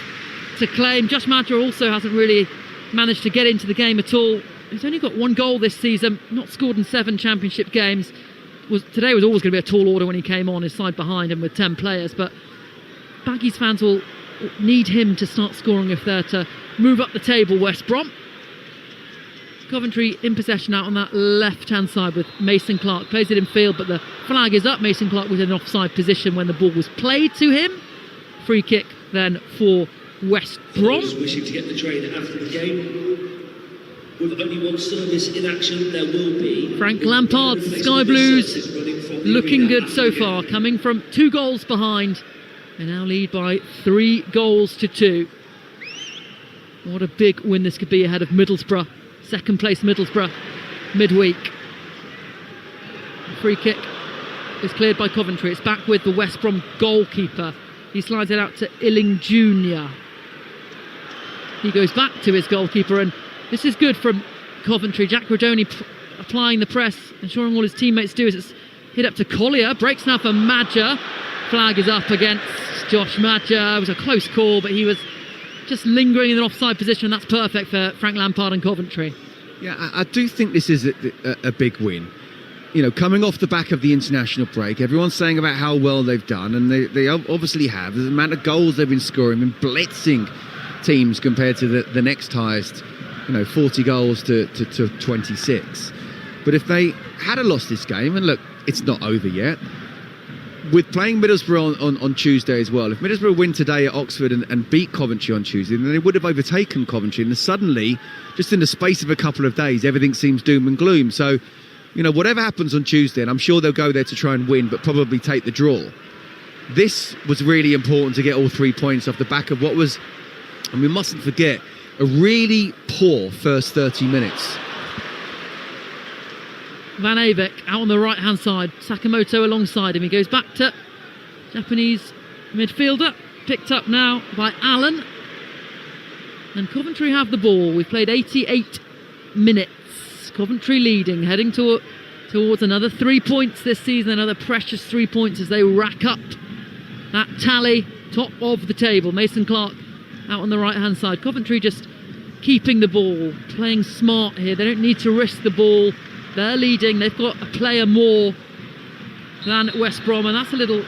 to claim. Josh Madger also hasn't really managed to get into the game at all. He's only got 1 goal this season, not scored in 7 championship games. Today was always going to be a tall order when he came on, his side behind him with 10 players, but Baggies fans will need him to start scoring if they're to move up the table. West Brom. Coventry in possession out on that left-hand side with Mason Clark. Plays it in field, but the flag is up. Mason Clark was in an offside position when the ball was played to him. Free kick then for West Brom. Wishing to get the train after the game. With only 1 service in action, there will be... Frank Lampard's Sky Blues looking good so far, coming from 2 goals behind. They now lead by 3 goals to 2. What a big win this could be ahead of Middlesbrough. Second place Middlesbrough midweek. Free kick is cleared by Coventry. It's back with the West Brom goalkeeper. He slides it out to Illing Jr. He goes back to his goalkeeper, and this is good from Coventry. Jack Rodoni applying the press, ensuring all his teammates do is it's hit up to Collier. Breaks now for Madger. Flag is up against Josh Madger. It was a close call, but he was just lingering in an offside position. That's perfect for Frank Lampard and Coventry. Yeah, I do think this is a big win. You know, coming off the back of the international break, everyone's saying about how well they've done, and they obviously have. The amount of goals they've been scoring and blitzing teams compared to the next highest, 40 goals to 26. But if they had lost this game, and look, it's not over yet, with playing Middlesbrough on Tuesday as well, if Middlesbrough win today at Oxford and beat Coventry on Tuesday, then they would have overtaken Coventry, and then suddenly, just in the space of a couple of days, everything seems doom and gloom. So, whatever happens on Tuesday, and I'm sure they'll go there to try and win, but probably take the draw. This was really important to get all 3 points off the back of what was, and we mustn't forget, a really poor first 30 minutes. Van Avek out on the right-hand side. Sakamoto alongside him. He goes back to Japanese midfielder. Picked up now by Allen. And Coventry have the ball. We've played 88 minutes. Coventry leading, heading towards another 3 points this season. Another precious 3 points as they rack up that tally. Top of the table. Mason Clark out on the right-hand side. Coventry just keeping the ball. Playing smart here. They don't need to risk the ball. They're leading. They've got a player more than West Brom, and that's a little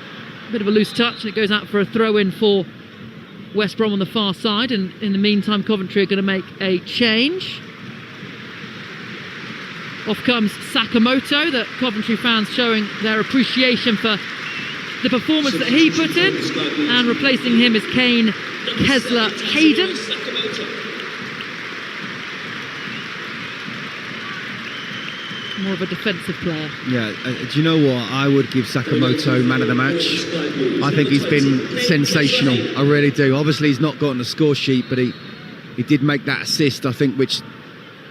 bit of a loose touch, and it goes out for a throw-in for West Brom on the far side. And in the meantime, Coventry are going to make a change. Off comes Sakamoto. The Coventry fans showing their appreciation for the performance that he put in, and replacing him is Kane Kessler-Hayden. More of a defensive player. Yeah, do you know what? I would give Sakamoto man of the match. I think he's been sensational. I really do. Obviously, he's not got on the score sheet, but he did make that assist, I think, which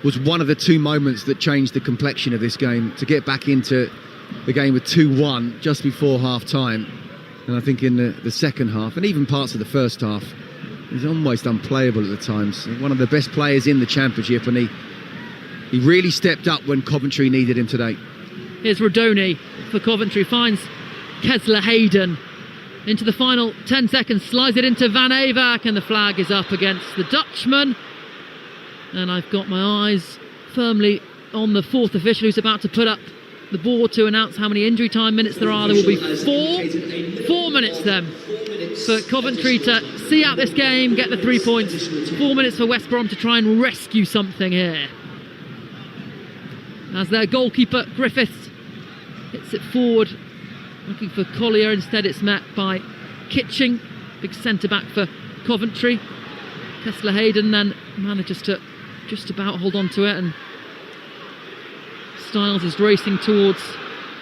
was one of the 2 moments that changed the complexion of this game. To get back into the game with 2-1 just before half-time. And I think in the second half, and even parts of the first half, he was almost unplayable at the times. One of the best players in the Championship, and he really stepped up when Coventry needed him today. Here's Rodoni for Coventry, finds Kessler-Hayden into the final 10 seconds, slides it into Van Avek, and the flag is up against the Dutchman. And I've got my eyes firmly on the 4th official, who's about to put up the board to announce how many injury time minutes there are. There will be 4 minutes then for Coventry to see out this game, get the 3 points. 4 minutes for West Brom to try and rescue something here. As their goalkeeper, Griffiths, hits it forward, looking for Collier. Instead, it's met by Kitching, big centre-back for Coventry. Kessler-Hayden then manages to just about hold on to it, and Styles is racing towards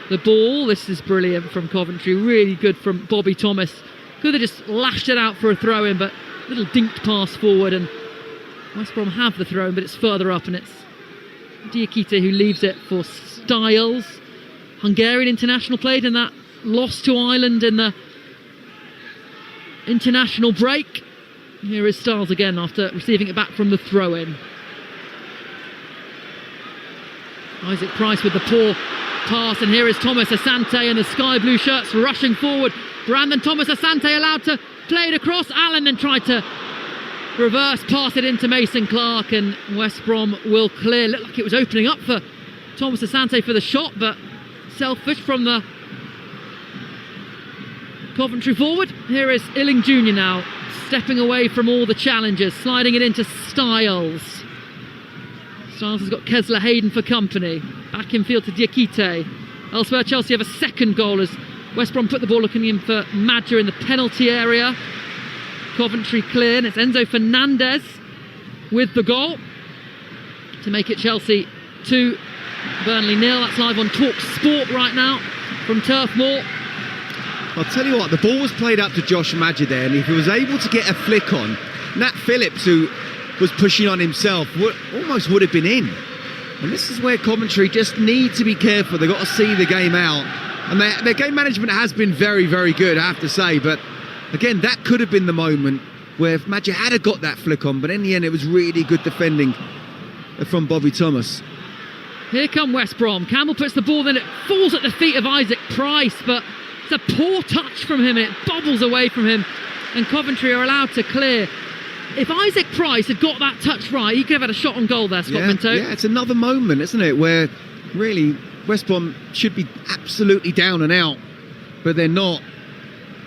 the ball. This is brilliant from Coventry, really good from Bobby Thomas. Could have just lashed it out for a throw-in, but a little dinked pass forward, and West Brom have the throw-in, but it's further up, and it's Diakite who leaves it for Styles. Hungarian international played in that loss to Ireland in the international break. Here is Styles again after receiving it back from the throw-in. Isaac Price with the poor pass, and here is Thomas Asante and the sky blue shirts rushing forward. Brandon Thomas Asante allowed to play it across. Allen then tried to reverse pass it into Mason Clark, and West Brom will clear. Looked like it was opening up for Thomas Asante for the shot, but selfish from the Coventry forward. Here is Illing Jr. now, stepping away from all the challengers, sliding it into Styles. Styles has got Kesler Hayden for company. Back in field to Diakite. Elsewhere, Chelsea have a second goal as West Brom put the ball looking in for Madger in the penalty area. Coventry clear, and it's Enzo Fernandez with the goal to make it Chelsea 2, Burnley 0. That's live on Talksport right now from Turf Moor. I'll tell you what, the ball was played up to Josh Madger there, and if he was able to get a flick on, Nat Phillips, who was pushing on himself, almost would have been in. And this is where Coventry just need to be careful. They've got to see the game out. And their game management has been very, very good, I have to say. But again, that could have been the moment where if Madger had got that flick on, but in the end it was really good defending from Bobby Thomas. Here come West Brom. Campbell puts the ball, then it falls at the feet of Isaac Price, but it's a poor touch from him and it bobbles away from him, and Coventry are allowed to clear. If Isaac Price had got that touch right, he could have had a shot on goal there, Scott Minto. Yeah, it's another moment, isn't it, where really West Brom should be absolutely down and out, but they're not.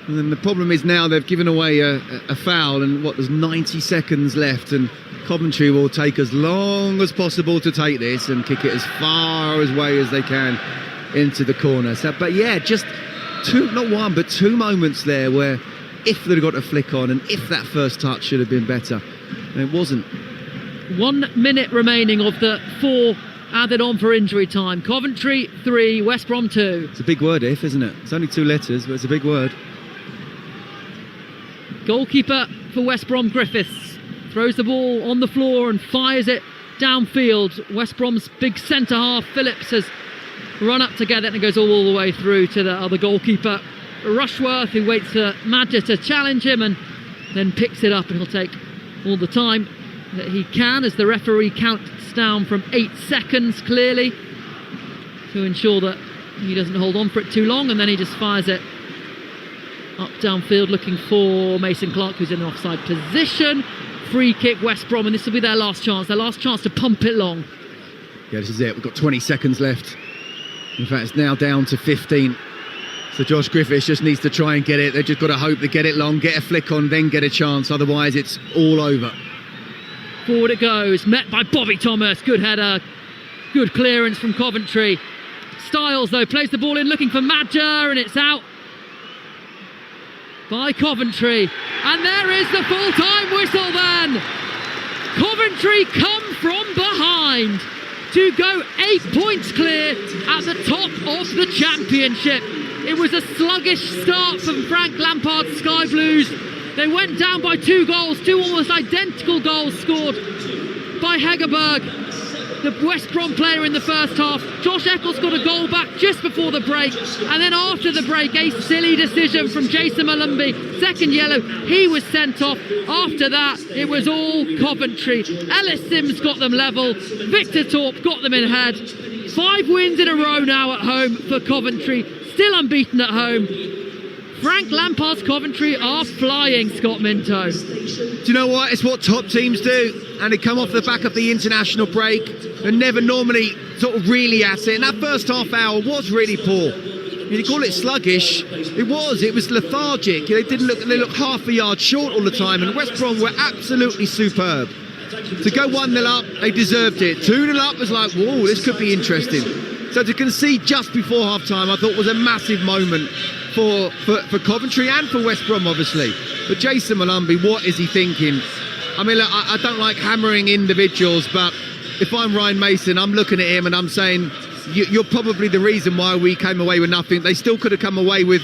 And then the problem is now they've given away a foul, and there's 90 seconds left, and Coventry will take as long as possible to take this and kick it as far away as they can into the corner. So, but yeah, just not one, but two moments there where if they'd got a flick on and if that first touch should have been better, and it wasn't. 1 minute remaining of the 4 added on for injury time. Coventry 3, West Brom 2. It's a big word, if, isn't it? It's only 2 letters, but it's a big word. Goalkeeper for West Brom, Griffiths, throws the ball on the floor and fires it downfield. West Brom's big centre half, Phillips, has run up to get it, and it goes all the way through to the other goalkeeper, Rushworth, who waits for Madger to challenge him and then picks it up, and he'll take all the time that he can as the referee counts down from 8 seconds clearly to ensure that he doesn't hold on for it too long, and then he just fires it up downfield looking for Mason Clark, who's in an offside position. Free kick, West Brom, and this will be their last chance to pump it long. Yeah, this is it. We've got 20 seconds left. In fact, it's now down to 15. So Josh Griffiths just needs to try and get it. They've just got to hope they get it long, get a flick on, then get a chance. Otherwise, it's all over. Forward it goes, met by Bobby Thomas. Good header, good clearance from Coventry. Styles, though, plays the ball in looking for Madger, and it's out by Coventry. And there is the full-time whistle then. Coventry come from behind to go 8 points clear at the top of the Championship. It was a sluggish start from Frank Lampard's Sky Blues. They went down by 2 goals, 2 almost identical goals scored by Hegerberg, the West Brom player in the first half. Josh Eccles got a goal back just before the break, and then after the break, a silly decision from Jason Malumbi, second yellow, he was sent off. After that, it was all Coventry. Ellis Sims got them level, Victor Torp got them in head. 5 wins in a row now at home for Coventry, still unbeaten at home. Frank Lampard's Coventry are flying, Scott Minto. Do you know what? It's what top teams do, and they come off the back of the international break and never normally sort of really at it. And that first half hour was really poor. You call it sluggish, it was lethargic. They looked half a yard short all the time, and West Brom were absolutely superb. To go 1-0 up, they deserved it. 2-0 up was like, whoa, this could be interesting. So to concede just before half-time, I thought was a massive moment for Coventry and for West Brom, obviously. But Jason Malumbi, what is he thinking? I mean, look, I don't like hammering individuals, but if I'm Ryan Mason, I'm looking at him and I'm saying, you're probably the reason why we came away with nothing. They still could have come away with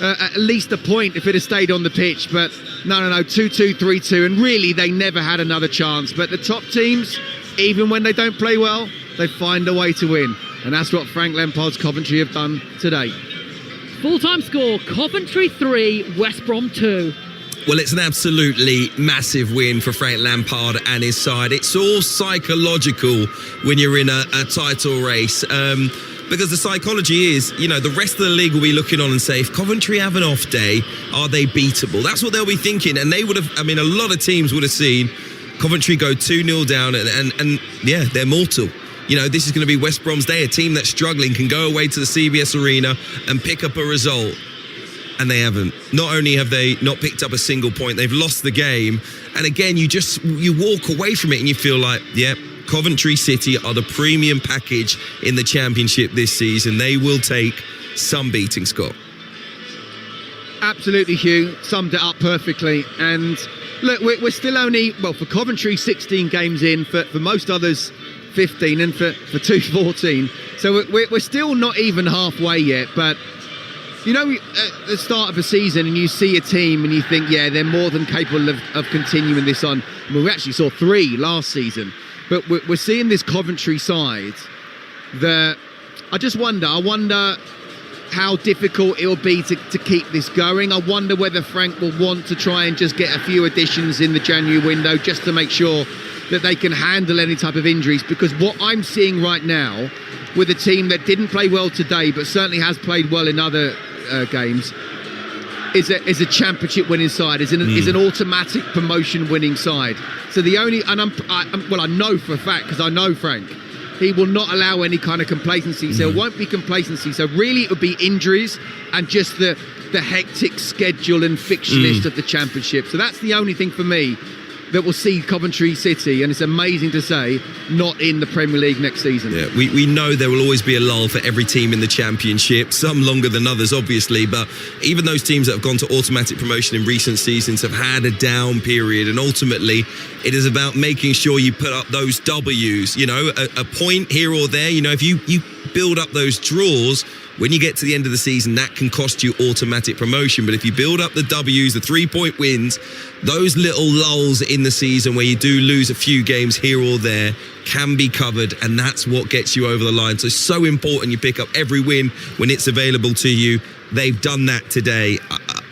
at least a point if it had stayed on the pitch, but no, 2-2, 3-2, and really they never had another chance. But the top teams, even when they don't play well, they find a way to win, and that's what Frank Lampard's Coventry have done today. Full-time score, Coventry 3, West Brom 2. Well, it's an absolutely massive win for Frank Lampard and his side. It's all psychological when you're in a title race. Because the psychology is, the rest of the league will be looking on and say, if Coventry have an off day, are they beatable? That's what they'll be thinking. And they would have, a lot of teams would have seen Coventry go 2-0 down and yeah, they're mortal. This is going to be West Brom's day. A team that's struggling can go away to the CBS Arena and pick up a result. And they haven't. Not only have they not picked up a single point, they've lost the game. And again, you walk away from it and you feel like, yeah, Coventry City are the premium package in the Championship this season. They will take some beating, Scott. Absolutely, Hugh. Summed it up perfectly. And look, we're still only, for Coventry, 16 games in. For most others, 15. And for 14. So we're still not even halfway yet. But at the start of a season and you see a team and you think, yeah, they're more than capable of continuing this on. We actually saw 3 last season. But we're seeing this Coventry side that I wonder how difficult it will be to keep this going. I wonder whether Frank will want to try and just get a few additions in the January window just to make sure that they can handle any type of injuries. Because what I'm seeing right now with a team that didn't play well today but certainly has played well in other games is a championship winning side, is an automatic promotion winning side. So the only, and I know for a fact, because I know Frank, he will not allow any kind of complacency. So it won't be complacency. So really it would be injuries and just the hectic schedule and fixture list of the Championship. So that's the only thing for me that will see Coventry City, and it's amazing to say, not in the Premier League next season. Yeah, we know there will always be a lull for every team in the Championship, some longer than others, obviously, but even those teams that have gone to automatic promotion in recent seasons have had a down period, and ultimately it is about making sure you put up those W's, a point here or there. If you build up those draws, when you get to the end of the season, that can cost you automatic promotion. But if you build up the W's, the 3-point wins, those little lulls in the season where you do lose a few games here or there can be covered, and that's what gets you over the line. So important you pick up every win when it's available to you. They've done that today.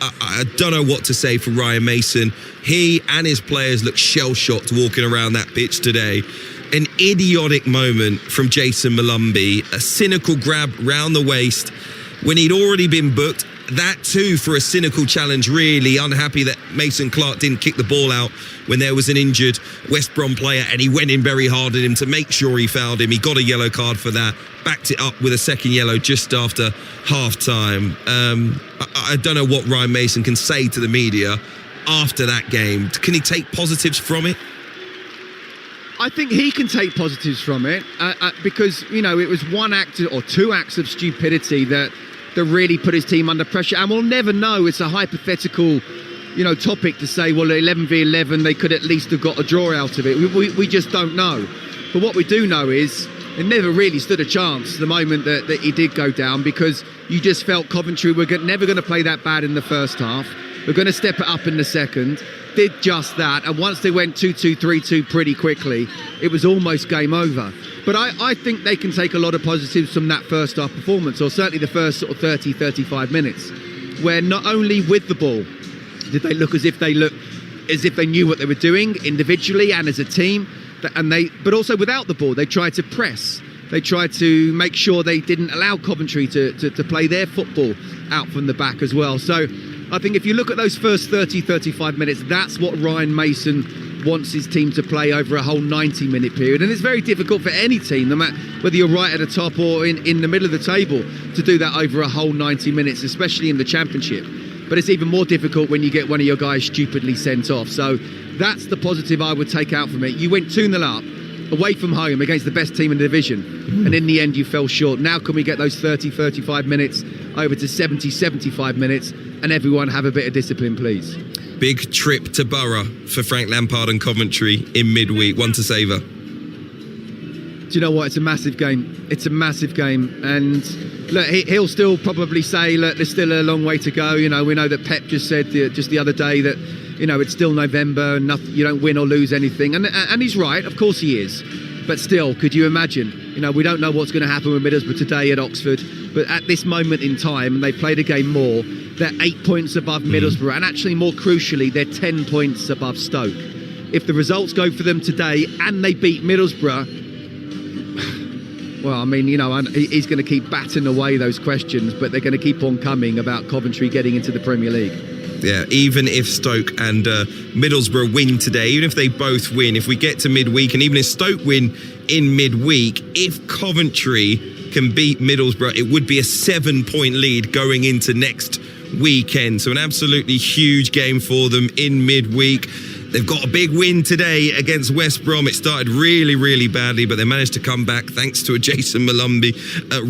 I don't know what to say for Ryan Mason. He and his players look shell-shocked walking around that pitch today. An idiotic moment from Jason Malumbi, a cynical grab round the waist when he'd already been booked. That too for a cynical challenge, really. Unhappy that Mason Clark didn't kick the ball out when there was an injured West Brom player, and he went in very hard at him to make sure he fouled him. He got a yellow card for that, backed it up with a second yellow just after half-time. I don't know what Ryan Mason can say to the media after that game. Can he take positives from it? I think he can take positives from it because, it was one act or 2 acts of stupidity that really put his team under pressure. And we'll never know. It's a hypothetical, topic to say, well, 11v11, they could at least have got a draw out of it. We just don't know. But what we do know is it never really stood a chance the moment that he did go down, because you just felt Coventry were never going to play that bad in the first half. We're going to step it up in the second. Did just that, and once they went 2-2, 3-2 pretty quickly, it was almost game over. But I think they can take a lot of positives from that first half performance, or certainly the first sort of 30-35 minutes, where not only with the ball did they look as if they knew what they were doing individually and as a team, but also without the ball they tried to press. They tried to make sure they didn't allow Coventry to play their football out from the back as well. So I think if you look at those first 30-35 minutes, that's what Ryan Mason wants his team to play over a whole 90-minute period. And it's very difficult for any team, no matter whether you're right at the top or in the middle of the table, to do that over a whole 90 minutes, especially in the Championship. But it's even more difficult when you get one of your guys stupidly sent off. So that's the positive I would take out from it. You went 2-0 up, away from home against the best team in the division, and in the end you fell short. Now can we get those 30-35 minutes over to 70-75 minutes and everyone have a bit of discipline, please? Big trip to Borough for Frank Lampard and Coventry in midweek. One to savour. Do you know what? It's a massive game. It's a massive game. And look, he'll still probably say, look, there's still a long way to go. We know that Pep just said just the other day that, it's still November and nothing, you don't win or lose anything. And he's right. Of course he is. But still, could you imagine? We don't know what's going to happen with Middlesbrough today at Oxford. But at this moment in time, and they played a game more, they're 8 points above Middlesbrough, and actually more crucially, they're 10 points above Stoke. If the results go for them today and they beat Middlesbrough, well, I mean, you know, he's going to keep batting away those questions, but they're going to keep on coming about Coventry getting into the Premier League. Yeah, even if Stoke and Middlesbrough win today, even if they both win, if we get to midweek, and even if Stoke win in midweek, if Coventry can beat Middlesbrough, it would be a 7-point lead going into next weekend. So an absolutely huge game for them in midweek. They've got a big win today against West Brom. It started really, really badly, but they managed to come back thanks to a Jason Malumbi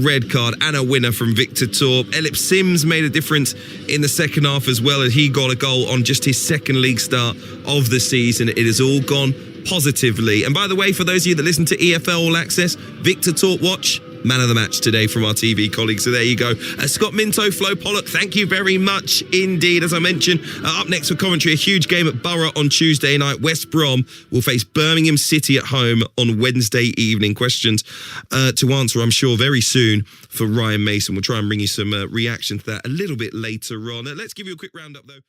red card and a winner from Victor Torp. Elip Sims made a difference in the second half as well, as he got a goal on just his second league start of the season. It has all gone positively. And by the way, for those of you that listen to EFL All Access, Victor Torp Watch, man of the match today from our TV colleagues. So there you go. Scott Minto, Flo Pollock, thank you very much indeed. As I mentioned, up next for Coventry, a huge game at Borough on Tuesday night. West Brom will face Birmingham City at home on Wednesday evening. Questions to answer, I'm sure, very soon for Ryan Mason. We'll try and bring you some reaction to that a little bit later on. Let's give you a quick roundup, though.